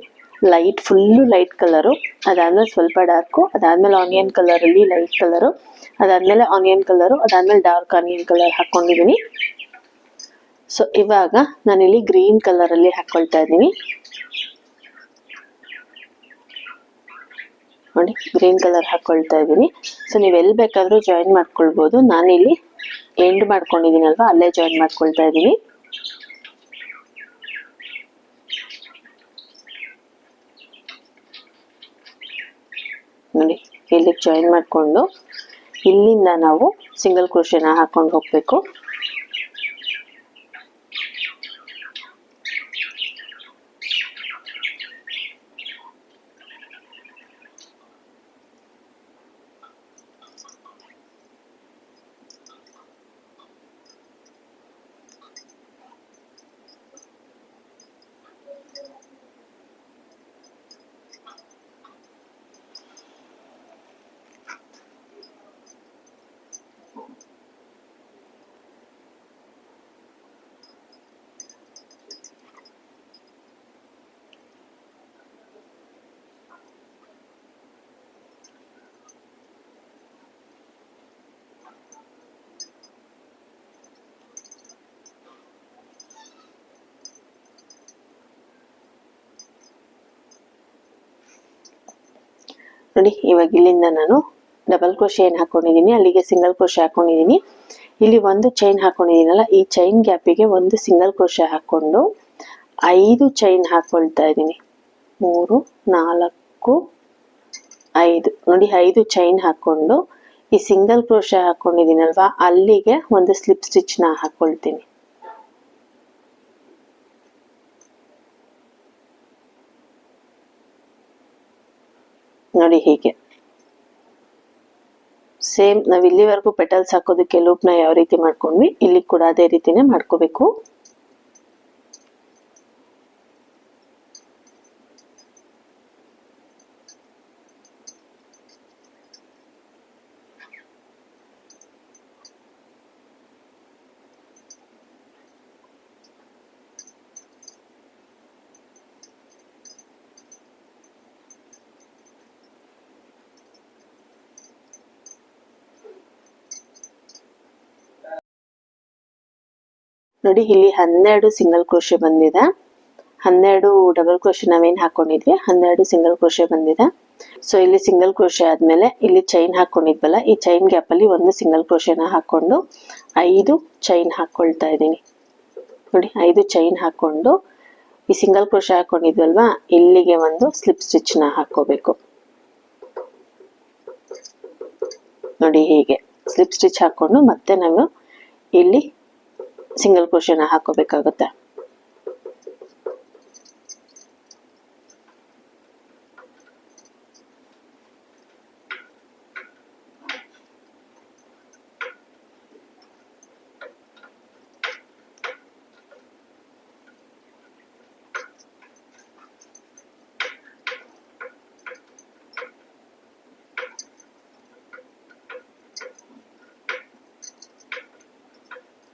ಲೈಟ್, ಫುಲ್ಲು ಲೈಟ್ ಕಲರು, ಅದಾದ್ಮೇಲೆ ಸ್ವಲ್ಪ ಡಾರ್ಕು, ಅದಾದ್ಮೇಲೆ ಆನಿಯನ್ ಕಲರ್ ಅಲ್ಲಿ ಲೈಟ್ ಕಲರು, ಅದಾದ್ಮೇಲೆ ಆನಿಯನ್ ಕಲರು, ಅದಾದ್ಮೇಲೆ ಡಾರ್ಕ್ ಆನಿಯನ್ ಕಲರ್ ಹಾಕೊಂಡಿದ್ದೀನಿ. ಸೊ ಇವಾಗ ನಾನಿಲ್ಲಿ ಗ್ರೀನ್ ಕಲರ್ ಅಲ್ಲಿ ಹಾಕೊಳ್ತಾ ಇದ್ದೀನಿ. ನೋಡಿ ಗ್ರೀನ್ ಕಲರ್ ಹಾಕೊಳ್ತಾ ಇದ್ದೀನಿ. ಸೊ ನೀವು ಎಲ್ಲಿ ಬೇಕಾದ್ರೂ ಜಾಯಿನ್ ಮಾಡ್ಕೊಳ್ಬೋದು. ನಾನಿಲ್ಲಿ ಎಂಡ್ ಮಾಡ್ಕೊಂಡಿದ್ದೀನಿ ಅಲ್ವಾ, ಅಲ್ಲೇ ಜಾಯಿನ್ ಮಾಡ್ಕೊಳ್ತಾ ಇದ್ದೀನಿ. ನೋಡಿ ಇಲ್ಲಿ ಜಾಯಿನ್ ಮಾಡಿಕೊಂಡು ಇಲ್ಲಿಂದ ನಾವು ಸಿಂಗಲ್ ಕ್ರೋಶೆನ ಹಾಕೊಂಡು ಹೋಗ್ಬೇಕು. ನೋಡಿ ಇವಾಗ ಇಲ್ಲಿಂದ ನಾನು ಡಬಲ್ ಕ್ರೋಶೆ ಏನ್ ಹಾಕೊಂಡಿದ್ದೀನಿ ಅಲ್ಲಿಗೆ ಸಿಂಗಲ್ ಕ್ರೋಶೆ ಹಾಕೊಂಡಿದ್ದೀನಿ. ಇಲ್ಲಿ ಒಂದು ಚೈನ್ ಹಾಕೊಂಡಿದ್ದೀನಲ್ಲ, ಈ ಚೈನ್ ಗ್ಯಾಪಿಗೆ ಒಂದು ಸಿಂಗಲ್ ಕ್ರೋಶೆ ಹಾಕೊಂಡು 5 ಚೈನ್ ಹಾಕೊಳ್ತಾ ಇದ್ದೀನಿ. 3 4 5 ನೋಡಿ 5 ಚೈನ್ ಹಾಕೊಂಡು ಈ ಸಿಂಗಲ್ ಕ್ರೋಶೆ ಹಾಕೊಂಡಿದ್ದೀನಲ್ವಾ, ಅಲ್ಲಿಗೆ ಒಂದು ಸ್ಲಿಪ್ ಸ್ಟಿಚ್ ನ ಹಾಕೊಳ್ತೀನಿ. ನೋಡಿ ಹೀಗೆ ಸೇಮ್ ನಾವ್ ಇಲ್ಲಿವರೆಗೂ ಪೆಟಲ್ಸ್ ಹಾಕೋದಕ್ಕೆ ಲೂಪ್ ನ ಯಾವ ರೀತಿ ಮಾಡ್ಕೊಂಡ್ವಿ, ಇಲ್ಲಿ ಕೂಡ ಅದೇ ರೀತಿನೇ ಮಾಡ್ಕೋಬೇಕು. ನೋಡಿ ಇಲ್ಲಿ 12 ಸಿಂಗಲ್ ಕ್ರೋಶೆ ಬಂದಿದೆ, 12 ಡಬಲ್ ಕ್ರೋಶೆ ನಾವೇನ್ ಹಾಕೊಂಡಿದ್ವಿ 12 ಸಿಂಗಲ್ ಕ್ರೋಶೆ ಬಂದಿದೆ. ಸೊ ಇಲ್ಲಿ ಸಿಂಗಲ್ ಕ್ರೋಶೆ ಆದ್ಮೇಲೆ ಇಲ್ಲಿ ಚೈನ್ ಹಾಕೊಂಡಿದ್ವಲ್ಲ, ಈ ಚೈನ್ ಗ್ಯಾಪ್ ಅಲ್ಲಿ ಒಂದು ಸಿಂಗಲ್ ಕ್ರೋಶೆನ ಹಾಕೊಂಡು 5 ಚೈನ್ ಹಾಕೊಳ್ತಾ ಇದ್ದೀನಿ. ನೋಡಿ 5 ಚೈನ್ ಹಾಕೊಂಡು ಈ ಸಿಂಗಲ್ ಕ್ರೋಶೆ ಹಾಕೊಂಡಿದ್ವಲ್ವಾ, ಇಲ್ಲಿಗೆ ಒಂದು ಸ್ಲಿಪ್ ಸ್ಟಿಚ್ ನ ಹಾಕೋಬೇಕು. ನೋಡಿ ಹೀಗೆ ಸ್ಲಿಪ್ ಸ್ಟಿಚ್ ಹಾಕೊಂಡು ಮತ್ತೆ ನಾವು ಇಲ್ಲಿ ಸಿಂಗಲ್ ಕ್ರೋಶೆನ ಹಾಕೋಬೇಕಾಗುತ್ತೆ.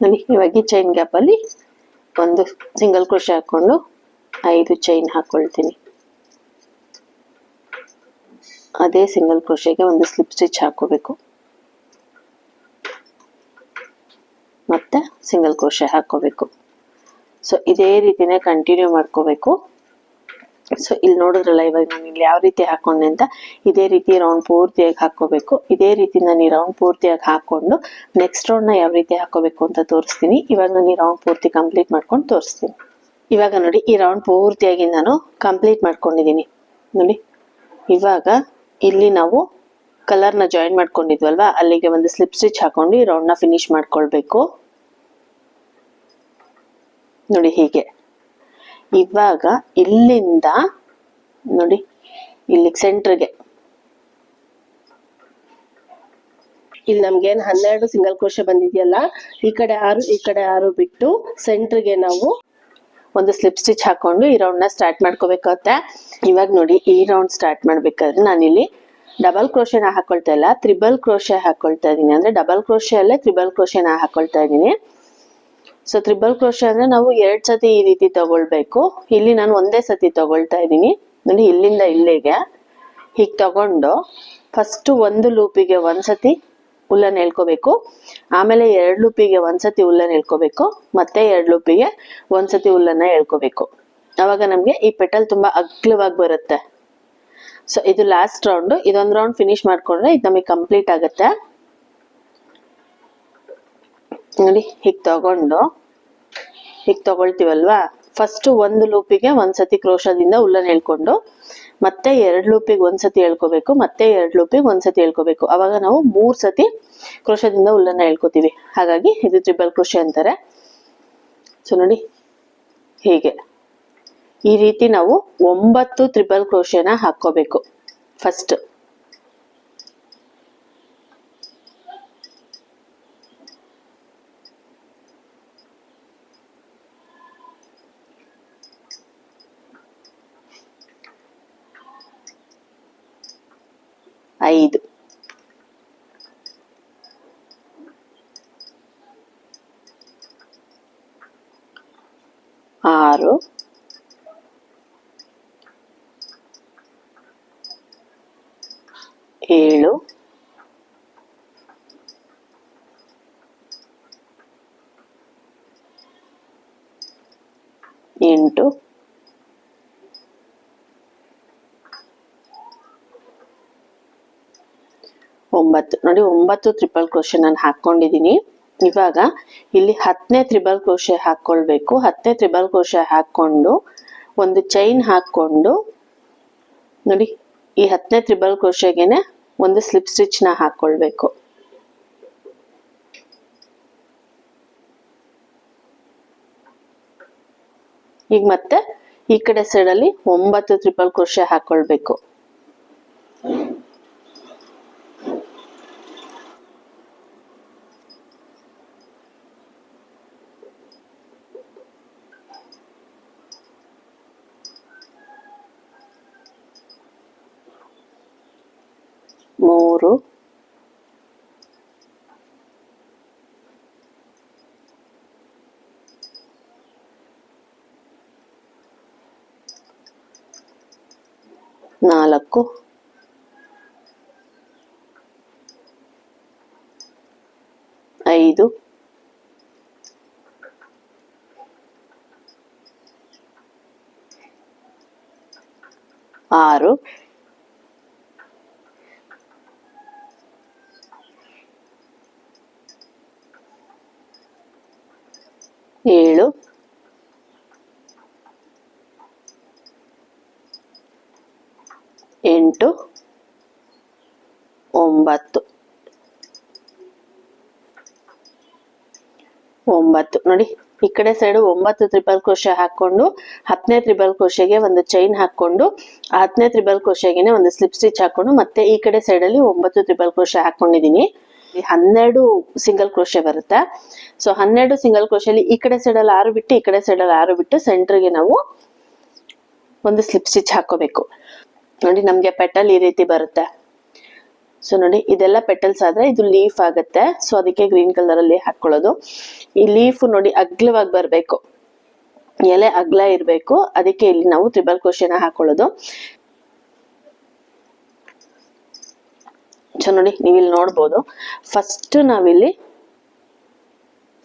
ನೋಡಿ ಇವಾಗ ಚೈನ್ ಗ್ಯಾಪ್ ಅಲ್ಲಿ ಒಂದು ಸಿಂಗಲ್ ಕ್ರೋಶೆ ಹಾಕೊಂಡು 5 ಚೈನ್ ಹಾಕೊಳ್ತೀನಿ. ಅದೇ ಸಿಂಗಲ್ ಕ್ರೋಶೆಗೆ ಒಂದು ಸ್ಲಿಪ್ ಸ್ಟಿಚ್ ಹಾಕೋಬೇಕು, ಮತ್ತೆ ಸಿಂಗಲ್ ಕ್ರೋಶೆ ಹಾಕೋಬೇಕು. ಸೊ ಇದೇ ರೀತಿನೇ ಕಂಟಿನ್ಯೂ ಮಾಡ್ಕೋಬೇಕು. ಸೊ ಇಲ್ಲಿ ನೋಡಿದ್ರಲ್ಲ, ಇವಾಗ ನಾನು ಇಲ್ಲಿ ಯಾವ ರೀತಿ ಹಾಕೊಂಡೆ ಅಂತ, ಇದೇ ರೀತಿ ರೌಂಡ್ ಪೂರ್ತಿಯಾಗಿ ಹಾಕೋಬೇಕು. ಇದೇ ರೀತಿ ನಾನು ಈ ರೌಂಡ್ ಪೂರ್ತಿಯಾಗಿ ಹಾಕೊಂಡು ನೆಕ್ಸ್ಟ್ ರೌಂಡ್ ನ ಯಾವ ರೀತಿ ಹಾಕೋಬೇಕು ಅಂತ ತೋರಿಸ್ತೀನಿ. ಇವಾಗ ನಾನು ಈ ರೌಂಡ್ ಪೂರ್ತಿ ಕಂಪ್ಲೀಟ್ ಮಾಡ್ಕೊಂಡು ತೋರಿಸ್ತೀನಿ. ಇವಾಗ ನೋಡಿ ಈ ರೌಂಡ್ ಪೂರ್ತಿಯಾಗಿ ನಾನು ಕಂಪ್ಲೀಟ್ ಮಾಡ್ಕೊಂಡಿದ್ದೀನಿ. ನೋಡಿ ಇವಾಗ ಇಲ್ಲಿ ನಾವು ಕಲರ್ ನ ಜಾಯಿನ್ ಮಾಡ್ಕೊಂಡಿದ್ವಲ್ವಾ, ಅಲ್ಲಿಗೆ ಒಂದು ಸ್ಲಿಪ್ ಸ್ಟಿಚ್ ಹಾಕೊಂಡು ಈ ರೌಂಡ್ ನ ಫಿನಿಶ್ ಮಾಡ್ಕೊಳ್ಬೇಕು. ನೋಡಿ ಹೀಗೆ. ಇವಾಗ ಇಲ್ಲಿಂದ ನೋಡಿ ಇಲ್ಲಿ ಸೆಂಟ್ರಿಗೆ ಇಲ್ಲಿ ನಮ್ಗೆ 12 ಸಿಂಗಲ್ ಕ್ರೋಶೆ ಬಂದಿದೆಯಲ್ಲ, ಈ ಕಡೆ 6 ಈ ಕಡೆ 6 ಬಿಟ್ಟು ಸೆಂಟ್ರಿಗೆ ನಾವು ಒಂದು ಸ್ಲಿಪ್ ಸ್ಟಿಚ್ ಹಾಕೊಂಡು ಈ ರೌಂಡ್ ನ ಸ್ಟಾರ್ಟ್ ಮಾಡ್ಕೋಬೇಕಾಗುತ್ತೆ. ಇವಾಗ ನೋಡಿ, ಈ ರೌಂಡ್ ಸ್ಟಾರ್ಟ್ ಮಾಡ್ಬೇಕಾದ್ರೆ ನಾನಿಲ್ಲಿ ಡಬಲ್ ಕ್ರೋಶೆನ ಹಾಕೊಳ್ತಾ ಇಲ್ಲ, ತ್ರಿಬಲ್ ಕ್ರೋಶೆ ಹಾಕೊಳ್ತಾ ಇದೀನಿ. ಅಂದ್ರೆ ಡಬಲ್ ಕ್ರೋಶೆ ಅಲ್ಲೇ ತ್ರಿಬಲ್ ಕ್ರೋಶೆನ ಹಾಕೊಳ್ತಾ ಇದೀನಿ. ಸೊ ತ್ರಿಬಲ್ ಕ್ರೋಶೆ ಅಂದ್ರೆ ನಾವು 2 ಸತಿ ಈ ರೀತಿ ತಗೊಳ್ಬೇಕು. ಇಲ್ಲಿ ನಾನು ಒಂದೇ ಸತಿ ತಗೊಳ್ತಾ ಇದೀನಿ ನೋಡಿ. ಇಲ್ಲಿಂದ ಇಲ್ಲಿಗೆ ಹೀಗೆ ತಗೊಂಡು ಫಸ್ಟ್ ಒಂದು ಲೂಪಿಗೆ ಒಂದ್ಸತಿ ಉಲ್ಲನ್ ಎಳ್ಕೋಬೇಕು, ಆಮೇಲೆ 2 ಲೂಪಿಗೆ ಒಂದ್ಸತಿ ಉಲ್ಲನ್ ಎಳ್ಕೋಬೇಕು, ಮತ್ತೆ 2 ಲೂಪಿಗೆ ಒಂದ್ಸತಿ ಉಲ್ಲನ್ನ ಎಳ್ಕೋಬೇಕು. ಅವಾಗ ನಮ್ಗೆ ಈ ಪೆಟಲ್ ತುಂಬಾ ಅಗ್ಲವಾಗಿ ಬರುತ್ತೆ. ಸೊ ಇದು ಲಾಸ್ಟ್ ರೌಂಡ್. ಇದೊಂದು ರೌಂಡ್ ಫಿನಿಶ್ ಮಾಡ್ಕೊಂಡ್ರೆ ಇದು ನಮಗೆ ಕಂಪ್ಲೀಟ್ ಆಗುತ್ತೆ ನೋಡಿ. ಹೀಗೆ ತಗೊಳ್ತೀವಲ್ವಾ, ಫಸ್ಟ್ ಒಂದು ಲೂಪಿಗೆ ಒಂದ್ಸತಿ ಕ್ರೋಶದಿಂದ ಉಲ್ಲನ್ ಎಳ್ಕೊಂಡು ಮತ್ತೆ 2 ಲೂಪಿಗೆ ಒಂದ್ಸತಿ ಎಳ್ಕೋಬೇಕು, ಮತ್ತೆ 2 ಲೂಪಿಗೆ ಒಂದ್ಸತಿ ಎಳ್ಕೋಬೇಕು. ಅವಾಗ ನಾವು 3 ಸತಿ ಕ್ರೋಶದಿಂದ ಉಲ್ಲನ್ನ ಎಳ್ಕೋತೀವಿ. ಹಾಗಾಗಿ ಇದು ತ್ರಿಬಲ್ ಕ್ರೋಶೆ ಅಂತಾರೆ. ಸೊ ನೋಡಿ, ಹೀಗೆ ಈ ರೀತಿ ನಾವು 9 ತ್ರಿಬಲ್ ಕ್ರೋಶೆನ ಹಾಕೋಬೇಕು ಫಸ್ಟ್. ಐದು, 6, 7, 8, 9 ನೋಡಿ. 9 ಟ್ರಿಪಲ್ ಕ್ರೋಶೆ ನಾನು ಹಾಕೊಂಡಿದೀನಿ. ಇವಾಗ ಇಲ್ಲಿ 10ನೇ ತ್ರಿಬಲ್ ಕ್ರೋಶೆ ಹಾಕೊಳ್ಬೇಕು. 10ನೇ ತ್ರಿಬಲ್ ಕ್ರೋಶೆ ಹಾಕೊಂಡು ಒಂದು ಚೈನ್ ಹಾಕೊಂಡು ನೋಡಿ, ಈ 10ನೇ ತ್ರಿಬಲ್ ಕ್ರೋಶೆಗೆನೆ ಒಂದು ಸ್ಲಿಪ್ ಸ್ಟಿಚ್ ನ ಹಾಕೊಳ್ಬೇಕು. ಈಗ ಮತ್ತೆ ಈ ಕಡೆ ಸೈಡ್ ಅಲ್ಲಿ 9 ಟ್ರಿಪಲ್ ಕ್ರೋಶೆ ಹಾಕೊಳ್ಬೇಕು. ಮೂರು, 4, 5, 6, 7, 8, 9 ನೋಡಿ. ಈ ಕಡೆ ಸೈಡ್ 9 ಟ್ರಿಪಲ್ ಕ್ರೋಶೆ ಹಾಕೊಂಡು 10ನೇ ತ್ರಿಬಲ್ ಕ್ರೋಶೆಗೆ ಒಂದು ಚೈನ್ ಹಾಕೊಂಡು 10ನೇ ತ್ರಿಬಲ್ ಕ್ರೋಶೆಗೆನೆ ಒಂದು ಸ್ಲಿಪ್ ಸ್ಟಿಚ್ ಹಾಕೊಂಡು ಮತ್ತೆ ಈ ಕಡೆ ಸೈಡ್ ಅಲ್ಲಿ 9 ಟ್ರಿಪಲ್ ಕ್ರೋಶೆ ಹಾಕೊಂಡಿದೀನಿ. 12 ಸಿಂಗಲ್ ಕ್ರೋಶೆ ಬರುತ್ತೆ. ಸೊ 12 ಸಿಂಗಲ್ ಕ್ರೋಶೆಲಿ ಈ ಕಡೆ ಸೈಡ್ ಅಲ್ಲಿ 6 ಬಿಟ್ಟು ಈ ಕಡೆ ಸೈಡ್ ಅಲ್ಲಿ 6 ಬಿಟ್ಟು ಸೆಂಟರ್ಗೆ ನಾವು ಒಂದು ಸ್ಲಿಪ್ ಸ್ಟಿಚ್ ಹಾಕೋಬೇಕು ನೋಡಿ. ನಮ್ಗೆ ಪೆಟಲ್ ಈ ರೀತಿ ಬರುತ್ತೆ. ಸೊ ನೋಡಿ, ಇದೆಲ್ಲ ಪೆಟಲ್ಸ್ ಆದ್ರೆ ಇದು ಲೀಫ್ ಆಗುತ್ತೆ. ಸೊ ಅದಕ್ಕೆ ಗ್ರೀನ್ ಕಲರ್ ಅಲ್ಲಿ ಹಾಕೊಳ್ಳೋದು. ಈ ಲೀಫ್ ನೋಡಿ ಅಗ್ಲವಾಗಿ ಬರ್ಬೇಕು, ಎಲೆ ಅಗ್ಲ ಇರ್ಬೇಕು. ಅದಕ್ಕೆ ಇಲ್ಲಿ ನಾವು ಟ್ರಿಬಲ್ ಕ್ರೋಶೆನ ಹಾಕೊಳ್ಳೋದು. ಸೊ ನೋಡಿ, ನೀವಿಲ್ಲಿ ನೋಡ್ಬೋದು, ಫಸ್ಟ್ ನಾವಿಲ್ಲಿ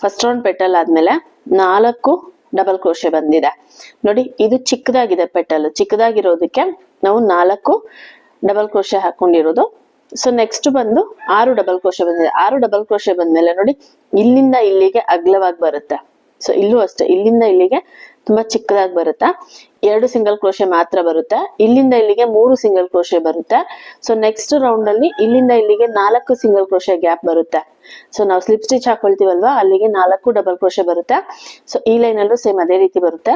ಫಸ್ಟ್ ರೌಂಡ್ ಪೆಟಲ್ ಆದ್ಮೇಲೆ 4 ಡಬಲ್ ಕ್ರೋಶೆ ಬಂದಿದೆ ನೋಡಿ. ಇದು ಚಿಕ್ಕದಾಗಿದೆ ಪೆಟಲ್, ಚಿಕ್ಕದಾಗಿರೋದಕ್ಕೆ ನಾವು 4 ಡಬಲ್ ಕ್ರೋಶೆ ಹಾಕೊಂಡಿರೋದು. ಸೊ ನೆಕ್ಸ್ಟ್ ಬಂದು 6 ಡಬಲ್ ಕ್ರೋಶೆ ಬಂದಿದೆ. 6 ಡಬಲ್ ಕ್ರೋಶೆ ಬಂದ್ಮೇಲೆ ನೋಡಿ, ಇಲ್ಲಿಂದ ಇಲ್ಲಿಗೆ ಅಗ್ಲವಾಗಿ ಬರುತ್ತೆ. ಸೊ ಇಲ್ಲೂ ಅಷ್ಟೇ, ಇಲ್ಲಿಂದ ಇಲ್ಲಿಗೆ ತುಂಬಾ ಚಿಕ್ಕದಾಗಿ ಬರುತ್ತೆ. 2 ಸಿಂಗಲ್ ಕ್ರೋಶೆ ಮಾತ್ರ ಬರುತ್ತೆ. ಇಲ್ಲಿಂದ ಇಲ್ಲಿಗೆ 3 ಸಿಂಗಲ್ ಕ್ರೋಶೆ ಬರುತ್ತೆ. ಸೊ ನೆಕ್ಸ್ಟ್ ರೌಂಡ್ ಅಲ್ಲಿ ಇಲ್ಲಿಂದ ಇಲ್ಲಿಗೆ 4 ಸಿಂಗಲ್ ಕ್ರೋಶೆ ಗ್ಯಾಪ್ ಬರುತ್ತೆ. ಸೊ ನಾವು ಸ್ಲಿಪ್ ಸ್ಟಿಚ್ ಹಾಕೊಳ್ತೀವಲ್ವಾ, ಅಲ್ಲಿಗೆ 4 ಡಬಲ್ ಕ್ರೋಶೆ ಬರುತ್ತೆ. ಸೊ ಈ ಲೈನ್ ಅಲ್ಲೂ ಸೇಮ್ ಅದೇ ರೀತಿ ಬರುತ್ತೆ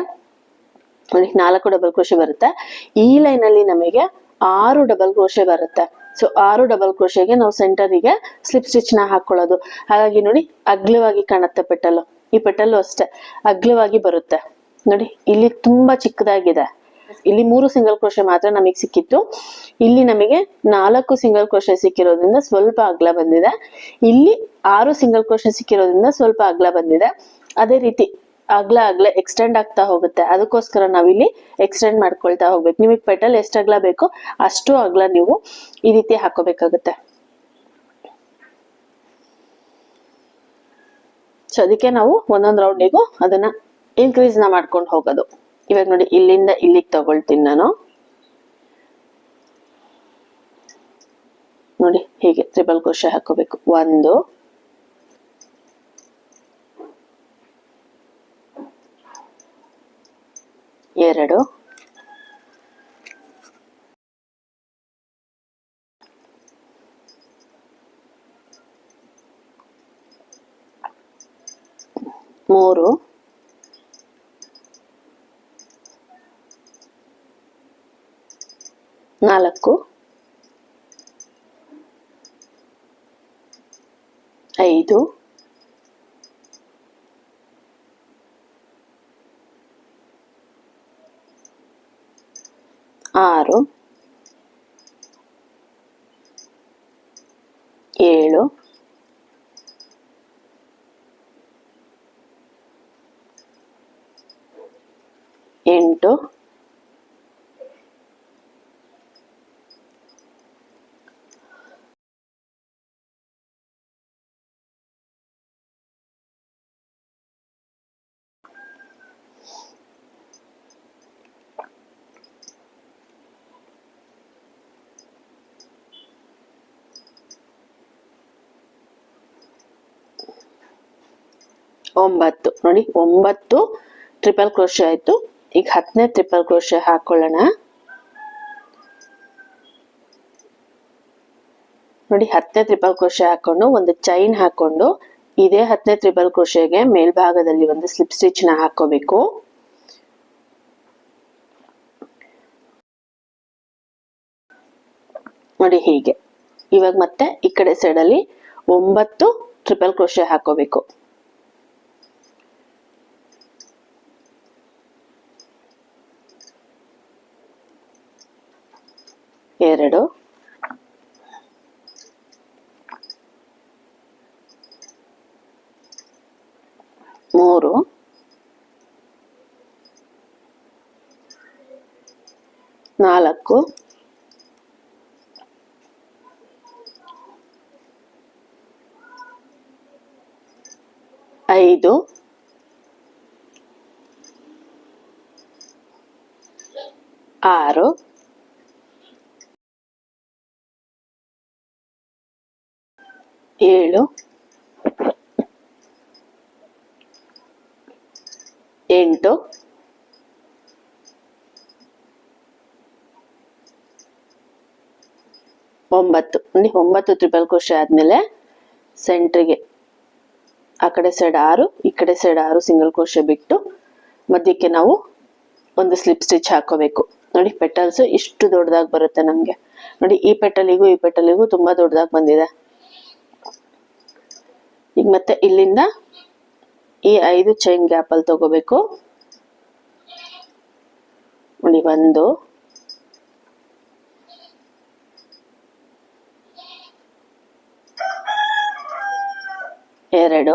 ನೋಡಿ, 4 ಡಬಲ್ ಕ್ರೋಶೆ ಬರುತ್ತೆ. ಈ ಲೈನ್ ಅಲ್ಲಿ ನಮಗೆ 6 ಡಬಲ್ ಕ್ರೋಶೆ ಬರುತ್ತೆ. ಸೊ 6 ಡಬಲ್ ಕ್ರೋಶೆಗೆ ನಾವು ಸೆಂಟರಿಗೆ ಸ್ಲಿಪ್ ಸ್ಟಿಚ್ ನ ಹಾಕೊಳ್ಳೋದು. ಹಾಗಾಗಿ ನೋಡಿ ಅಗ್ಲವಾಗಿ ಕಾಣುತ್ತೆ ಪೆಟಲ್. ಈ ಪೆಟಲ್ ಅಷ್ಟೇ ಅಗ್ಲವಾಗಿ ಬರುತ್ತೆ ನೋಡಿ. ಇಲ್ಲಿ ತುಂಬಾ ಚಿಕ್ಕದಾಗಿದೆ. ಇಲ್ಲಿ 3 ಸಿಂಗಲ್ ಕ್ರೋಶೆ ಮಾತ್ರ ನಮಗೆ ಸಿಕ್ಕಿತ್ತು. ಇಲ್ಲಿ ನಮಗೆ 4 ಸಿಂಗಲ್ ಕ್ರೋಶೆ ಸಿಕ್ಕಿರೋದ್ರಿಂದ ಸ್ವಲ್ಪ ಅಗಲ ಬಂದಿದೆ. ಇಲ್ಲಿ 6 ಸಿಂಗಲ್ ಕ್ರೋಶೆ ಸಿಕ್ಕಿರೋದ್ರಿಂದ ಸ್ವಲ್ಪ ಅಗಲ ಬಂದಿದೆ. ಅದೇ ರೀತಿ ಅಗಲ ಎಕ್ಸ್ಟೆಂಡ್ ಆಗ್ತಾ ಹೋಗುತ್ತೆ. ಅದಕ್ಕೋಸ್ಕರ ನಾವಿಲ್ಲಿ ಎಕ್ಸ್ಟೆಂಡ್ ಮಾಡ್ಕೊಳ್ತಾ ಹೋಗ್ಬೇಕು. ನಿಮಗೆ ಪೆಟಲ್ ಎಷ್ಟು ಅಗಲ ಬೇಕೋ ಅಷ್ಟು ಅಗಲ ನೀವು ಈ ರೀತಿ ಹಾಕೋಬೇಕಾಗುತ್ತೆ. ಸೊ ಅದಕ್ಕೆ ನಾವು ಒಂದೊಂದು ರೌಂಡಿಗೂ ಅದನ್ನ ಇನ್ಕ್ರೀಸ್ ನ ಮಾಡ್ಕೊಂಡು ಹೋಗೋದು. ಇವಾಗ ನೋಡಿ ಇಲ್ಲಿಂದ ಇಲ್ಲಿಗೆ ತಗೊಳ್ತೀನಿ ನಾನು. ನೋಡಿ ಹೀಗೆ ಟ್ರಿಪಲ್ ಕ್ರೋಶೆ ಹಾಕೋಬೇಕು. 1 2 3 4 5 6 7 8 9 ನೋಡಿ 9 ಟ್ರಿಪಲ್ ಕ್ರೋಶೆ ಆಯ್ತು. ಈಗ 10ನೇ ಟ್ರಿಪಲ್ ಕ್ರೋಶೆ ಹಾಕೊಳ್ಳೋಣ. ನೋಡಿ 10ನೇ ಟ್ರಿಪಲ್ ಕ್ರೋಶೆ ಹಾಕೊಂಡು ಒಂದು ಚೈನ್ ಹಾಕೊಂಡು ಇದೇ 10ನೇ ಟ್ರಿಪಲ್ ಕ್ರೋಶೆಗೆ ಮೇಲ್ಭಾಗದಲ್ಲಿ ಒಂದು ಸ್ಲಿಪ್ ಸ್ಟಿಚ್ ನ ಹಾಕೋಬೇಕು. ನೋಡಿ ಹೀಗೆ. ಇವಾಗ ಮತ್ತೆ ಈ ಕಡೆ ಸೈಡ್ ಅಲ್ಲಿ 9 ಟ್ರಿಪಲ್ ಕ್ರೋಶೆ ಹಾಕೋಬೇಕು. 2 3 4 5 6 7 8 9 ನೋಡಿ 9 ಟ್ರಿಪಲ್ ಕ್ರೋಶೆ ಆದ್ಮೇಲೆ ಸೆಂಟ್ರಿಗೆ ಆ ಕಡೆ ಸೈಡ್ 6 ಈ ಕಡೆ ಸೈಡ್ 6 ಸಿಂಗಲ್ ಕ್ರೋಶೆ ಬಿಟ್ಟು ಮಧ್ಯಕ್ಕೆ ನಾವು ಒಂದು ಸ್ಲಿಪ್ ಸ್ಟಿಚ್ ಹಾಕೋಬೇಕು. ನೋಡಿ ಪೆಟಲ್ಸ್ ಇಷ್ಟು ದೊಡ್ಡದಾಗಿ ಬರುತ್ತೆ ನಮ್ಗೆ. ನೋಡಿ ಈ ಪೆಟಲಿಗೂ ತುಂಬಾ ದೊಡ್ಡದಾಗಿ ಬಂದಿದೆ. ಈಗ ಮತ್ತೆ ಇಲ್ಲಿಂದ ಈ 5 ಚೈನ್ ಗ್ಯಾಪ್ ಅಲ್ಲಿ ತಗೋಬೇಕು. ನೋಡಿ 1 2 3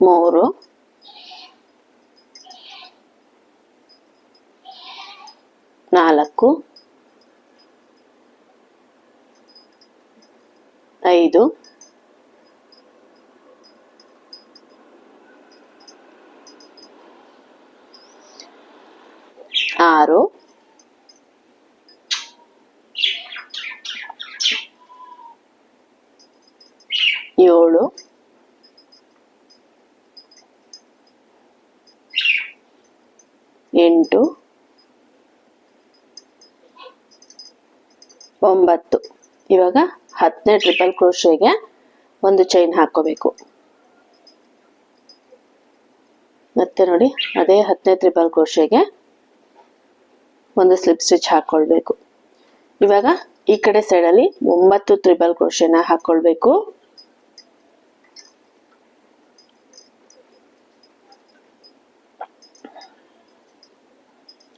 4 5 6 7 8 9 ಇವಾಗ 10ನೇ ಟ್ರಿಪಲ್ ಕ್ರೋಶೆಗೆ ಒಂದು ಚೈನ್ ಹಾಕೋಬೇಕು. ಮತ್ತೆ ನೋಡಿ ಅದೇ 10ನೇ ಟ್ರಿಪಲ್ ಕ್ರೋಶೆಗೆ ಒಂದು ಸ್ಲಿಪ್ ಸ್ಟಿಚ್ ಹಾಕೊಳ್ಬೇಕು. ಇವಾಗ ಈ ಕಡೆ ಸೈಡಲ್ಲಿ 9 ಟ್ರಿಪಲ್ ಕ್ರೋಶೆನ ಹಾಕೊಳ್ಬೇಕು.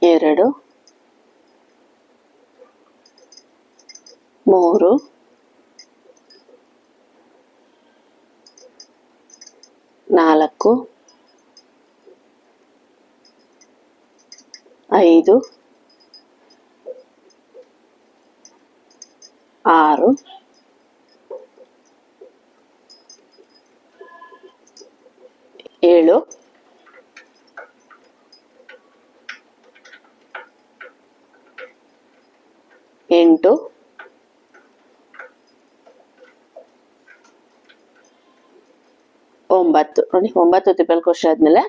2 3 4 5 6 7 8 9 ನೋಡಿ 9 ಟ್ರಿಪಲ್ ಕ್ರೋಶೆ ಆದ್ಮೇಲೆ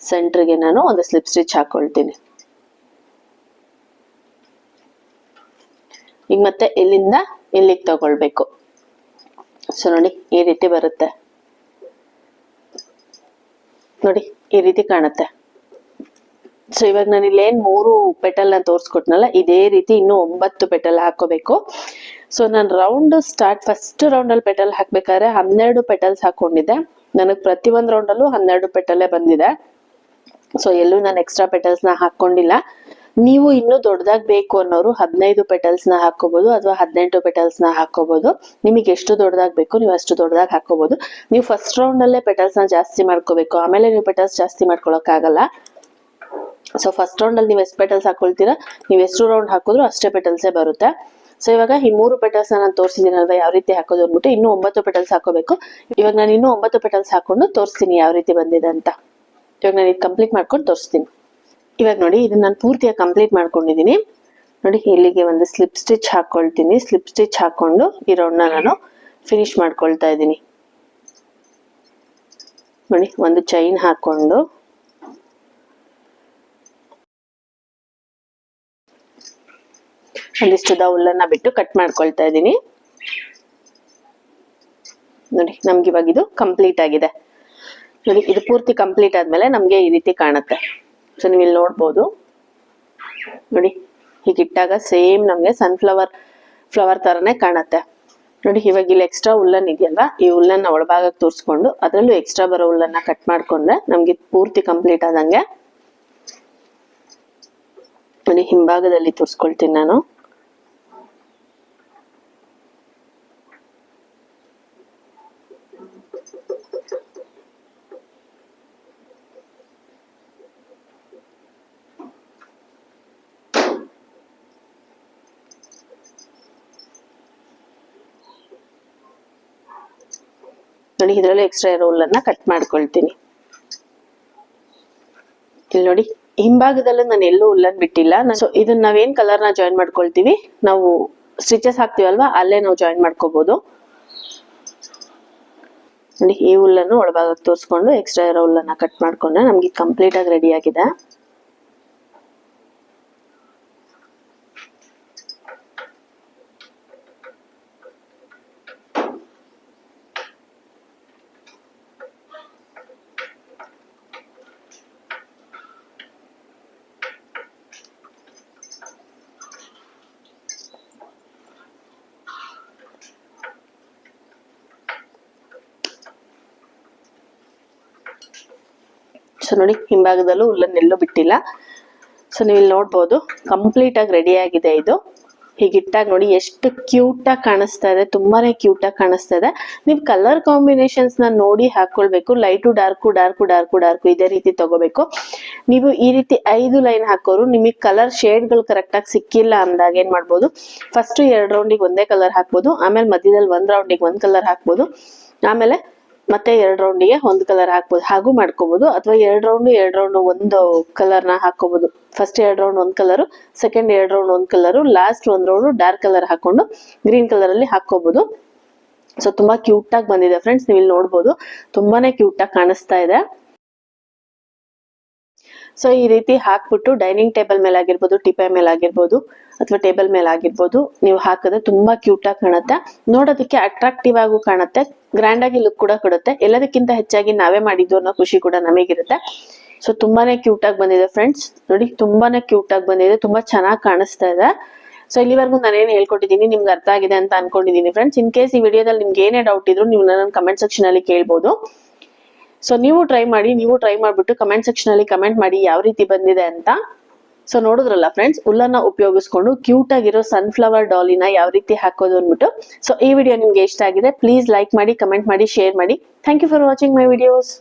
ಸೆಂಟರ್ಗೆ ನಾನು ಒಂದು ಸ್ಲಿಪ್ ಸ್ಟಿಚ್ ಹಾಕೊಳ್ತೀನಿ. ಈಗ ಮತ್ತೆ ಇಲ್ಲಿಂದ ಇಲ್ಲಿಗೆ ತಗೊಳ್ಬೇಕು. ಸೊ ನೋಡಿ ಈ ರೀತಿ ಬರುತ್ತೆ ನೋಡಿ, ಈ ರೀತಿ ಕಾಣುತ್ತೆ. ಸೊ ಇವಾಗ ನಾನು ಇಲ್ಲೇನ್ 3 ಪೆಟಲ್ ನ ತೋರಿಸ್ಕೊಟ್ನಲ್ಲ, ಇದೇ ರೀತಿ ಇನ್ನು 9 ಪೆಟಲ್ ಹಾಕೋಬೇಕು. ಸೊ ನಾನು ರೌಂಡ್ ಸ್ಟಾರ್ಟ್ ಫಸ್ಟ್ ರೌಂಡ್ ಅಲ್ಲಿ ಪೆಟಲ್ ಹಾಕ್ಬೇಕಾದ್ರೆ 12 ಪೆಟಲ್ಸ್ ಹಾಕೊಂಡಿದ್ದೆ. ನನಗೆ ಪ್ರತಿ ಒಂದು ರೌಂಡ್ ಅಲ್ಲೂ 12 ಪೆಟಲ್ಲೇ ಬಂದಿದೆ. ಸೊ ಎಲ್ಲೂ ನಾನು ಎಕ್ಸ್ಟ್ರಾ ಪೆಟಲ್ಸ್ ನ ಹಾಕೊಂಡಿಲ್ಲ. ನೀವು ಇನ್ನೂ ದೊಡ್ಡದಾಗಿ ಬೇಕು ಅನ್ನೋರು 15 ಪೆಟಲ್ಸ್ ನ ಹಾಕೋಬಹುದು ಅಥವಾ 18 ಪೆಟಲ್ಸ್ ನ ಹಾಕೋಬಹುದು. ನಿಮಗೆ ಎಷ್ಟು ದೊಡ್ಡದಾಗಿ ಬೇಕು ನೀವು ಅಷ್ಟು ದೊಡ್ಡದಾಗಿ ಹಾಕೋಬಹುದು. ನೀವು ಫಸ್ಟ್ ರೌಂಡ್ ಅಲ್ಲೇ ಪೆಟಲ್ಸ್ ನ ಜಾಸ್ತಿ ಮಾಡ್ಕೋಬೇಕು, ಆಮೇಲೆ ನೀವು ಪೆಟಲ್ಸ್ ಜಾಸ್ತಿ ಮಾಡ್ಕೊಳಕ್ ಆಗಲ್ಲ. ಸೊ ಫಸ್ಟ್ ರೌಂಡ್ ಅಲ್ಲಿ ನೀವು ಎಷ್ಟು ಪೆಟಲ್ಸ್ ಹಾಕೊಳ್ತೀರಾ, ನೀವು ಎಷ್ಟು ರೌಂಡ್ ಹಾಕಿದ್ರು ಅಷ್ಟೇ ಪೆಟಲ್ಸೇ ಬರುತ್ತೆ. ಸೊ ಇವಾಗ ಈ 3 ಪೆಟಲ್ಸ್ ನಾನು ತೋರಿಸಿದ್ದೀನಲ್ವಾ ಯಾವ ರೀತಿ ಹಾಕೋದು ಅಂದ್ಬಿಟ್ಟು, ಇನ್ನೂ 9 ಪೆಟಲ್ಸ್ ಹಾಕೋಬೇಕು. ಇವಾಗ ನಾನು ಇನ್ನೂ 9 ಪೆಟಲ್ಸ್ ಹಾಕೊಂಡು ತೋರಿಸ್ತೀನಿ ಯಾವ ರೀತಿ ಬಂದಿದೆ ಅಂತ. ಇವಾಗ ನಾನು ಇದು ಕಂಪ್ಲೀಟ್ ಮಾಡ್ಕೊಂಡು ತೋರಿಸ್ತೀನಿ. ಇವಾಗ ನೋಡಿ ಇದನ್ನ ನಾನು ಪೂರ್ತಿಯಾಗಿ ಕಂಪ್ಲೀಟ್ ಮಾಡ್ಕೊಂಡಿದ್ದೀನಿ. ನೋಡಿ ಇಲ್ಲಿಗೆ ಒಂದು ಸ್ಲಿಪ್ ಸ್ಟಿಚ್ ಹಾಕೊಳ್ತೀನಿ. ಸ್ಲಿಪ್ ಸ್ಟಿಚ್ ಹಾಕೊಂಡು ಈ ರೌಂಡ್ ನಾನು ಫಿನಿಶ್ ಮಾಡ್ಕೊಳ್ತಾ ಇದ್ದೀನಿ. ನೋಡಿ ಒಂದು ಚೈನ್ ಹಾಕೊಂಡು ಒಂದಿಷ್ಟು ಉಲ್ಲನ್ನ ಬಿಟ್ಟು ಕಟ್ ಮಾಡ್ಕೊಳ್ತಾ ಇದ್ದೀನಿ. ನೋಡಿ ನಮ್ಗೆ ಇವಾಗ ಇದು ಕಂಪ್ಲೀಟ್ ಆಗಿದೆ. ನೋಡಿ ಇದು ಪೂರ್ತಿ ಕಂಪ್ಲೀಟ್ ಆದ್ಮೇಲೆ ನಮ್ಗೆ ಈ ರೀತಿ ಕಾಣುತ್ತೆ. ಸೊ ನೀವು ಇಲ್ಲಿ ನೋಡ್ಬೋದು ನೋಡಿ, ಹೀಗಿಟ್ಟಾಗ ಸೇಮ್ ನಮ್ಗೆ ಫ್ಲವರ್ ತರನೇ ಕಾಣುತ್ತೆ. ನೋಡಿ ಇವಾಗ ಇಲ್ಲಿ ಎಕ್ಸ್ಟ್ರಾ ಉಲ್ಲನ್ ಇದೆಯಲ್ವಾ, ಈ ಉಲ್ಲನ್ನ ಒಳಭಾಗಕ್ಕೆ ತೋರಿಸ್ಕೊಂಡು ಅದರಲ್ಲೂ ಎಕ್ಸ್ಟ್ರಾ ಬರೋ ಉಲ್ಲನ್ನ ಕಟ್ ಮಾಡ್ಕೊಂಡ್ರೆ ನಮ್ಗೆ ಪೂರ್ತಿ ಕಂಪ್ಲೀಟ್ ಆದಂಗೆ. ನೋಡಿ ಹಿಂಭಾಗದಲ್ಲಿ ತೋರಿಸ್ಕೊಳ್ತೀನಿ ನಾನು. ನೋಡಿ ಇದರಲ್ಲೂ ಎಕ್ಸ್ಟ್ರಾ ಇರೋ ಉಲ್ಲನ್ನ ಕಟ್ ಮಾಡ್ಕೊಳ್ತೀನಿ. ಇಲ್ಲಿ ನೋಡಿ ಹಿಂಭಾಗದಲ್ಲೂ ನಾನು ಎಲ್ಲೂ ಉಲ್ಲನ್ ಬಿಟ್ಟಿಲ್ಲ. ಸೊ ಇದನ್ನ ನಾವೇನ್ ಕಲರ್ ನ ಜಾಯಿನ್ ಮಾಡ್ಕೊಳ್ತೀವಿ, ನಾವು ಸ್ಟಿಚಸ್ ಹಾಕ್ತಿವಲ್ವಾ ಅಲ್ಲೇ ನಾವು ಜಾಯಿನ್ ಮಾಡ್ಕೋಬಹುದು. ನೋಡಿ ಈ ಉಲ್ಲನ್ನು ಒಳಭಾಗಕ್ಕೆ ತೋರಿಸ್ಕೊಂಡು ಎಕ್ಸ್ಟ್ರಾ ಇರೋ ಉಲ್ಲನ್ನ ಕಟ್ ಮಾಡ್ಕೊಂಡ್ರೆ ನಮ್ಗೆ ಕಂಪ್ಲೀಟ್ ಆಗಿ ರೆಡಿ ಆಗಿದೆ. ಸೊ ನೋಡಿ ಹಿಂಭಾಗದಲ್ಲೂ ಉಲ್ಲನ್ನೆಲ್ಲೂ ಬಿಟ್ಟಿಲ್ಲ. ಸೊ ನೀವು ಇಲ್ಲಿ ನೋಡ್ಬೋದು ಕಂಪ್ಲೀಟ್ ಆಗಿ ರೆಡಿ ಆಗಿದೆ ಇದು. ಹೀಗಿಟ್ಟಾಗ ನೋಡಿ ಎಷ್ಟು ಕ್ಯೂಟ್ ಆಗಿ ಕಾಣಿಸ್ತಾ ಇದೆ, ತುಂಬಾನೇ ಕ್ಯೂಟ್ ಆಗಿ ಕಾಣಿಸ್ತಾ ಇದೆ. ನೀವು ಕಲರ್ ಕಾಂಬಿನೇಷನ್ಸ್ ನ ನೋಡಿ ಹಾಕೊಳ್ಬೇಕು. Light dark dark dark dark ಇದೇ ರೀತಿ ತಗೋಬೇಕು. ನೀವು ಈ ರೀತಿ 5 ಲೈನ್ ಹಾಕೋರು ನಿಮಗೆ ಕಲರ್ ಶೇಡ್ಗಳು ಕರೆಕ್ಟ್ ಆಗಿ ಸಿಕ್ಕಿಲ್ಲ ಅಂದಾಗ ಏನ್ ಮಾಡ್ಬೋದು, ಫಸ್ಟ್ 2 ರೌಂಡಿಗೆ ಒಂದೇ ಕಲರ್ ಹಾಕ್ಬೋದು, ಆಮೇಲೆ ಮಧ್ಯದಲ್ಲಿ 1 ರೌಂಡಿಗೆ 1 ಕಲರ್ ಹಾಕ್ಬೋದು, ಆಮೇಲೆ ಮತ್ತೆ 2 ರೌಂಡಿಗೆ 1 ಕಲರ್ ಹಾಕ್ಬೋದು. ಹಾಗೂ ಮಾಡ್ಕೋಬಹುದು. ಅಥವಾ 2 ರೌಂಡ್ ಒಂದು ಕಲರ್ ನ ಹಾಕೋಬಹುದು. First 2 round 1 colour, second 2 round 1 colour, last 1 round dark colour ಹಾಕೊಂಡು ಗ್ರೀನ್ ಕಲರ್ ಅಲ್ಲಿ ಹಾಕೋಬಹುದು. ಸೊ ತುಂಬಾ ಕ್ಯೂಟ್ ಆಗಿ ಬಂದಿದೆ ಫ್ರೆಂಡ್ಸ್, ನೀವು ಇಲ್ಲಿ ನೋಡ್ಬೋದು ತುಂಬಾನೇ ಕ್ಯೂಟ್ ಆಗಿ ಕಾಣಿಸ್ತಾ ಇದೆ. ಸೊ ಈ ರೀತಿ ಹಾಕ್ಬಿಟ್ಟು ಡೈನಿಂಗ್ ಟೇಬಲ್ ಮೇಲೆ ಆಗಿರ್ಬೋದು, ಟಿಪಾಯ್ ಮೇಲೆ ಆಗಿರ್ಬೋದು, ಅಥವಾ ಟೇಬಲ್ ಮೇಲೆ ಆಗಿರ್ಬೋದು ನೀವು ಹಾಕಿದ್ರೆ ತುಂಬಾ ಕ್ಯೂಟ್ ಆಗಿ ಕಾಣುತ್ತೆ. ನೋಡೋದಕ್ಕೆ ಅಟ್ರಾಕ್ಟಿವ್ ಆಗು ಕಾಣುತ್ತೆ, ಗ್ರ್ಯಾಂಡ್ ಆಗಿ ಲುಕ್ ಕೂಡ ಕೊಡುತ್ತೆ. ಎಲ್ಲದಕ್ಕಿಂತ ಹೆಚ್ಚಾಗಿ ನಾವೇ ಮಾಡಿದ್ದು ಅನ್ನೋ ಖುಷಿ ಕೂಡ ನಮಗಿರುತ್ತೆ. ಸೊ ತುಂಬಾನೇ ಕ್ಯೂಟ್ ಆಗಿ ಬಂದಿದೆ ಫ್ರೆಂಡ್ಸ್. ನೋಡಿ ತುಂಬಾನೇ ಕ್ಯೂಟ್ ಆಗಿ ಬಂದಿದೆ, ತುಂಬಾ ಚೆನ್ನಾಗಿ ಕಾಣಿಸ್ತಾ ಇದೆ. ಸೊ ಇಲ್ಲಿವರೆಗೂ ನಾನೇನು ಹೇಳ್ಕೊಟ್ಟಿದ್ದೀನಿ ನಿಮ್ಗೆ ಅರ್ಥ ಆಗಿದೆ ಅಂತ ಅನ್ಕೊಂಡಿದ್ದೀನಿ ಫ್ರೆಂಡ್ಸ್. ಇನ್ ಕೇಸ್ ಈ ವಿಡಿಯೋದಲ್ಲಿ ನಿಮ್ಗೆ ಏನೇ ಡೌಟ್ ಇದ್ರು ನೀವು ನನ್ನ ಕಮೆಂಟ್ ಸೆಕ್ಷನ್ ಅಲ್ಲಿ ಕೇಳ್ಬೋದು. ಸೊ ನೀವು ಟ್ರೈ ಮಾಡ್ಬಿಟ್ಟು ಕಮೆಂಟ್ ಸೆಕ್ಷನ್ ಅಲ್ಲಿ ಕಮೆಂಟ್ ಮಾಡಿ ಯಾವ ರೀತಿ ಬಂದಿದೆ ಅಂತ. ಸೊ ನೋಡಿದ್ರಲ್ಲ ಫ್ರೆಂಡ್ಸ್, ಉಲ್ಲನ್ನ ಉಪಯೋಗಿಸ್ಕೊಂಡು ಕ್ಯೂಟ್ ಆಗಿರೋ ಸನ್ಫ್ಲವರ್ ಡಾಲಿನ ಯಾವ ರೀತಿ ಹಾಕೋದು ಅಂದ್ಬಿಟ್ಟು. ಸೊ ಈ ವಿಡಿಯೋ ನಿಮ್ಗೆ ಇಷ್ಟ ಆಗಿದೆ, ಪ್ಲೀಸ್ ಲೈಕ್ ಮಾಡಿ, ಕಮೆಂಟ್ ಮಾಡಿ, ಶೇರ್ ಮಾಡಿ. Thank you for watching my videos.